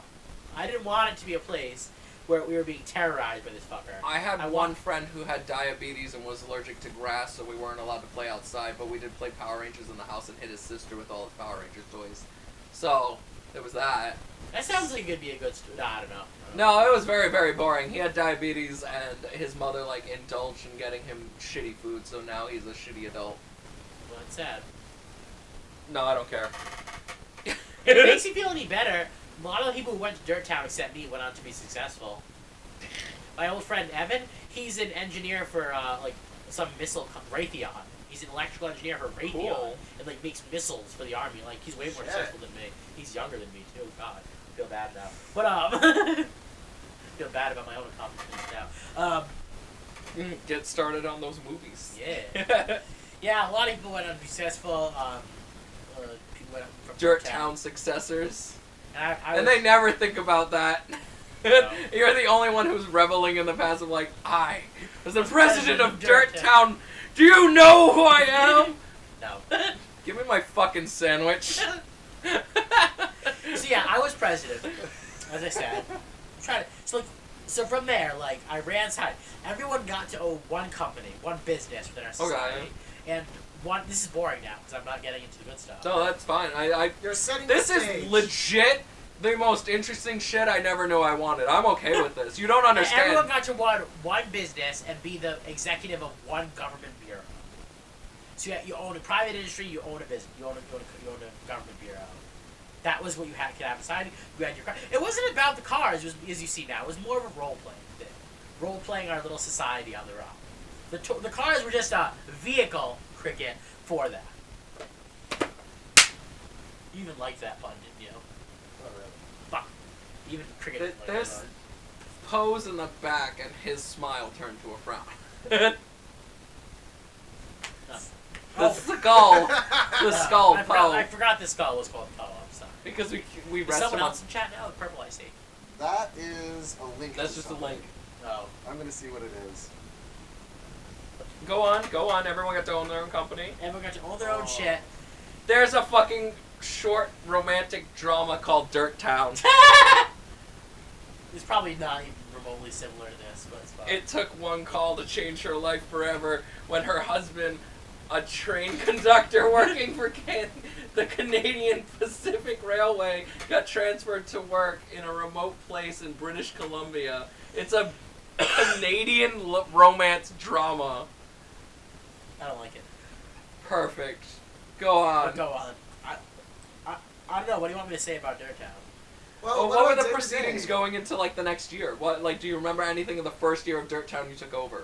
I didn't want it to be a place where we were being terrorized by this fucker. I had one friend who had diabetes and was allergic to grass, so we weren't allowed to play outside. But we did play Power Rangers in the house and hit his sister with all his Power Rangers toys. So there was that. That sounds like it'd be a good student. I don't know. No, it was very, very boring. He had diabetes, and his mother indulged in getting him shitty food, so now he's a shitty adult. Well, it's sad. No, I don't care. If it makes you feel any better, a lot of the people who went to Dirt Town except me went on to be successful. My old friend Evan, he's an engineer for some missile Raytheon. He's an electrical engineer for Raytheon Cool. and makes missiles for the army. He's way more successful than me. He's younger than me too. God, I feel bad now. But feel bad about my own accomplishments now. Get started on those movies. Yeah. Yeah, a lot of people went on to be successful. People went from Dirt Town successors. And And they never think about that. No. You're the only one who's reveling in the past of I was the president of Dirt Town. Do you know who I am? No. Give me my fucking sandwich. So yeah, I was president, as I said. So from there, I ran side. Everyone got to own one company, one business within our society, and one. This is boring now because I'm not getting into the good stuff. No, that's fine. You're setting This the stage. is legit the most interesting shit I never knew I wanted. I'm okay with this. You don't And understand. everyone got to one business and be the executive of one government bureau. So you own a private industry, you own a business, you own a government bureau. That was what you could have inside. You had your car. It wasn't about the cars, it was, as you see now. It was more of a role-playing thing. Role-playing our little society on their own. The cars were just a vehicle, Krikitt, for that. You even liked that pun, didn't you? Oh, really? Fuck. Even Krikitt didn't like There's that pun. pose in the back, and his smile turned to a frown. The skull. The skull, I Poe. forgot the skull was called Poe. I'm sorry. Because we Is rest someone him on. else in chat now? Purple I see. That is a link. That's to just a something. link. Oh. I'm gonna see what it is. Go on. Everyone got to own their own company. Everyone got to own their own shit. There's a fucking short romantic drama called Dirt Town. It's probably not even remotely similar to this, but it's fun. It took one call to change her life forever when her husband, a train conductor working for the Canadian Pacific Railway, got transferred to work in a remote place in British Columbia. It's a Canadian romance drama. I don't like it. Perfect. Go on. But go on. I don't know. What do you want me to say about Dirt Town? Well, what what were about the day-to-day? proceedings going into like the next year? What do you remember anything in the first year of Dirt Town you took over?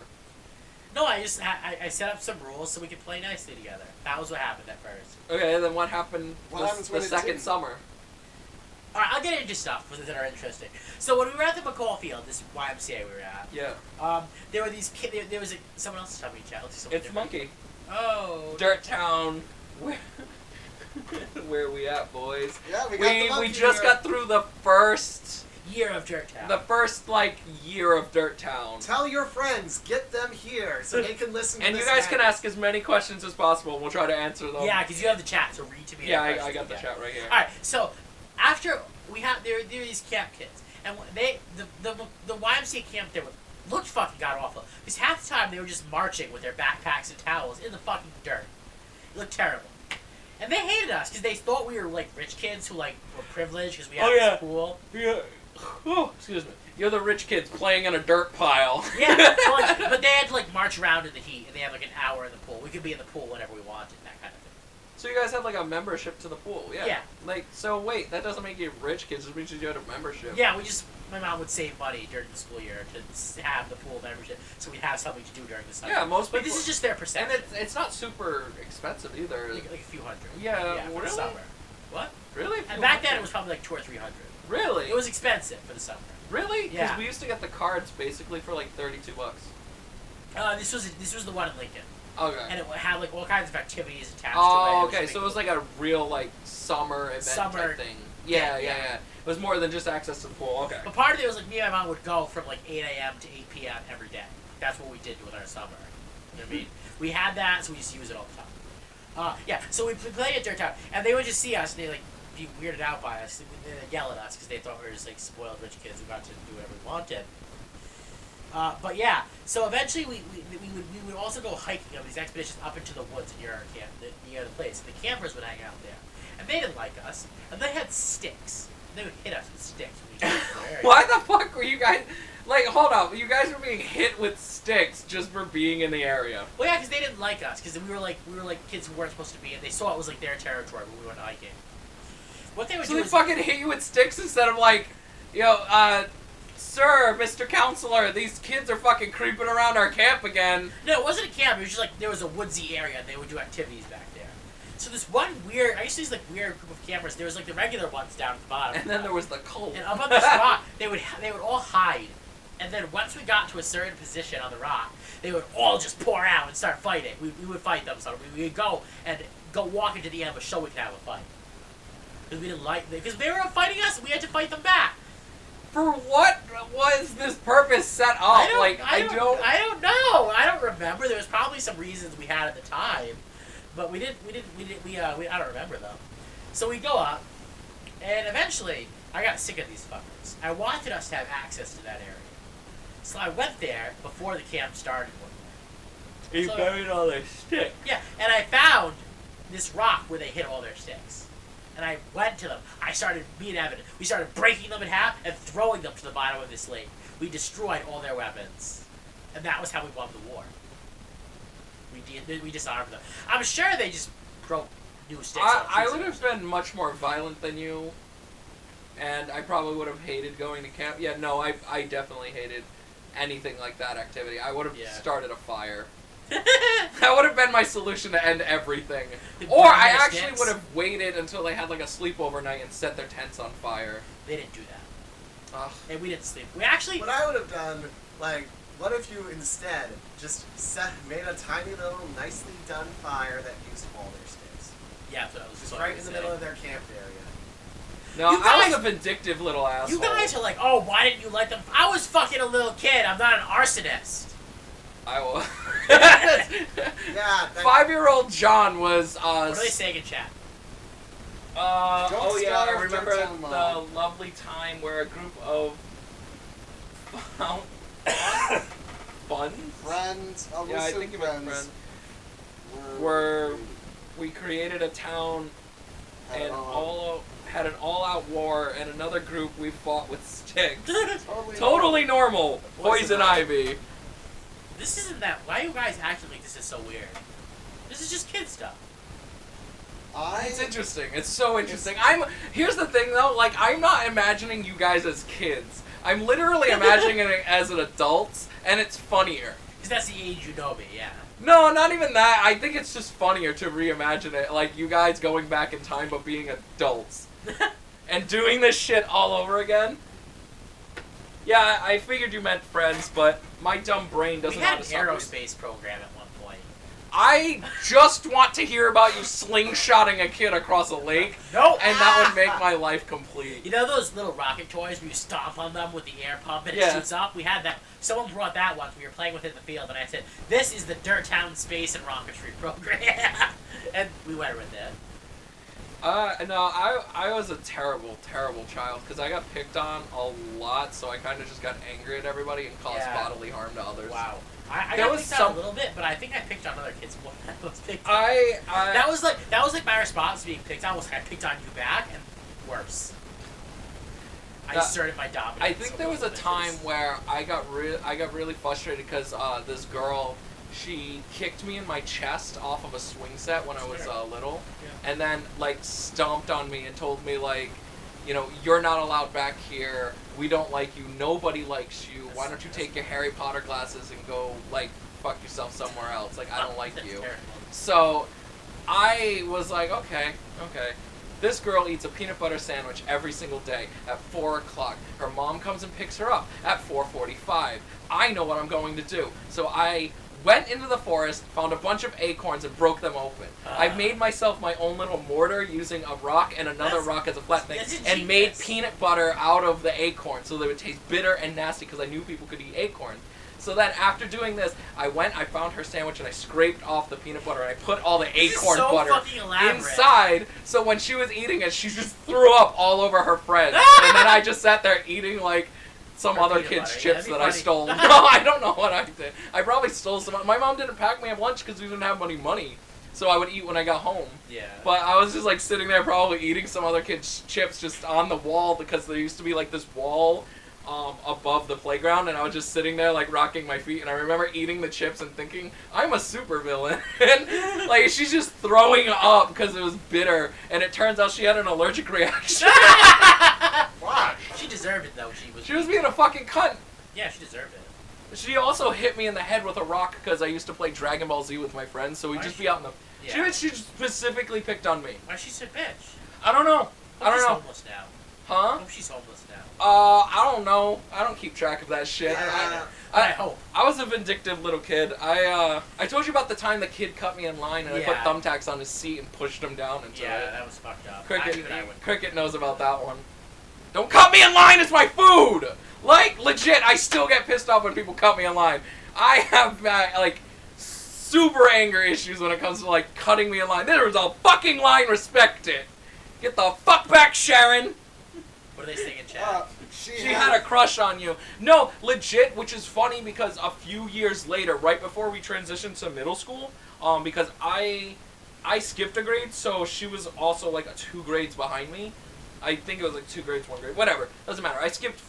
No, I set up some rules so we could play nicely together. That was what happened at first. Okay, then what happened What happens the when it second didn't? summer? Alright, I'll get into stuff that are interesting. So when we were at the McCall Field, this YMCA we were at, Yeah. there were these kids. There was someone else telling me chat. Let's see something It's different. Monkey. Oh. Dirt Town. Where are we at, boys? Yeah, we got the We monkey just here. got through the first Year of Dirt Town. year of Dirt Town. Tell your friends, get them here so they can listen to And this you guys can madness. ask as many questions as possible. We'll try to answer them. Yeah, because you have the chat, so read to me. Yeah, any I questions got the you chat right here. All right, so after we have there were these camp kids, and the YMCA camp there looked fucking god awful. Because half the time they were just marching with their backpacks and towels in the fucking dirt. It looked terrible. And they hated us because they thought we were like rich kids who like were privileged because we had Oh, yeah. this pool. Yeah. Oh, excuse me. You're the rich kids playing in a dirt pile. Yeah, but they had to like march around in the heat, and they had like an hour in the pool. We could be in the pool whenever we wanted, that kind of thing. So you guys had like a membership to the pool, yeah. Yeah. Like, so wait, that doesn't make you rich kids. It means you had a membership. Yeah, my mom would save money during the school year to have the pool membership, so we'd have something to do during the summer. Yeah, most But people. this is just their And percentage. it's not super expensive either. Like a few hundred. Yeah, for really? the summer. What? Really? And back then it was probably like 200 or 300. Really? It was expensive for the summer. Really? Because Yeah. we used to get the cards basically for like $32. This was the one in Lincoln, Okay. and it had like all kinds of activities attached Oh, to it. okay. So it was like a real like summer event Summer- type thing. Yeah, yeah. yeah. It was more than just access to the pool. Okay. But part of it was like me and my mom would go from like 8 a.m. to 8 p.m. every day. That's what we did with our summer. You know what I mean? We had that, so we just use it all the time. Yeah, so we play at Dirt Town, and they would just see us, and they'd like be weirded out by us. They'd yell at us because they thought we were just like spoiled rich kids who got to do whatever we wanted. But yeah, so eventually we would also go hiking on these expeditions up into the woods near our camp, near the place. And the campers would hang out there, and they didn't like us, and they had sticks. They would hit us with sticks. When we got into their area. Why the fuck were you guys? Like, hold up. You guys were being hit with sticks just for being in the area. Well, yeah, because they didn't like us, because we were like kids who weren't supposed to be, and they saw it was like their territory when we went hiking. What they would So do they is fucking hit you with sticks instead of like, sir, Mr. Counselor, these kids are fucking creeping around our camp again. no, it wasn't a camp. It was just like there was a woodsy area, and they would do activities back there. So this one weird, I used to see this like weird group of campers. There was like the regular ones down at the bottom, And then there was the cult. and up on this rock, they would all hide. And then once we got to a certain position on the rock, they would all just pour out and start fighting. We would fight them. So we would go walk into the ambush so we could have a fight. Because we didn't like because they were fighting us, we had to fight them back. For what was this purpose set up? I don't know. I don't remember. There was probably some reasons we had at the time, but we I don't remember them. So we go up, and eventually I got sick of these fuckers. I wanted us to have access to that area, so I went there before the camp started one day. He So- buried all their sticks. Yeah, and I found this rock where they hid all their sticks. And I went to them. Me and Evan, we started breaking them in half and throwing them to the bottom of this lake. We destroyed all their weapons. And that was how we won the war. We disarmed them. I'm sure they just broke new sticks. I would have been much more violent than you. And I probably would have hated going to camp. Yeah, no, I definitely hated anything like that activity. I would have Yeah. started a fire. That would have been my solution to end everything. They Or burned I their actually sticks. would have waited until they had like a sleepover night and set their tents on fire. They didn't do that. Ugh. And we didn't sleep. We actually... What I would have done, like, what if you instead just made a tiny little, nicely done fire that used all their sticks? Yeah, that's what I was Just what I right was in the saying. middle of their camp area. No, You I guys- was a vindictive little asshole. You guys are like, oh, why didn't you let them... I was fucking a little kid. I'm not an arsonist. I was. Yeah. 5-year-old John was. What are they saying in chat? Don't Oh yeah, I starve, remember don't tell the Mom. lovely time where a group of found funds. Friends. Yeah, I think you meant friends. Where we created a town and had an all-out war, and another group we fought with sticks. Totally normal. Poison ivy. This isn't that. Why are you guys acting like this is so weird? This is just kid stuff. It's interesting. It's so interesting. Here's the thing though. Like, I'm not imagining you guys as kids. I'm literally imagining it as an adult, and it's funnier. Because that's the age you know me. Yeah. No, not even that. I think it's just funnier to reimagine it. Like, you guys going back in time but being adults. And doing this shit all over again. Yeah, I figured you meant friends, but my dumb brain doesn't We had an understand. aerospace program at one point. I just want to hear about you slingshotting a kid across a lake. No! And that would make my life complete. You know those little rocket toys where you stomp on them with the air pump and it shoots up? We had that. Someone brought that once. We were playing with it in the field, and I said, "This is the Dirt Town Space and Rocketry program." And we went with it. No, I was a terrible, terrible child because I got picked on a lot, so I kind of just got angry at everybody and caused bodily harm to others. Wow. I got picked on a little bit, but I think I picked on other kids more than I was picked on. That was like my response to being picked on was I picked on you back, and worse. I asserted my dominance. I think there was a time where I got really frustrated because this girl, she kicked me in my chest off of a swing set when I was little, and then like stomped on me and told me like, you know, you're not allowed back here. We don't like you. Nobody likes you. Why don't you take your Harry Potter glasses and go like fuck yourself somewhere else? Like, I don't like you. Terrible. So I was like, okay. This girl eats a peanut butter sandwich every single day at 4 o'clock. Her mom comes and picks her up at 4:45. I know what I'm going to do. So I went into the forest, found a bunch of acorns, and broke them open. I made myself my own little mortar using a rock and another rock as a flat thing, and made peanut butter out of the acorn so they would taste bitter and nasty because I knew people could eat acorns. So then after doing this, I found her sandwich, and I scraped off the peanut butter, and I put all the acorn butter inside, so when she was eating it, she just threw up all over her friends. And then I just sat there eating, like, some other kid's chips that I stole. No, I don't know what I did. I probably stole some. My mom didn't pack me a lunch because we didn't have any money. So I would eat when I got home. Yeah. But I was just, like, sitting there probably eating some other kid's chips just on the wall because there used to be, like, this wall above the playground, and I was just sitting there like rocking my feet, and I remember eating the chips and thinking, I'm a supervillain. And like, she's just throwing up because it was bitter, and it turns out she had an allergic reaction. Why? She deserved it though. She was being a fucking cunt. Yeah, she deserved it. She also hit me in the head with a rock because I used to play Dragon Ball Z with my friends, so we'd just be out in the... Yeah. She specifically picked on me. Why she's a bitch? I don't know. I don't know. Homeless now. Huh? I hope she's homeless now. I don't know. I don't keep track of that shit. I hope. I was a vindictive little kid. I told you about the time the kid cut me in line and I put thumbtacks on his seat and pushed him down into it. Yeah, that was fucked up. Krikitt knows about that one. Don't cut me in line, it's my food! Like, legit, I still get pissed off when people cut me in line. I have, like, super anger issues when it comes to, like, cutting me in line. There's a fucking line, respect it! Get the fuck back, Sharon! What do they say in chat? She had a crush on you. No, legit, which is funny because a few years later, right before we transitioned to middle school, because I skipped a grade, so she was also like 2 grades behind me. I think it was like 2 grades, 1 grade, whatever. Doesn't matter. I skipped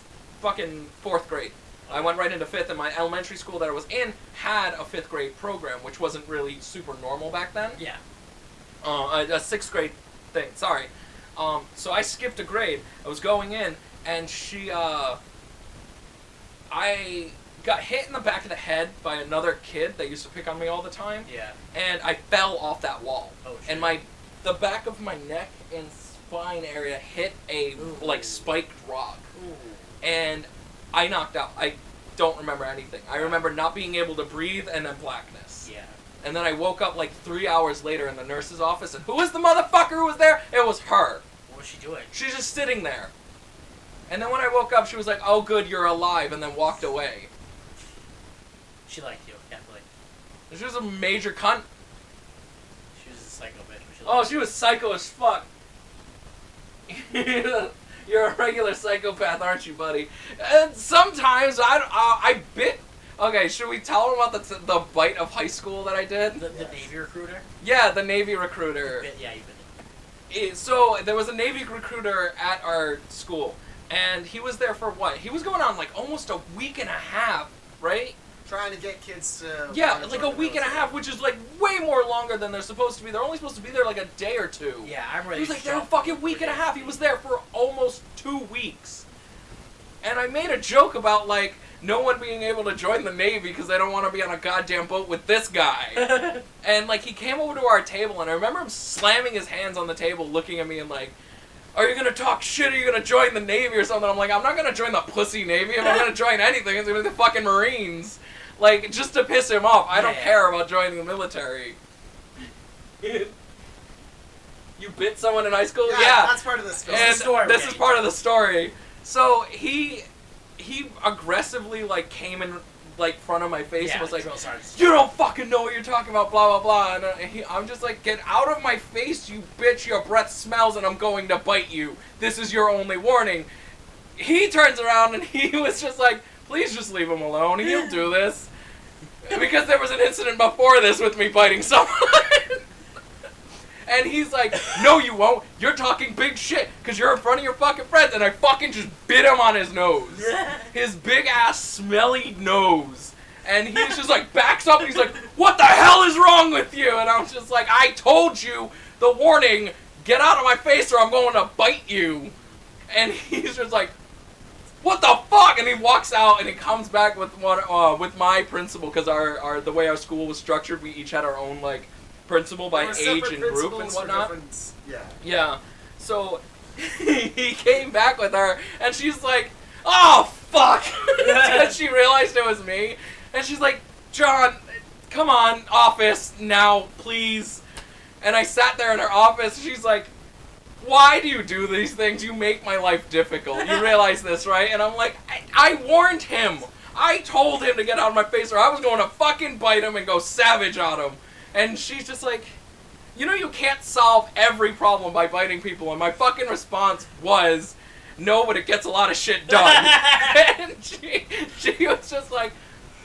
fucking 4th grade. I went right into 5th, and my elementary school that I was in had a 5th grade program, which wasn't really super normal back then. Yeah. A 6th grade thing, sorry. So I skipped a grade. I was going in, and I got hit in the back of the head by another kid that used to pick on me all the time. Yeah. And I fell off that wall. Oh, shit. And the back of my neck and spine area hit a, like, spiked rock. Ooh. And I knocked out. I don't remember anything. I remember not being able to breathe and then blackness. Yeah. And then I woke up like 3 hours later in the nurse's office, and who was the motherfucker who was there? It was her. What was she doing? She's just sitting there. And then when I woke up, she was like, oh good, you're alive, and then walked away. She liked you, definitely. She was a major cunt. She was a psycho bitch. Oh, she was psycho as fuck. You're a regular psychopath, aren't you, buddy? And sometimes I bit. Okay, should we tell them about the bite of high school that I did? The Navy recruiter? Yeah, the Navy recruiter. Yeah, you've been. So there was a Navy recruiter at our school, and he was there for what? He was going on like almost a week and a half, right? Trying to get kids to... Yeah, like a week and a half, which is like way more longer than they're supposed to be. They're only supposed to be there like a day or two. Yeah, I remember. He was like there a fucking week and a half. He was there for almost 2 weeks. And I made a joke about like no one being able to join the Navy because they don't want to be on a goddamn boat with this guy. And like he came over to our table, and I remember him slamming his hands on the table, looking at me and like, "Are you gonna talk shit? Are you gonna join the Navy or something?" I'm like, "I'm not gonna join the pussy Navy. If I'm gonna join anything, it's gonna be the fucking Marines." Like, just to piss him off. I don't care about joining the military. You bit someone in high school? Yeah. That's part of the story. And this is part of the story. So he aggressively like came in like front of my face and was like, "You don't fucking know what you're talking about, blah blah blah." And I'm just like, "Get out of my face, you bitch! Your breath smells, and I'm going to bite you. This is your only warning." He turns around and he was just like, "Please just leave him alone. He'll do this." Because there was an incident before this with me biting someone. And he's like, "No, you won't. You're talking big shit because you're in front of your fucking friends." And I fucking just bit him on his nose. His big ass smelly nose. And he's just like, backs up and he's like, "What the hell is wrong with you?" And I'm just like, "I told you the warning. Get out of my face or I'm going to bite you." And he's just like, "What the fuck?" And he walks out and he comes back with with my principal, because our the way our school was structured, we each had our own like principal by age and group and whatnot. Yeah. So he came back with her and she's like, "Oh fuck!" And she realized it was me, and she's like, "John, come on, office now, please." And I sat there in her office. She's like, "Why do you do these things? You make my life difficult. You realize this, right?" And I'm like, I warned him. I told him to get out of my face or I was going to fucking bite him and go savage on him. And she's just like, "You know you can't solve every problem by biting people." And my fucking response was, "No, but it gets a lot of shit done." And she was just like,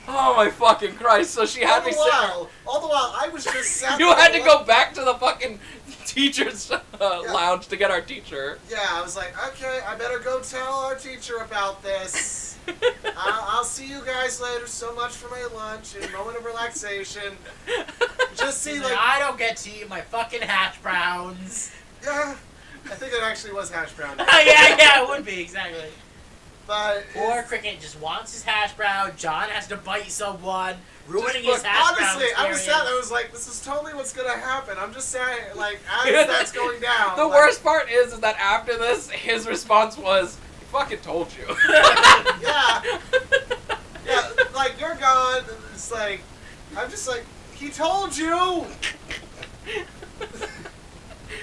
"Oh my fucking Christ." So she had me sit. All the while, I was just sat You had to go back to the fucking teacher's lounge to get our teacher. Yeah, I was like, "Okay, I better go tell our teacher about this. I'll see you guys later. So much for my lunch and moment of relaxation." Just see, like, I don't get to eat my fucking hash browns. Yeah, I think it actually was hash brown. yeah, it would be, exactly. But poor Krikitt just wants his hash brown. John has to bite someone, ruining his hash brown honestly, experience. I was sad. I was like, this is totally what's gonna happen. I'm just saying, like, as that's going down. The worst part is that after this, his response was, "I fucking told you." Yeah. Yeah, like, you're gone. And it's like, I'm just like, he told you.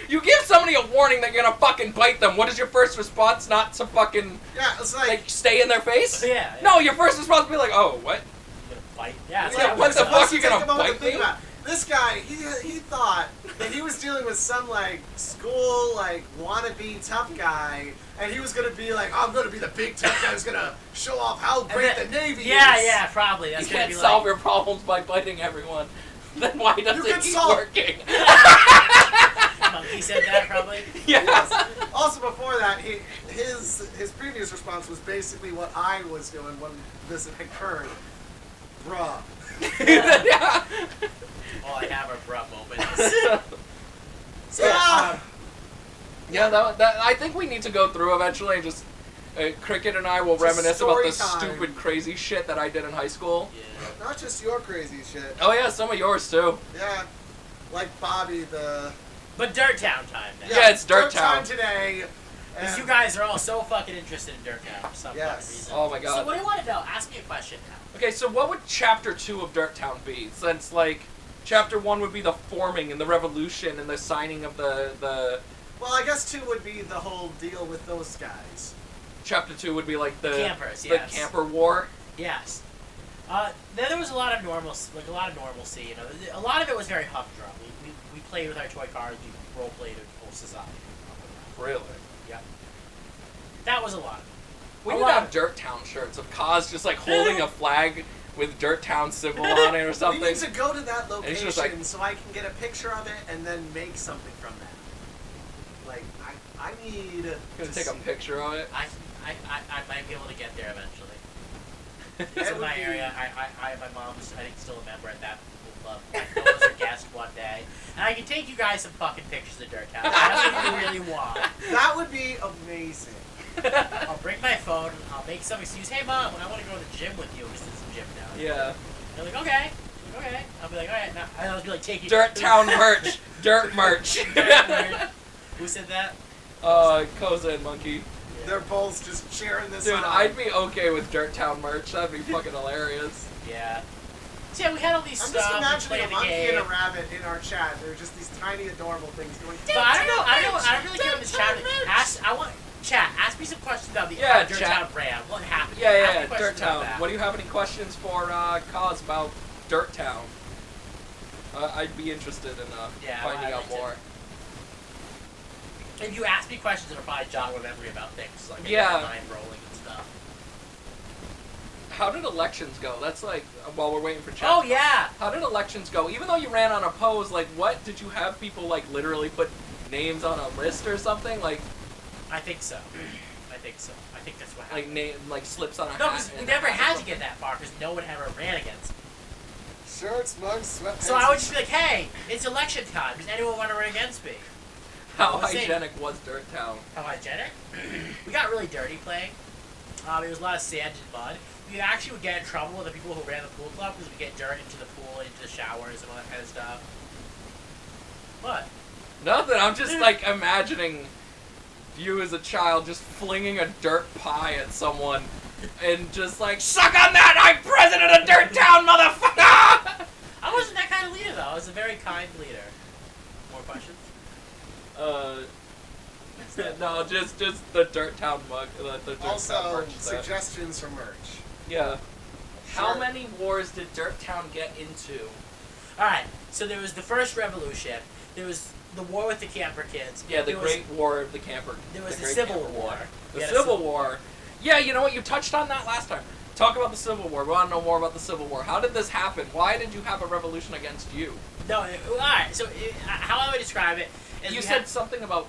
You give somebody a warning that you're gonna fucking bite them. What is your first response? Not to fucking it's like stay in their face? Yeah. No, your first response would be like, "Oh, what? You're gonna bite? Yeah. It's Yeah, like, what the fuck? You take gonna a moment to bite think me?" about it. This guy, he thought that he was dealing with some like school like wannabe tough guy, and he was gonna be like, "I'm gonna be the big tough guy who's gonna show off how great the Navy is." Yeah, probably. That's You gonna can't be solve like, your problems by biting everyone. Then why does You it can keep solve- working? Monkey said that probably. Yeah. Also, before that, his previous response was basically what I was doing when this occurred. Bruh. Yeah. All I have are bruh moments. So, Yeah, that I think we need to go through eventually and just Krikitt and I will Just reminisce about the story time. stupid crazy shit that I did in high school. Yeah. not just your crazy shit. Oh yeah, some of yours too. Yeah. Like Bobby the... But Dirt Town time now. Yeah, it's Dirt Time Town. today. Because and- you guys are all so fucking interested in Dirt Town for some fucking Yes. reason. Oh my So god. what do you want to know? Ask me a question now. Okay, so what would Chapter 2 of Dirt Town be? Since like Chapter 1 would be the forming and the revolution and the signing of the Well, I guess 2 would be the whole deal with those guys. Chapter 2 would be like the Campers, the yes. camper war. Yes. Then there was a lot of normalcy. You know, a lot of it was very humdrum. We played with our toy cars. We role played in full society. Really? Yeah. That was a lot. We A could lot. have Dirt Town shirts of Kaz just like holding a flag with Dirt Town symbol on it or something. We need to go to that it's location just like- so I can get a picture of it and then make something from that. Like, I need Gonna to take a see- picture of it. I might be able to get there eventually. That It's in would my be- area. My mom's, I think, still a member at that pool club. I know as her guest one day. And I can take you guys some fucking pictures of Dirt Town. That's what you really want. That would be amazing. I'll bring my phone, I'll make some excuse. Hey, Mom, I want to go to the gym with you because there's a gym down here. Yeah. They're like, okay. Okay. I'll be like, alright. Now, and I'll be like, take you. Dirt Town merch. Dirt merch. Who said that? Koza and Monkey. They're both just cheering this Dude, on. I'd be okay with Dirt Town merch. That'd be fucking hilarious. Yeah. So yeah, we had all these I'm stuff. just We imagining a played the monkey game. and a rabbit in our chat. They're just these tiny, adorable things going. But I don't really care about this chat. Ask me some questions about the Yeah, Dirt chat. Town brand. What happened? Yeah, Ask me yeah, yeah. questions Dirt about Town. that. What do you have any questions for Kaz about Dirt Town? I'd be interested in Yeah, finding I'd out like to. more. If you ask me questions, it'll probably jog my memory about things like Yeah. mind rolling and stuff. How did elections go? That's like while we're waiting for chat. Oh yeah. How did elections go? Even though you ran unopposed, like what did you have people like literally put names on a list or something? Like I think so. I think that's what happened. like slips on a No, hat. because we and never hats or had to something? get that far because no one ever ran against me. Shirts, mugs, sweatpants. So I would just be like, hey, it's election time. Does anyone want to run against me? How Let's see. hygienic was Dirt Town? How hygienic? We got really dirty playing. There was a lot of sand and mud. We actually would get in trouble with the people who ran the pool club because we get dirt into the pool, into the showers, and all that kind of stuff. What? Nothing. I'm just like imagining you as a child just flinging a dirt pie at someone and just like, suck on that! I'm president of Dirt Town, motherfucker! I wasn't that kind of leader, though. I was a very kind leader. More questions? No, just the Dirt Town mug. The Dirt Town Also, merch stuff. suggestions for merch. Yeah. How Sure. many wars did Dirt Town get into? Alright, so there was the first revolution. There was the war with the camper kids. Yeah, the there was- Great War of the Camper. There was the Great Civil Camper War. The We had a Civil War. Yeah, you know what? You touched on that last time. Talk about the Civil War. We want to know more about the Civil War. How did this happen? Why did you have a revolution against you? No, alright, so how I would describe it is You we said had something about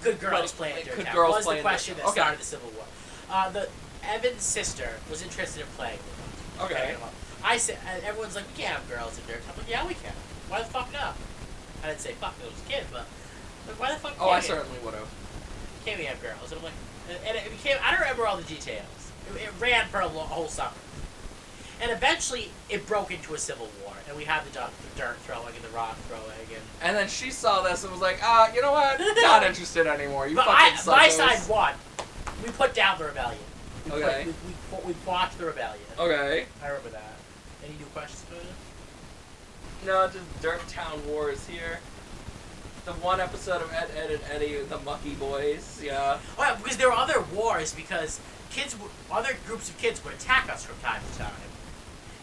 good girls like, playing Dirt good Town. girls Was the playing question Dirt that Town. Okay. started the Civil War. Evan's sister was interested in playing with us. Okay. I said, and everyone's like, we can't have girls in Dirt Town. I'm like, yeah, we can. Why the fuck not? I didn't say fuck, it was a kid, but like, why the fuck Oh, I can't we- certainly would have. can't we have girls? And I'm like, and it became, I don't remember all the details. It ran for a whole summer. And eventually, it broke into a civil war, and we had the dirt throwing and the rock throwing, And then she saw this and was like, you know what? Not interested anymore. You but fucking my suckos. side won. We put down the rebellion. Okay. We blocked the rebellion. Okay. I remember that. Any new questions about it? No, just Dirt Town Wars here. The one episode of Ed, Ed, and Eddie, the Mucky Boys. Yeah. Oh yeah, because there were other wars because other groups of kids would attack us from time to time.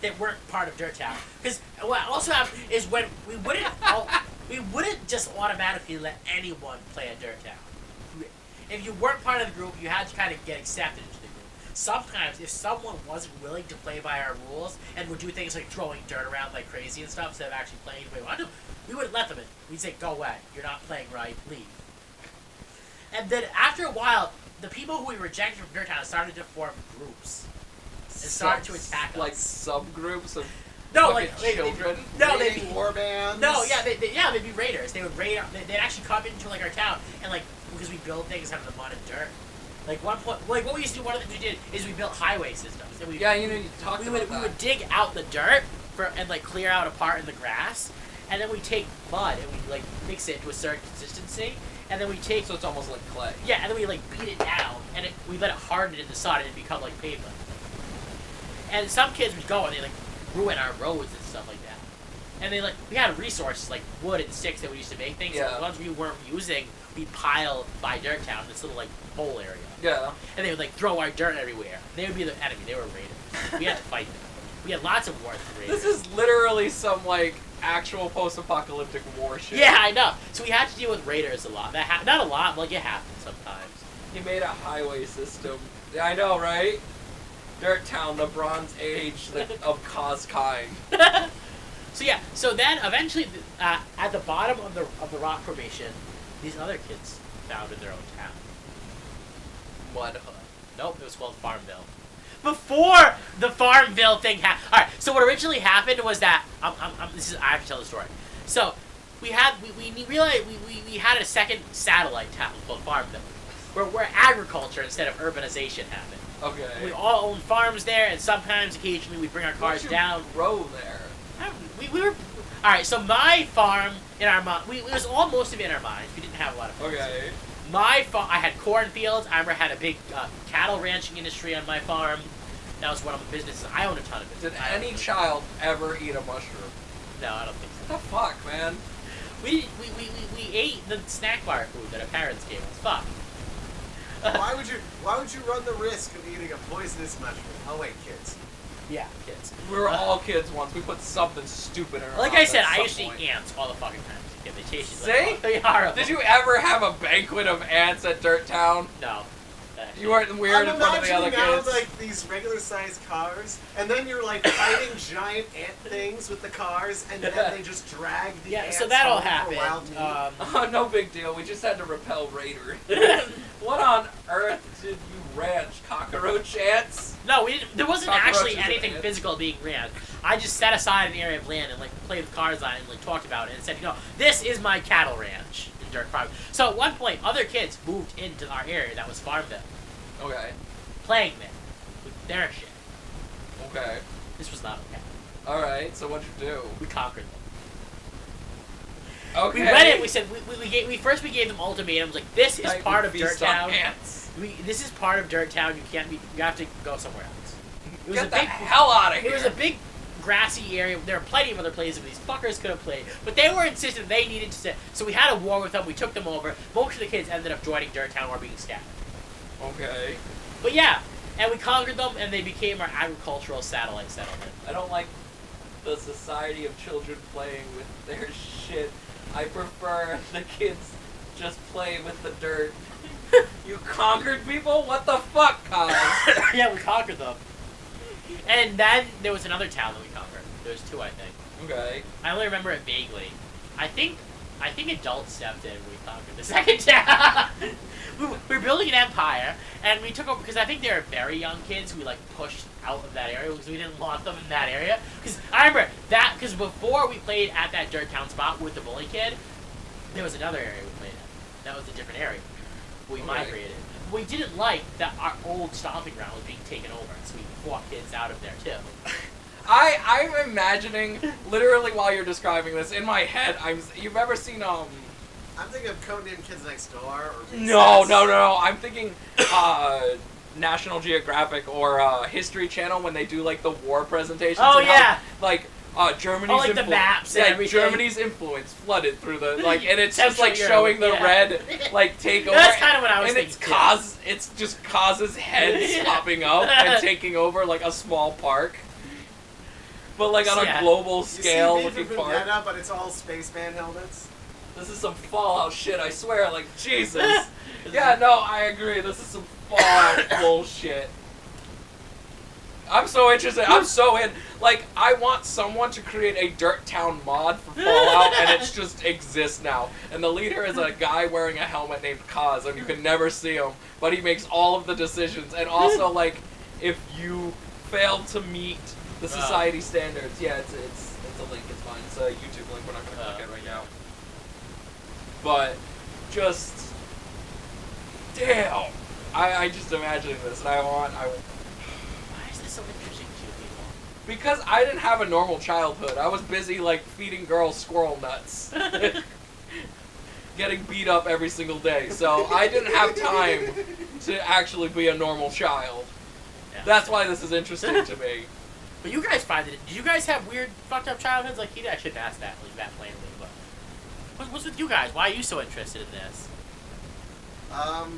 That weren't part of Dirt Town. Because what also happened is when we wouldn't just automatically let anyone play at Dirt Town. If you weren't part of the group, you had to kind of get accepted into the group. Sometimes, if someone wasn't willing to play by our rules and would do things like throwing dirt around like crazy and stuff instead of actually playing the way we wanted to, we wouldn't let them in. We'd say, go away. You're not playing right. Leave. And then after a while, the people who we rejected from Dirt Town started to form groups. And started to attack us. Like subgroups of No, fucking like children. they'd be war bands. no, yeah, they'd be raiders. They would raid. They'd actually come into like our town and like because we build things out of the mud and dirt. Like one point, like what we used to do. One of the things we did is we built highway systems. And we Yeah, you know, you talked we about would that. we would dig out the dirt and like clear out a part in the grass, and then we take mud and we like mix it to a certain consistency, and then we take So it's almost like clay. yeah, and then we like beat it down and we let it harden in the sun and it become like pavement. And some kids would go and they like ruin our roads and stuff like that. And they like we had resources like wood and sticks that we used to make things. Yeah. So the ones we weren't using, we pile by Dirt Town in this little like hole area. Yeah. And they would like throw our dirt everywhere. They would be the enemy. They were raiders. We had to fight them. We had lots of wars with raiders. This is literally some like actual post-apocalyptic war shit. Yeah, I know. So we had to deal with raiders a lot. Not a lot, but like it happened sometimes. He made a highway system. Yeah, I know, right? Dirt Town, the Bronze Age of Kaz kind. So yeah, so then eventually, at the bottom of the rock formation, these other kids founded their own town. Mud Hut. Nope, it was called Farmville. Before the Farmville thing happened. All right, so what originally happened was that I have to tell the story. So we realized we had a second satellite town called Farmville, where agriculture instead of urbanization happened. Okay. We all owned farms there, and sometimes, occasionally, we bring our cars down. Grow there. We were all right. So my farm in our it was all most of it in our mines. We didn't have a lot of farms. Okay. My farm, I had cornfields. I remember I had a big cattle ranching industry on my farm. That was one of the businesses. I owned a ton of it. Did any child ever eat a mushroom? No, I don't think so. What the fuck, man? We ate the snack bar food that our parents gave us. Fuck. Why would you run the risk of eating a poisonous mushroom? Oh wait, kids. Yeah, kids. We were all kids once. We put something stupid in our Like mouth I said, at I some used to point. eat ants all the fucking time. Yeah, they tasted See? like they horrible. Did you ever have a banquet of ants at Dirt Town? No. Actually. You weren't weird in front of the other I'm imagining kids? now, like, these regular-sized cars, and then you're, like, fighting giant ant things with the cars, and then they just drag the Yeah, ants so that all home for wild meat. happened. Oh, no big deal. We just had to repel raiders. What on earth did you ranch? Cockroach ants? No, we didn't. There wasn't Cockroaches actually and anything ants. physical being ran. I just set aside an area of land and like played with cars on it and like talked about it and said, this is my cattle ranch in Dirt Farm. So at one point, other kids moved into our area that was Farmville, Okay. playing there with their shit. Okay. This was not okay. Alright, so what'd you do? We conquered them. Okay. We went in. We said we gave them ultimatums like this is Night part we of Dirt feast on Town. ants. This is part of Dirt Town. You have to go somewhere else. It was Get a the big hell out of here. It was a big grassy area. There were plenty of other places where these fuckers could have played, but they were insistent they needed to. So we had a war with them. We took them over. Most of the kids ended up joining Dirt Town or being scattered. Okay. But yeah, and we conquered them, and they became our agricultural satellite settlement. I don't like the society of children playing with their shit. I prefer the kids just play with the dirt. You conquered people? What the fuck, Kyle? Yeah, we conquered them. And then there was another town that we conquered. There was two, I think. Okay. I only remember it vaguely. I think adults stepped in when we conquered the second town. we were building an empire, and we took over, because I think they were very young kids we, like, pushed out of that area, because we didn't want them in that area. Because I remember that, because before we played at that Dirt Town spot with the bully kid, there was another area we played in. That was a different area. We migrated. We didn't like that our old stomping ground was being taken over, so we fought kids out of there, too. I'm imagining, literally while you're describing this, in my head, you've ever seen, I'm thinking of Conan Kids Next Door, or No, Recess. I'm thinking, National Geographic or, History Channel when they do, like, the war presentations. Oh, and yeah! How, like, Germany's like the maps and everything. Germany's influence flooded through the, like, and it's just, Central like, Europe, showing the yeah. red, like, take over. That's kind of what I was and thinking, it's just Kaz's head popping up and taking over, like, a small park. But, like, on a global scale you see looking park. Vendetta, but it's all spaceman helmets. This is some Fallout shit, I swear, like, Jesus. Yeah, no, I agree, this is some Fallout bullshit. I'm so interested, I'm so in. Like, I want someone to create a Dirt Town mod for Fallout, and it just exists now. And the leader is a guy wearing a helmet named Kaz, and you can never see him, but he makes all of the decisions. And also, like, if you fail to meet the society standards, yeah, it's a link, it's fine. It's a YouTube link, we're not gonna click it right now. But, just, damn. I just imagining this, and Why is this so interesting to you people? because I didn't have a normal childhood. I was busy, like, feeding girls squirrel nuts. Getting beat up every single day. So I didn't have time to actually be a normal child. Yeah. That's why this is interesting to me. But you guys find it. Did you guys have weird, fucked up childhoods like he did? I shouldn't ask that like that plainly, but what's with you guys? Why are you so interested in this?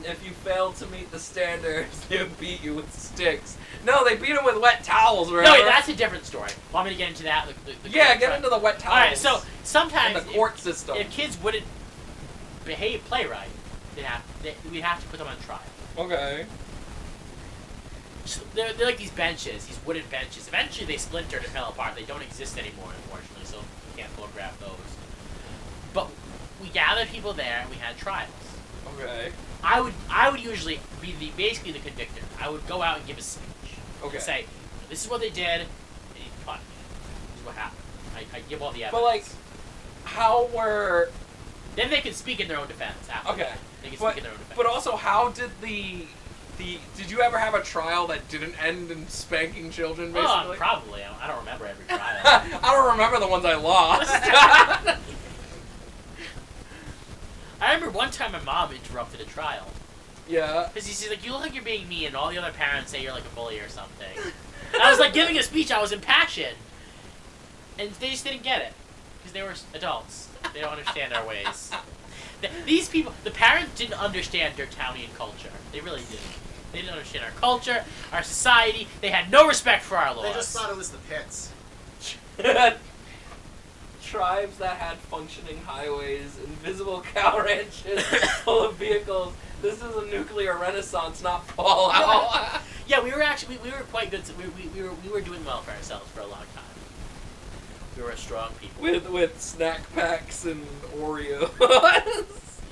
If you fail to meet the standards, they beat you with sticks. No, they beat him with wet towels, remember? No, wait, that's a different story. Want me to get into that? Yeah, get into the wet towels. All right, so sometimes and the court system. if kids wouldn't play right, we'd have to put them on trial. Okay. They're like these benches, these wooden benches. Eventually they splintered and fell apart. They don't exist anymore, unfortunately, so you can't photograph those. But we gathered people there and we had trials. Okay. I would usually be basically the convictor. I would go out and give a speech. Okay. And say, this is what they did, they need to punish. This is what happened. I give all the evidence. But like, how were? Then they can speak in their own defense after Okay. that. They can But, speak in their own defense. but also, how did did you ever have a trial that didn't end in spanking children, basically? Probably. I don't remember every trial. I don't remember the ones I lost. I remember one time my mom interrupted a trial. Yeah. Because she's like, you look like you're being mean, and all the other parents say you're like a bully or something. And I was like giving a speech, I was impassioned. And they just didn't get it. Because they were adults. They don't understand our ways. These people, the parents didn't understand Dirtownian culture. They really didn't. They didn't understand our culture, our society. They had no respect for our laws. They just thought it was the pits. Tribes that had functioning highways, invisible cow ranches full of vehicles. This is a nuclear renaissance, not Fallout. Yeah, we were actually we were quite good. We were doing well for ourselves for a long time. We were a strong people. with snack packs and Oreos.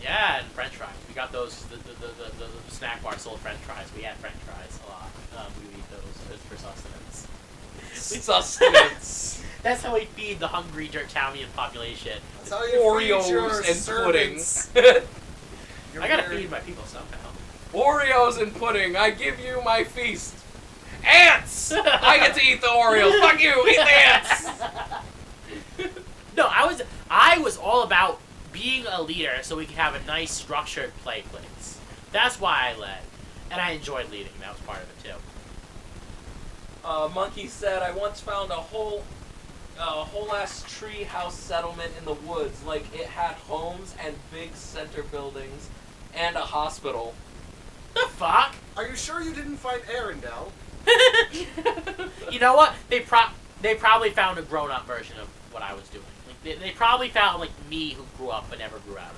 Yeah, and French fries. We got those. The snack bar sold French fries. We had French fries a lot. We would eat those for sustenance. Sustenance. That's how we feed the hungry Dirtownian population. That's how you feed your Oreos and servants. pudding. You're I gotta weird. feed my people somehow. Oreos and pudding. I give you my feast. Ants. I get to eat the Oreos. Fuck you. Eat the ants. No, I was all about being a leader so we could have a nice structured play place. That's why I led. And I enjoyed leading. That was part of it too. Monkey said, I once found a whole ass tree house settlement in the woods. Like, it had homes and big center buildings and a hospital. The fuck? Are you sure you didn't find Arendelle? You know what? They probably found a grown-up version of what I was doing. Like they probably found like me who grew up but never grew out of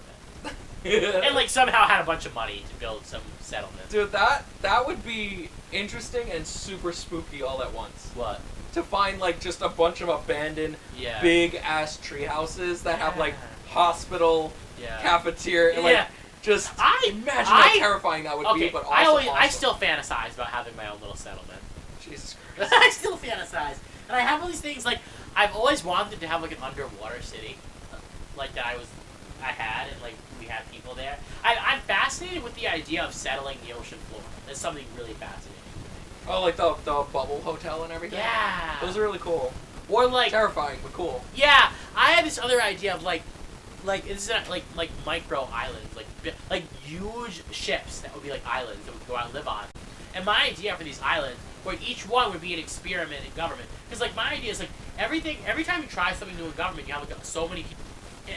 it. And like somehow had a bunch of money to build some settlement. Dude, that would be interesting and super spooky all at once. What? To find like just a bunch of abandoned Yeah. big ass tree houses that have like hospital, Yeah. cafeteria, and, like Yeah. just imagine how terrifying that would be, but also I awesome. still fantasize about having my own little settlement. Jesus Christ. I still fantasize. And I have all these things, like, I've always wanted to have, like, an underwater city. Like, I had, and, like, we had people there. I'm fascinated with the idea of settling the ocean floor. That's something really fascinating to me. Oh, like the bubble hotel and everything? Yeah. Those are really cool. Or, like, Terrifying, but cool. yeah, I had this other idea of, like, it's not, like micro islands, like huge ships that would be, like, islands that we could go out and live on. And my idea for these islands, where each one would be an experiment in government. Because, like, my idea is, like, every time you try something new in government, you have, like, so many people.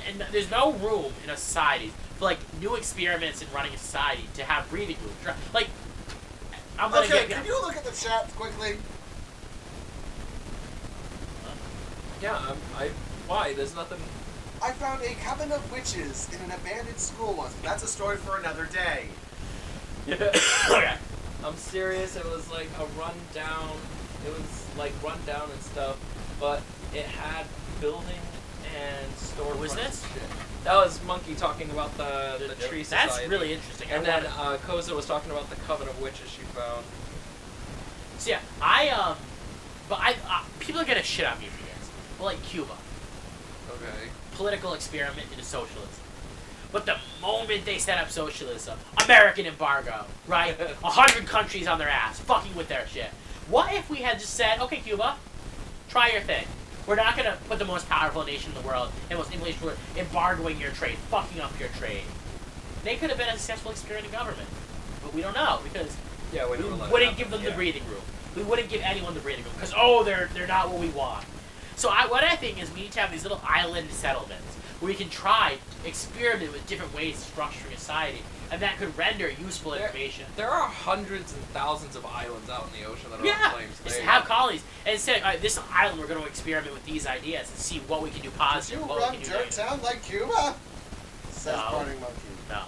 And there's no room in a society for, like, new experiments in running a society to have breathing room. Like, I'm gonna Okay, get... can you look at the chat quickly? Yeah, why? There's nothing... I found a coven of witches in an abandoned school once. But that's a story for another day. Okay. I'm serious, it was like a rundown, and stuff, but it had building and storefronts. What was this? and shit. That was Monkey talking about the tree society. That's really interesting. And then Koza was talking about the coven of witches she found. So yeah, but people are gonna shit on me for this. But like Cuba, Okay. political experiment into socialism. But the moment they set up socialism, American embargo, right? 100 countries on their ass, fucking with their shit. What if we had just said, okay, Cuba, try your thing. We're not gonna put the most powerful nation in the world, and most English word, embargoing your trade, fucking up your trade. They could have been a successful experiment in government, but we don't know because Yeah, we wouldn't give them the breathing room. We wouldn't give anyone the breathing room because they're not what we want. So what I think is we need to have these little island settlements where we can try to experiment with different ways of structuring a society, and that could render useful information. There are hundreds and thousands of islands out in the ocean that are in Yeah, flames. just have colonies and say, all right, this island we're going to experiment with these ideas and see what we can do Did positive, you what run we can do Dirt negative. Town like Cuba? Says No. Burning Monkey. No.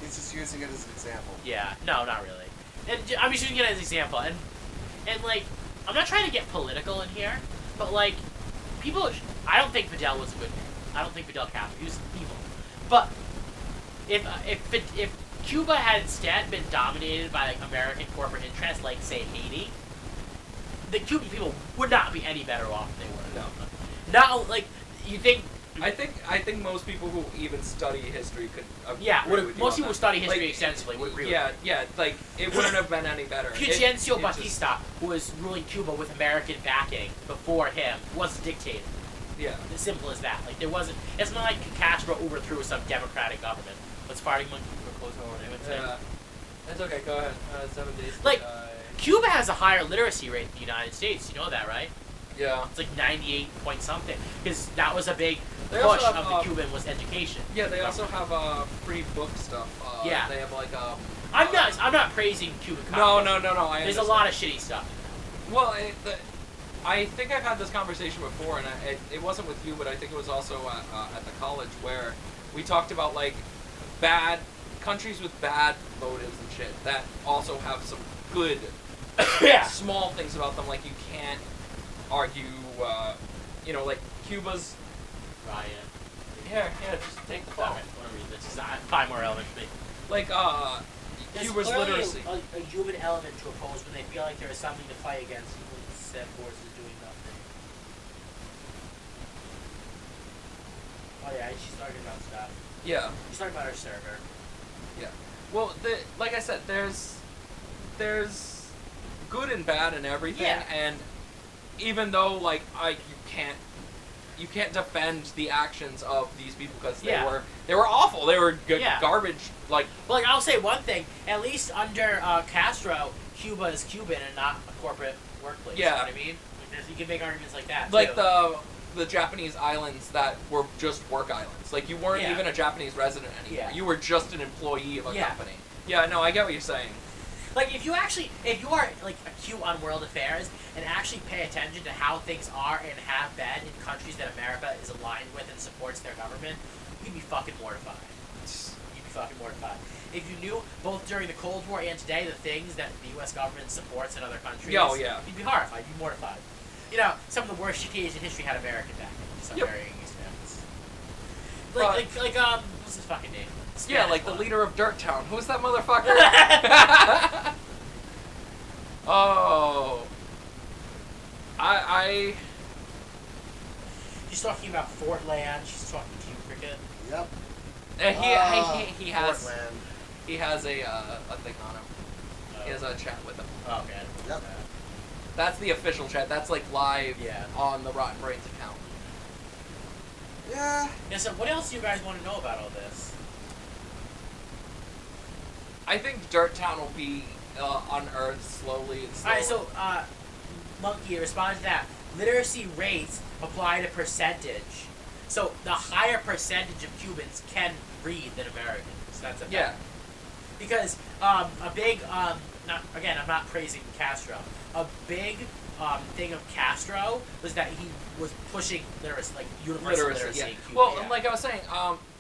Is just using it as an example. Yeah, no, not really. And I'm just using it as an example, and like, I'm not trying to get political in here, but like, people, I don't think Fidel was a good man. I don't think Fidel Castro, he was evil. But if Cuba had instead been dominated by like American corporate interests, like say Haiti, the Cuban people would not be any better off than they were. No. Not like you think. I think most people who even study history could agree Yeah, with you most on people who that. study history Like, extensively would agree yeah, with yeah, like it wouldn't have been any better. Fulgencio It just- Batista, who was ruling Cuba with American backing before him, was a dictator. yeah. As simple as that. Like there wasn't. It's not like Castro overthrew some democratic government. What's fighting monkey for close over there? Yeah. That's okay. Go ahead. 7 days. to Like- die. Cuba has a higher literacy rate than the United States. You know that, right? Yeah. It's like 98 point something. Because that was a big They push also have, of the Cuban was education. Yeah. They also have free book stuff. Yeah. They have like I'm not praising Cuban. No. communism. I There's a understand. lot of shitty stuff. Well, I think I've had this conversation before, and it wasn't with you, but I think it was also at the college where we talked about like bad countries with bad motives and shit that also have some good small things about them. Like you can't argue, like Cuba's. Ryan. Yeah, just take the Fuck phone. it. Wanna read this? It's five more elements to me. Like There's Cuba's clearly literacy. a Cuban element to oppose when they feel like there is something to fight against, even if said force is doing nothing. Oh yeah, she's talking about stuff. Yeah. She's talking about her server. Well, like I said, there's good and bad in everything, Yeah. and even though like you can't defend the actions of these people because they were awful. They were garbage. Like Well, like I'll say one thing. At least under Castro, Cuba is Cuban and not a corporate workplace. Yeah. You know what I mean? Like, you can make arguments like that. like too. the Japanese islands that were just work islands. Like you weren't Yeah. even a Japanese resident anymore. Yeah. You were just an employee of a Yeah. company. Yeah, no, I get what you're saying. Like if you are like acute on world affairs and actually pay attention to how things are and have been in countries that America is aligned with and supports their government, you'd be fucking mortified. You'd be fucking mortified. If you knew both during the Cold War and today the things that the U.S. government supports in other countries, Oh, yeah. you'd be horrified. You'd be mortified. You know, some of the worst dictators in history had American backing. Some Yep. varying extents. But- What's his fucking name? Yeah, Spanish like the one. leader of Dirt Town. Who's that motherfucker? Oh. I She's talking about Fortland. She's talking to you, Krikitt. Yep. he has Portland. he has a thing on him. He has a chat with him. Oh, okay. Yep. That's the official chat. That's like live Yeah. on the Rotten Brains account. Yeah. Yeah, so what else do you guys want to know about all this? I think Dirt Town will be unearthed slowly and slowly. Alright, so, Monkey, respond to that. Literacy rates apply to percentage. So, the higher percentage of Cubans can read than Americans. That's a fact. yeah, Because, a big, I'm not praising Castro. A big, thing of Castro was that he was pushing literacy, like universal literacy yeah. in Cuba. Well, yeah. like I was saying,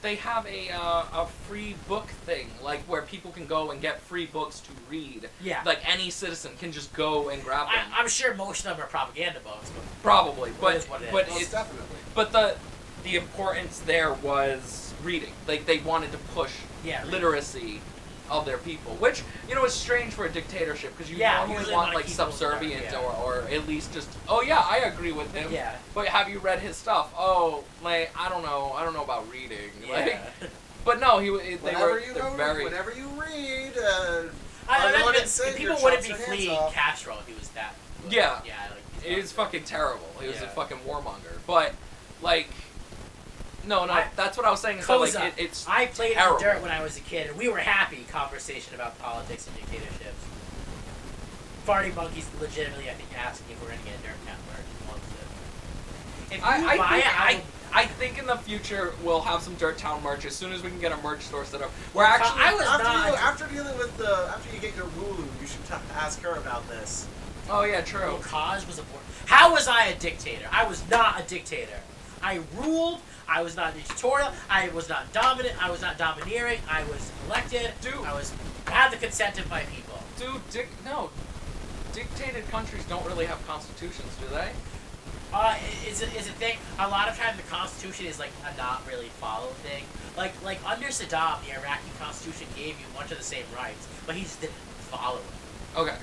they have a free book thing, like where people can go and get free books to read. Yeah. Like any citizen can just go and grab them. I'm sure most of them are propaganda books, but Probably, but is what it is. but Most it's definitely. but the importance there was reading. Like they wanted to push Yeah, reading. literacy of their people, which is strange for a dictatorship because you Yeah, normally usually want wanna like keep those subservient there, yeah. or at least just I agree with him. Yeah. But have you read his stuff? Oh, like I don't know about reading. Like, Yeah. but no, they're very. Whenever you read, I Our Lord know, and Savior people wouldn't be chops your hands fleeing off. Castro if he was that. Good. Yeah. Yeah. Like, It was fucking terrible. He was a Yeah. fucking warmonger. But like, no, I- that's what I was saying. Is that, like Koza, it's I played in terrible. the dirt when I was a kid, and we were happy conversation about politics and dictatorships. Farty Monkey's legitimately, I think, asking if we're gonna get a dirt town merch. He wants it. If you I buy think, it, I think in the future we'll have some Dirt Town merch as soon as we can get a merch store set up. We're Well, actually I was not. after dealing with after you get your Wooloo, you should ask her about this. Oh yeah, true. Well, Kaz was a How was I a dictator? I was not a dictator. I ruled. I was not dictatorial. I was not dominant. I was not domineering. I was elected. Dude. I had the consent of my people. Dude, dictated countries don't really have constitutions, do they? It's a thing. A lot of times the Constitution is like a not really followed thing. Like under Saddam, the Iraqi Constitution gave you much of the same rights, but he just didn't follow it. Okay.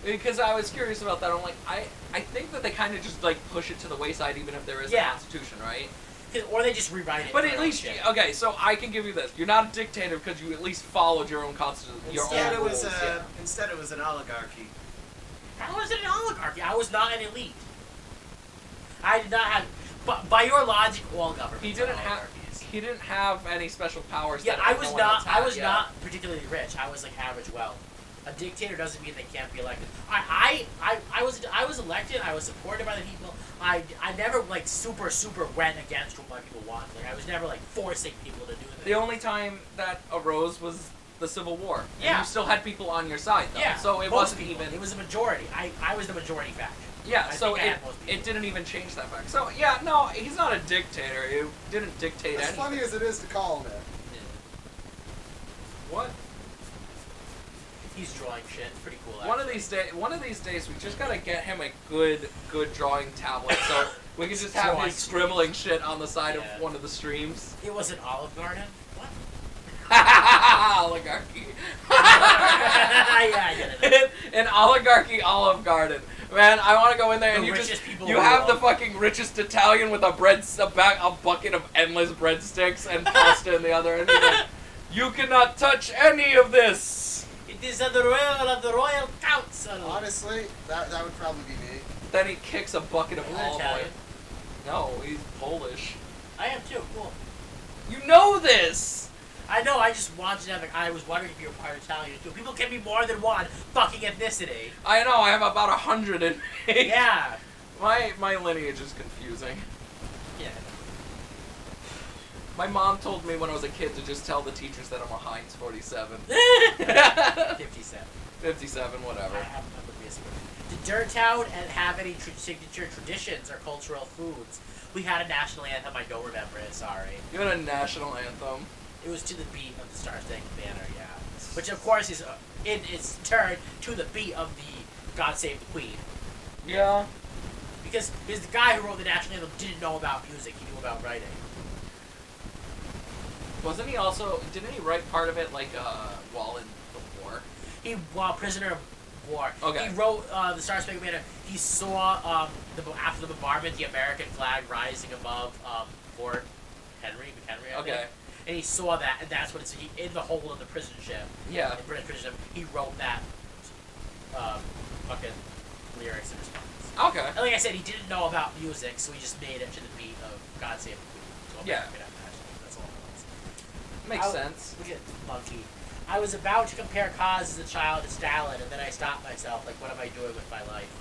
Because I was curious about that. I'm like, I think that they kind of just like push it to the wayside, even if there is a constitution, right? Or they just rewrite it. But at least, okay, so I can give you this: you're not a dictator because you at least followed your own constitution. Instead, it was an oligarchy. How was it an oligarchy? I was not an elite. I did not have. But by your logic, all governments. He didn't have any special powers. Yeah, that I was no not. Had, I was not particularly rich. I was like average wealth. A dictator doesn't mean they can't be elected. I was elected. I was supported by the people. I never like super went against what my people wanted. Like I was never like forcing people to do things. The only time that arose was the Civil War. Yeah. And you still had people on your side though. Yeah. So it wasn't even. It was a majority. I was the majority faction. Yeah. So it didn't even change that fact. So yeah, no, he's not a dictator. He didn't dictate anything. As funny as it is to call him it. What? He's drawing shit. It's pretty cool. One of these days, we just gotta get him a good drawing tablet, so we can just have him scribbling shit on the side of one of the streams. It was an Olive Garden. What? Oligarchy. Yeah, I get it. An oligarchy Olive Garden. Man, I want to go in there and you have the fucking richest Italian with a bucket of endless breadsticks and pasta in the other end. Like, you cannot touch any of this. It is the royal of the Royal Council. Honestly, that would probably be me. Then he kicks a bucket of Are you olive oil. Italian? No, he's Polish. I am too. Cool. You know this! I know. I just wanted to have. I was wondering if you were part Italian too. People can be more than one fucking ethnicity. I know. I have about 100 in me. Yeah. My lineage is confusing. Yeah. My mom told me when I was a kid to just tell the teachers that I'm a Heinz 47. 57. 57, whatever. Did Dirttown have any signature traditions or cultural foods? We had a national anthem. I don't remember it. Sorry. You had a national anthem? It was to the beat of the Star Spangled Banner. Yeah. Which of course is in its turn to the beat of the God Save the Queen. Yeah. Because the guy who wrote the national anthem didn't know about music. He knew about writing. Wasn't he also? Didn't he write part of it like while in the war? While prisoner of war. Okay. He wrote the Star Spangled Banner. He saw after the bombardment the American flag rising above Fort Henry, McHenry. I think. And he saw that, and that's what it's in the hold of the prison ship. Yeah. In British prison ship, he wrote that fucking lyrics in response. Okay. And like I said, he didn't know about music, so he just made it to the beat of God Save the Queen. So Yeah. That's all it was. Makes sense. Look at Monkey. I was about to compare Kaz as a child to Stalin, and then I stopped myself. Like, what am I doing with my life?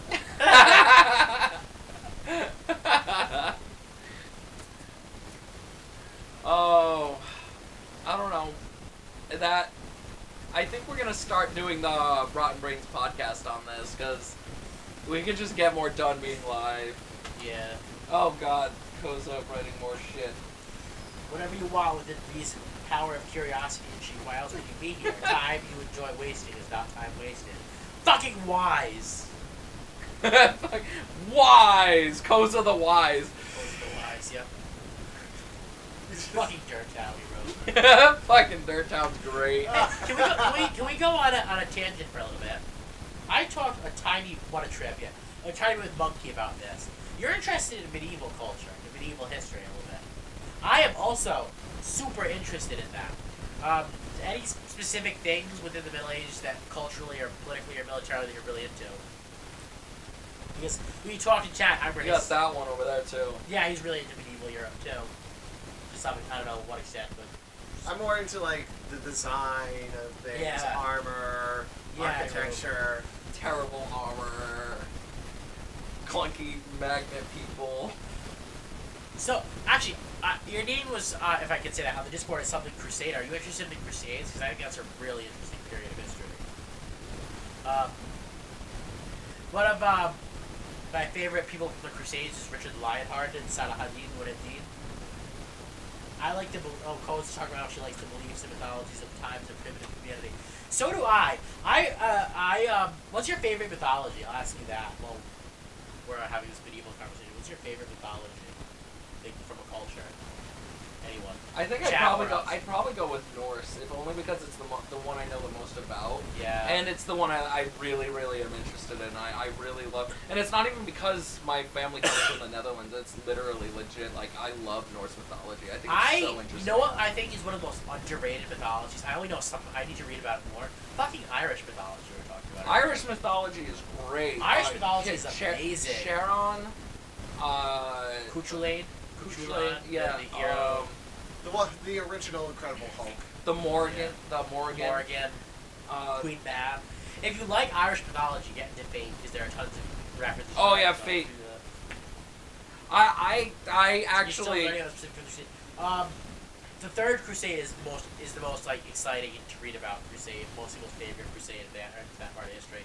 Oh, I don't know. I think we're gonna start doing the Rotten Brains podcast on this, because we can just get more done being live. Yeah. Oh god, Koza writing more shit. Whatever you want within reason. Power of curiosity and shit. Why else would you be here? Time you enjoy wasting is not time wasted. Fucking wise! Wise! Koza the Wise. Koza the Wise, yep. This fucking Dirttown he wrote. Fucking Dirttown's great. Can we go on a tangent for a little bit? I talked a tiny trivia. I'm trying with Monkey about this. You're interested in medieval culture, in medieval history a little bit. I am also super interested in that. Any specific things within the Middle Ages that culturally or politically or militarily that you're really into? Because when you talk to chat, I'm really... You got that one over there, too. Yeah, he's really into medieval Europe, too. Just something, I don't know what extent, but... I'm more into, like, the design of things, armor, architecture. Terrible armor. Clunky magnet people. So, actually, your name was, if I could say that, on the Discord is something Crusade. Are you interested in the Crusades? Because I think that's a really interesting period of history. My favorite people from the Crusades is Richard Lionheart and Salahadin Muradin. I like to Cole's talking about how she likes the beliefs and mythologies of times of primitive humanity. So do I. What's your favorite mythology? I'll ask you that. Well, we're having this medieval conversation. What's your favorite mythology? Like, from a culture? Anyone? I think I'd probably go with Norse, if only because it's the one I know the most about. Yeah. And it's the one I really, really am interested in. I really love, and it's not even because my family comes from the Netherlands. It's literally legit. Like, I love Norse mythology. I think it's so interesting. You know what I think is one of the most underrated mythologies? I only know some. I need to read about it more. Fucking Irish mythology we're talking about. Irish mythology is great. Irish mythology is amazing. Charon, Cuchulainn, yeah. the hero. The original Incredible Hulk. The Morgan. Queen Mab. If you like Irish mythology, get into Fate, because there are tons of references. Oh yeah, Fate. I actually. The Third Crusade is the most like exciting to read about Crusade. Most people's favorite Crusade in that part of history.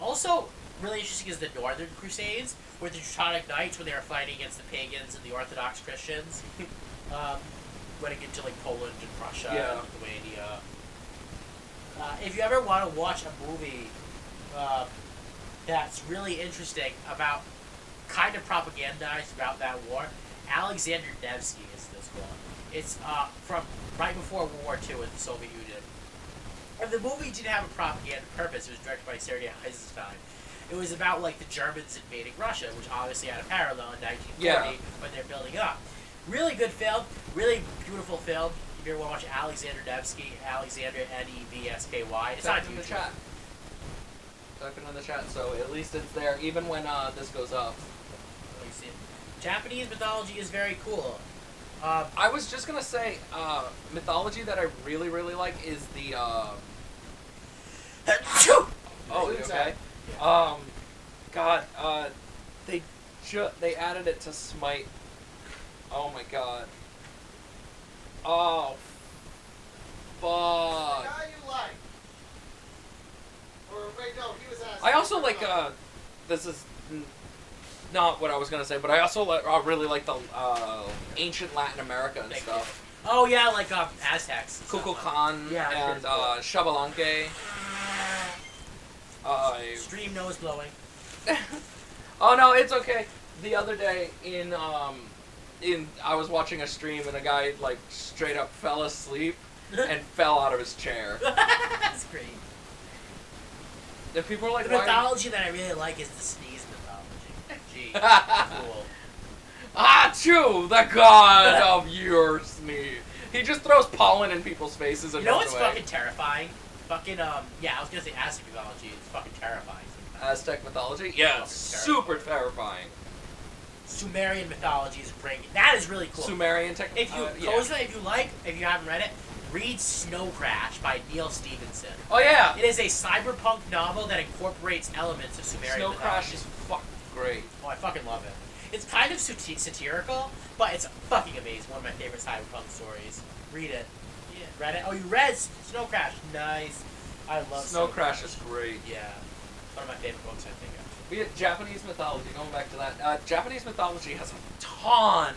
Also, really interesting is the Northern Crusades, where the Teutonic Knights, when they were fighting against the pagans and the Orthodox Christians. Running into like Poland and Russia and Lithuania. If you ever want to watch a movie that's really interesting about kind of propagandized about that war, Alexander Nevsky is this one. It's from right before World War II in the Soviet Union. And the movie didn't have a propaganda purpose. It was directed by Sergei Eisenstein. It was about like the Germans invading Russia, which obviously had a parallel in 1940 when they're building up. Really good film, really beautiful film. If you ever want to watch Alexander Nevsky, Alexander Nevsky. It's not in the chat. Type it in the chat, so at least it's there, even when this goes up. Let me see. Japanese mythology is very cool. I was just gonna say, mythology that I really, really like is the. Oh, you okay? God, they added it to Smite. Oh my god. Oh. Fuck. The guy you like. Or wait, no, he was asking. I also like, this is not what I was gonna say, but I also really like the ancient Latin America and stuff. Oh yeah, like Aztecs. Kukulkan and Xabalanque. Stream nose blowing. Oh no, it's okay. The other day I was watching a stream and a guy like straight up fell asleep and fell out of his chair. That's great. And people are like, the mythology that I really like is the sneeze mythology. Gee, cool. Achoo, the god of your sneeze. He just throws pollen in people's faces and you know runs what's away. fucking terrifying? Fucking yeah, I was gonna say Aztec mythology. It's fucking terrifying. Aztec mythology? Yeah, it's super terrifying. Sumerian mythology is bringing. That is really cool. Sumerian tech. If you if you haven't read it, read Snow Crash by Neil Stephenson. Oh yeah. It is a cyberpunk novel that incorporates elements of Sumerian Snow mythology. Crash is fucking great. Oh, I fucking love it. It's kind of satirical, but it's fucking amazing. One of my favorite cyberpunk stories. Read it. Yeah. Read it? Oh, you read Snow Crash. Nice. I love Snow Crash is great. Yeah. One of my favorite books, I think. We had Japanese mythology, going back to that. Japanese mythology has a ton.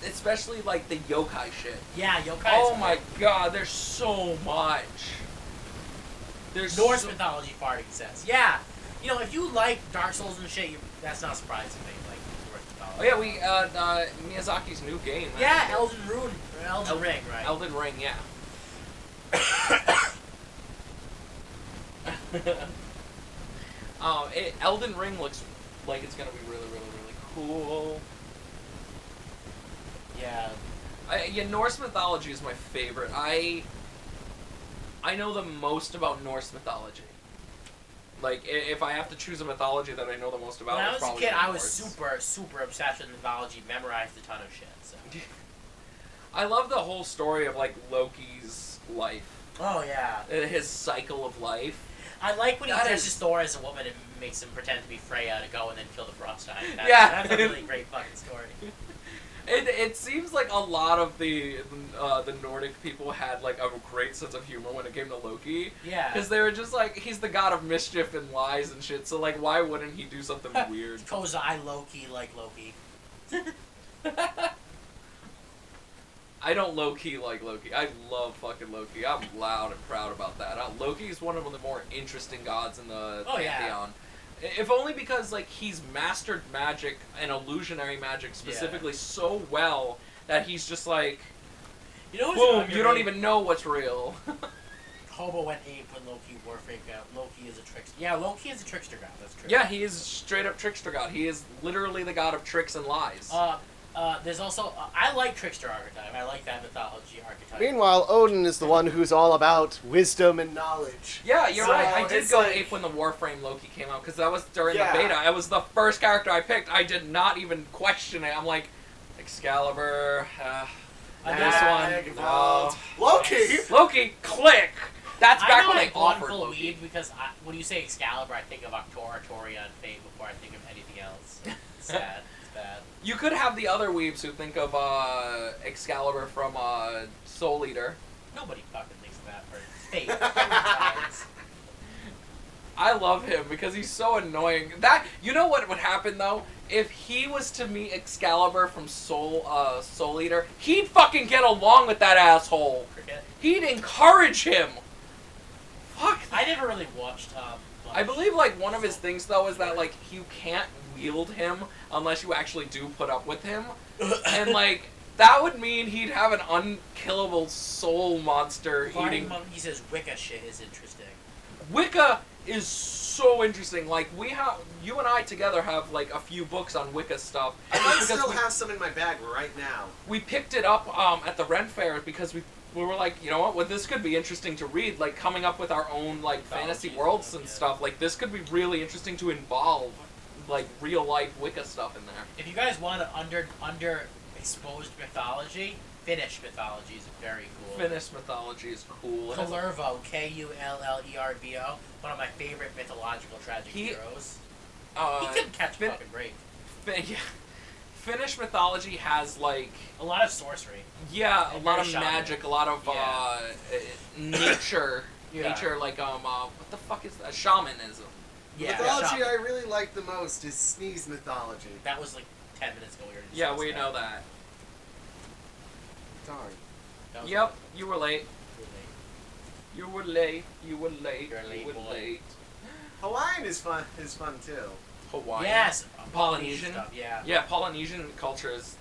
Especially like the yokai shit. Yeah, yokai. Oh my god, there's so much. There's Norse mythology farting says. Yeah. You know, if you like Dark Souls and shit, that's not surprising to me. Like Norse mythology. Oh yeah, Miyazaki's new game. Yeah, Elden Ring, right? Elden Ring, yeah. Elden Ring looks like it's gonna be really, really, really cool. Yeah. Norse mythology is my favorite. I know the most about Norse mythology. Like, if I have to choose a mythology that I know the most about, when I was a kid, I was Norse. super, super obsessed with mythology. Memorized a ton of shit. So. I love the whole story of like Loki's life. Oh yeah. His cycle of life. I like when he dresses Thor as a woman and makes him pretend to be Freya to go and then kill the Frost Giant. Yeah. That's a really great fucking story. It seems like a lot of the Nordic people had like a great sense of humor when it came to Loki. Yeah. Because they were just like, he's the god of mischief and lies and shit. So like, why wouldn't he do something weird? Because I low-key like Loki. I don't low-key like Loki. I love fucking Loki. I'm loud and proud about that. Loki is one of the more interesting gods in the Pantheon. If only because, like, he's mastered magic and illusionary magic specifically so well that he's just like, you know, boom, you don't even know what's real. Hobo went ape when Loki warfare out. Loki is a trickster. Yeah, Loki is a trickster god. That's true. Yeah, he is straight up trickster god. He is literally the god of tricks and lies. There's also I like trickster archetype. I like that mythology archetype. Meanwhile, Odin is the one who's all about wisdom and knowledge. Yeah, you're So, right. I did it's go like- ape when the Warframe Loki came out, because that was during Yeah. the beta. It was the first character I picked. I did not even question it. I'm like, Excalibur, this one, no. Loki! Loki, click! That's I back know when I they gone offered full Loki. weed because when you say Excalibur, I think of Octora, Toria, and Fate before I think of anything else. It's sad. It's bad. You could have the other weebs who think of Excalibur from Soul Eater. Nobody fucking thinks of that for Fate. Times. I love him because he's so annoying. That, you know what would happen though? If he was to meet Excalibur from Soul Eater, he'd fucking get along with that asshole. Krikitt. He'd encourage him. Fuck. I never really watched. I believe like one of his things though is that like you can't wield him unless you actually do put up with him, and like that would mean he'd have an unkillable soul monster Flying eating. Monkey says Wicca shit is interesting. Wicca is so interesting. Like you and I together have like a few books on Wicca stuff. I might Because still have some in my bag right now. we picked it up at the Ren Fair because we were like, you know what? Well, this could be interesting to read. Like coming up with our own like fantasy worlds and stuff. Like this could be really interesting to involve like real life Wicca stuff in there. If you guys want to underexposed mythology, Finnish mythology is very cool. Finnish mythology is cool. It has- Kullervo, Kullervo, one of my favorite mythological tragic heroes. He couldn't catch a Fin- fucking break. Yeah. Finnish mythology has like A lot of sorcery. a And lot of very magic, a lot of nature, Yeah. nature like what the fuck is that? Shamanism. The Yeah, mythology shaman. I really like the most is Sneeze mythology. That was like 10 minutes ago. We already Yeah, discussed we know that. Darn. That was Yep, you were late. really- You were late. You were late. You're a late you were boy. late. Hawaiian is fun too. Hawaiian. Yes, Polynesian. stuff. Yeah, Yeah, Polynesian culture is.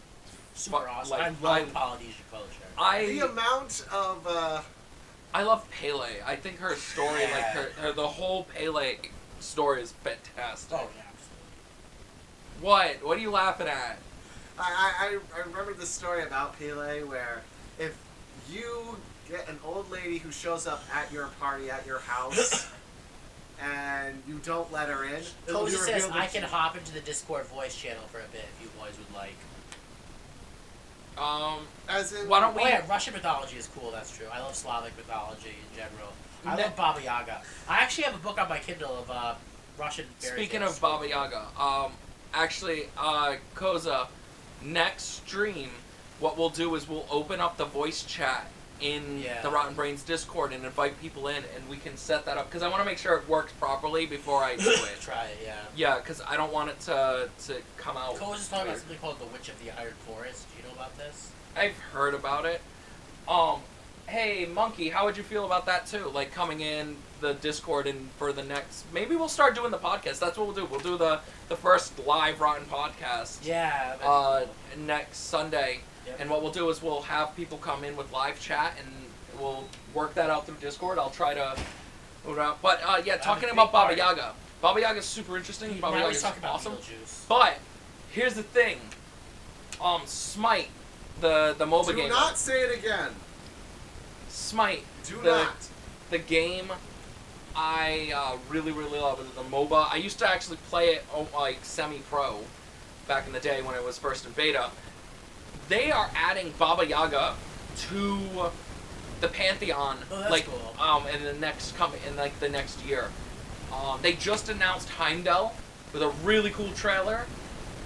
super Fuck, awesome. like, I love Polynesian culture. The amount of I love Pele. I think her story, Yeah. like her the whole Pele story is fantastic. Oh yeah, absolutely. What? What are you laughing at? I remember the story about Pele where if you get an old lady who shows up at your party at your house and you don't let her in, it'll be Cozy says revealed that I can hop into the Discord voice channel for a bit if you boys would like. as in Why don't Oh yeah, Russian mythology is cool. That's true. I love Slavic mythology in general. I Ne- love Baba Yaga. I actually have a book on my Kindle of Russian. fairy Speaking tales. of Baba Yaga, actually, Koza, next stream, what we'll do is we'll open up the voice chat in Yeah. the Rotten Brains Discord and invite people in, and we can set that up because I want to make sure it works properly before I do it. Try it, yeah. Yeah, because I don't want it to come out. Cole's just talking about weird. something called the Witch of the Iron Forest. Do you know about this? I've heard about it. Hey, Monkey, how would you feel about that too? Like coming in the Discord and for the next, maybe we'll start doing the podcast. That's what we'll do. We'll do the first live Rotten podcast. Yeah. that'd be cool. Next Sunday. Yep. And what we'll do is we'll have people come in with live chat and we'll work that out through Discord. I'll try to move it out. But yeah, talking a about big Baba part. Yaga. Baba Yaga is super interesting. Baba Now Yaga he's is talking about awesome. Beetlejuice. But here's the thing. Smite, the MOBA do game. not say it again. Smite. Do the, not. The game I really, really love is the MOBA. I used to actually play it like semi-pro back in the day when it was first in beta. They are adding Baba Yaga to the Pantheon, Oh, that's like cool. in the next year. They just announced Heimdall with a really cool trailer.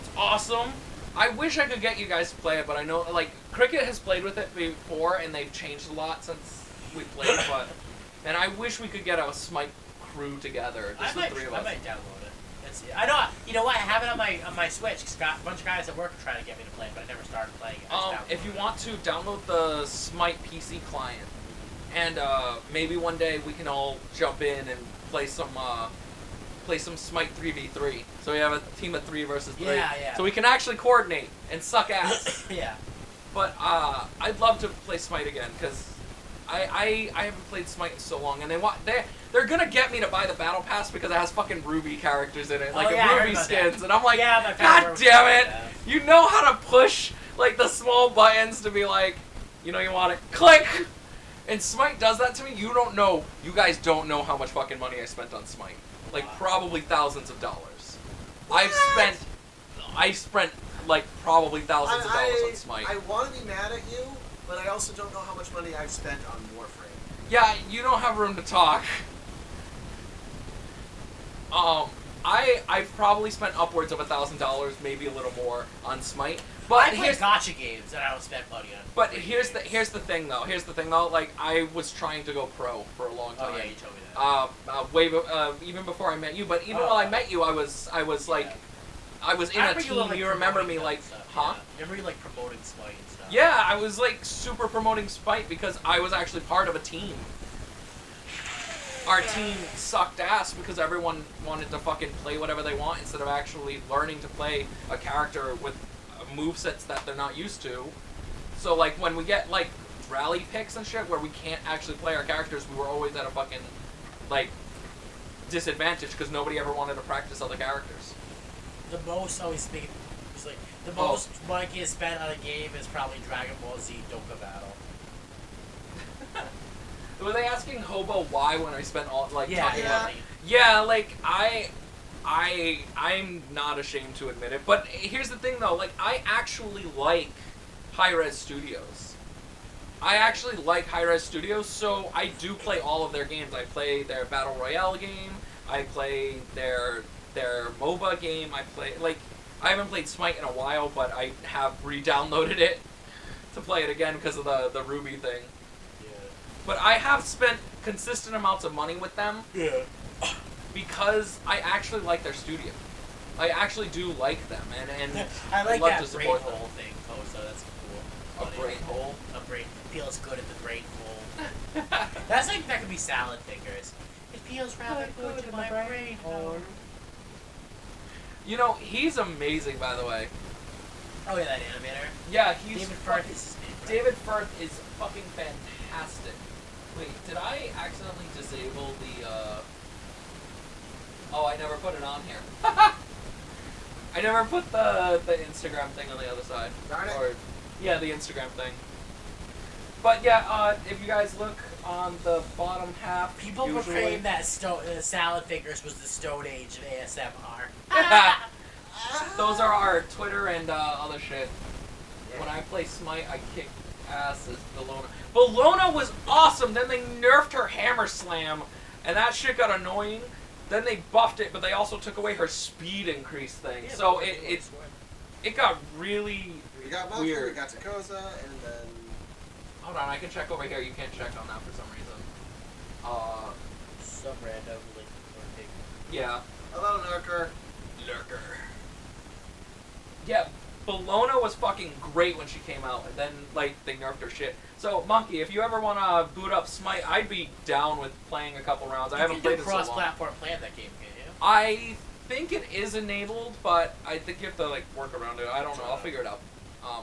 It's awesome. I wish I could get you guys to play it, but I know, like, Krikitt has played with it before, and they've changed a lot since we played, but... And I wish we could get a Smite crew together, just the three of us. I might download it. I know, you know what, I have it on my Switch, because a bunch of guys at work are trying to get me to play it, but I never started playing it. If you want to, download the Smite PC client, and maybe one day we can all jump in and play some Smite 3v3. So we have a team of 3 versus 3. Yeah. So we can actually coordinate and suck ass. Yeah. But I'd love to play Smite again, because I haven't played Smite in so long, and they're gonna get me to buy the battle pass because it has fucking Ruby characters in it, like Ruby skins, and I'm like, yeah, God damn it! You know how to push like the small buttons to be like, you want it, click. And Smite does that to me. You guys don't know how much fucking money I spent on Smite. Like probably thousands of dollars. I've spent like probably thousands of dollars on Smite. I want to be mad at you, but I also don't know how much money I've spent on Warframe. Yeah, you don't have room to talk. I've probably spent upwards of $1,000, maybe a little more, on Smite. But I play gotcha games that I don't spend money on. But here's the thing though. Like, I was trying to go pro for a long time. Oh yeah, you told me that. Even before I met you. But even while I met you, I was like, I was in a team. You remember me, like, huh? Yeah. Remember you like promoting Smite and stuff? Yeah, I was like super promoting Smite because I was actually part of a team. Our team sucked ass because everyone wanted to fucking play whatever they want instead of actually learning to play a character with movesets that they're not used to. So like when we get like rally picks and shit where we can't actually play our characters, we were always at a fucking like disadvantage because nobody ever wanted to practice other characters. The most most money is spent on a game is probably Dragon Ball Z Dokkan Battle. Were they asking Hobo why when I spent all like talking yeah. about Yeah, like I'm not ashamed to admit it, but here's the thing though, like I actually like Hi-Res Studios. I actually like Hi-Res Studios, so I do play all of their games. I play their Battle Royale game, I play their MOBA game, I haven't played Smite in a while, but I have re-downloaded it to play it again because of the Ruby thing. Yeah. But I have spent consistent amounts of money with them. Yeah. Because I actually like their studio. I actually do like them, and I like love that to brain support hole them. thing, Kozo. That's A cool. brain hole? A brain feels good at the brain hole. That's like that could be salad fingers. It feels rather good to my brain hole. He's amazing, by the way. Oh yeah, that animator. Yeah, he's David Firth is his name. Right? David Firth is fucking fantastic. Wait, did I accidentally disable the? Oh, I never put it on here. I never put the Instagram thing on the other side. Darn it. Or, yeah, the Instagram thing. But yeah, if you guys look on the bottom half, People usually... proclaim that salad fingers was the Stone Age of ASMR. Those are our Twitter and other shit. Yeah. When I play Smite, I kick ass as Bellona. Bellona was awesome! Then they nerfed her Hammer Slam, and that shit got annoying. Then they buffed it, but they also took away her speed increase thing. Yeah, So it got really We got Muffin, weird. we got Takosa, and then... Hold on, I can check over here. You can't check on that for some reason. Some random link lurking. Yeah. Hello, Lurker. Lurker. Yeah, Bellona was fucking great when she came out, and then, like, they nerfed her shit. So, Monkey, if you ever want to boot up Smite, I'd be down with playing a couple rounds. I haven't played it so long. Cross-platform play in that game, can you? I think it is enabled, but I think you have to, like, work around it. I don't know. I'll figure it out.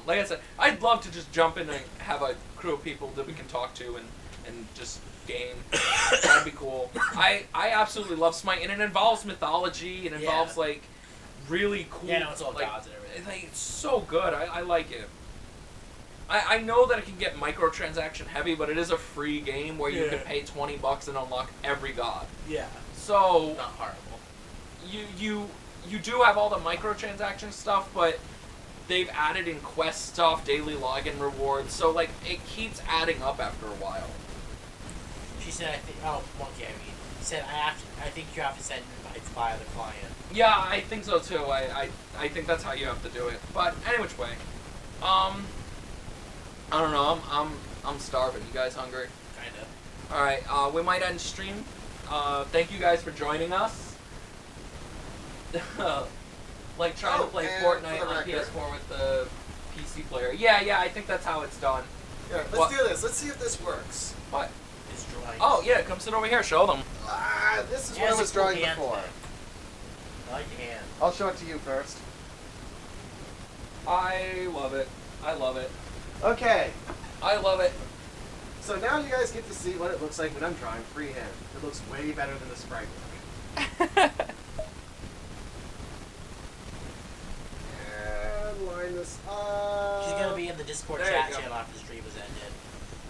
Like I said, I'd love to just jump in and have a crew of people that we can talk to and just game. That'd be cool. I absolutely love Smite, and it involves mythology. It involves, like, really cool... Yeah, no, it's all like, gods and everything. It's so good. I like it. I know that it can get microtransaction heavy, but it is a free game where you can pay $20 and unlock every god. Yeah. So Not horrible. you do have all the microtransaction stuff, but they've added in quest stuff, daily login rewards, so like it keeps adding up after a while. She said, I think. Oh, Monkey, I mean. said I think you have to send invites via the client. Yeah, I think so too. I think that's how you have to do it. But any which way, I don't know. I'm starving. You guys hungry? Kinda. All right. We might end stream. Thank you guys for joining us. Like trying to play and Fortnite for the on record. PS4 with the PC player. Yeah. I think that's how it's done. Here, let's What? do this. Let's see if this works. What? It's drawing. Oh yeah, come sit over here. Show them. This is Yeah, what I it's was a cool drawing hand before. thing. I like your hand. I'll show it to you first. I love it. I love it. Okay, I love it. so now you guys get to see what it looks like when I'm drawing freehand. It looks way better than the sprite book. And line this up. She's gonna be in the Discord There you chat go. channel after the stream is ended.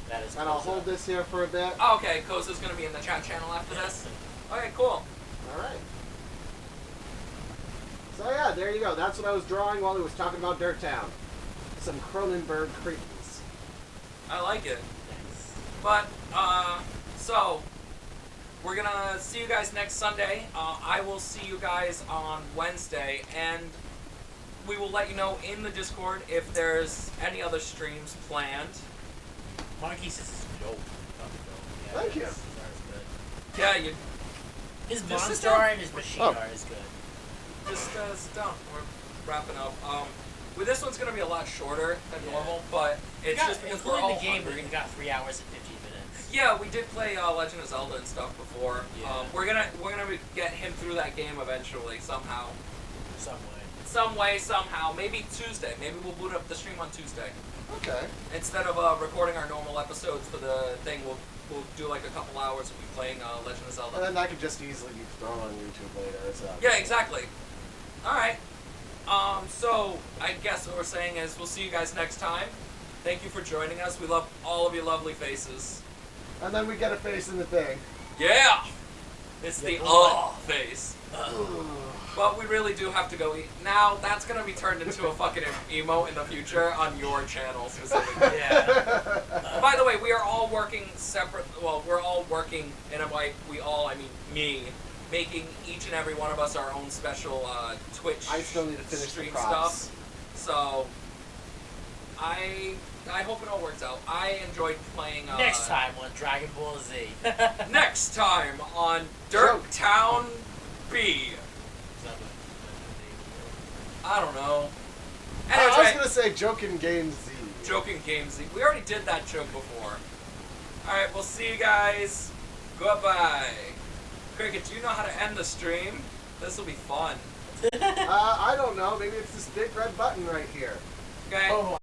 That is. And I'll cool hold stuff. this here for a bit. Oh, okay, Koza's gonna be in the chat channel after this. Okay, cool. Alright. So yeah, there you go. That's what I was drawing while he was talking about Dirt Town. Some Cronenberg creepers. I like it. Nice. But, so, we're gonna see you guys next Sunday. I will see you guys on Wednesday, and we will let you know in the Discord if there's any other streams planned. Monkey says it's dope. Yeah, Thank you. his art is good. Yeah, you His Just monster sit down. art and his machine Oh. art is good. just sit down. We're wrapping up. With this one's gonna be a lot shorter than Yeah. normal, but it's just because we're including all the game, hungry. we got 3 hours and 15 minutes. Yeah, we did play Legend of Zelda and stuff before. Yeah. We're gonna get him through that game eventually somehow. Some way. Some way, somehow. Maybe Tuesday. Maybe we'll boot up the stream on Tuesday. Okay. Instead of recording our normal episodes for the thing, we'll do like a couple hours. We'll be playing Legend of And Zelda. then that could just easily be thrown on YouTube later. So. Yeah, exactly. All right. So I guess what we're saying is we'll see you guys next time. Thank you for joining us. We love all of your lovely faces. And then we get a face in the thing. Yeah. It's the Yeah. face. But we really do have to go eat. Now, that's going to be turned into a fucking emote in the future on your channel specifically. Yeah. By the way, we are all working separate. Well, we're all working in a way. I mean me, making each and every one of us our own special Twitch I still need to finish the stream props. stuff. So, I hope it all works out. I enjoyed playing. Next time on Dragon Ball Z. Next time on Dirt Town B. I don't know. I was Anyway, gonna say Jokin' Game Z. joking games. We already did that joke before. Alright, we'll see you guys. Goodbye. Krikitt, do you know how to end the stream? This will be fun. I don't know. Maybe it's this big red button right here. Okay? Oh,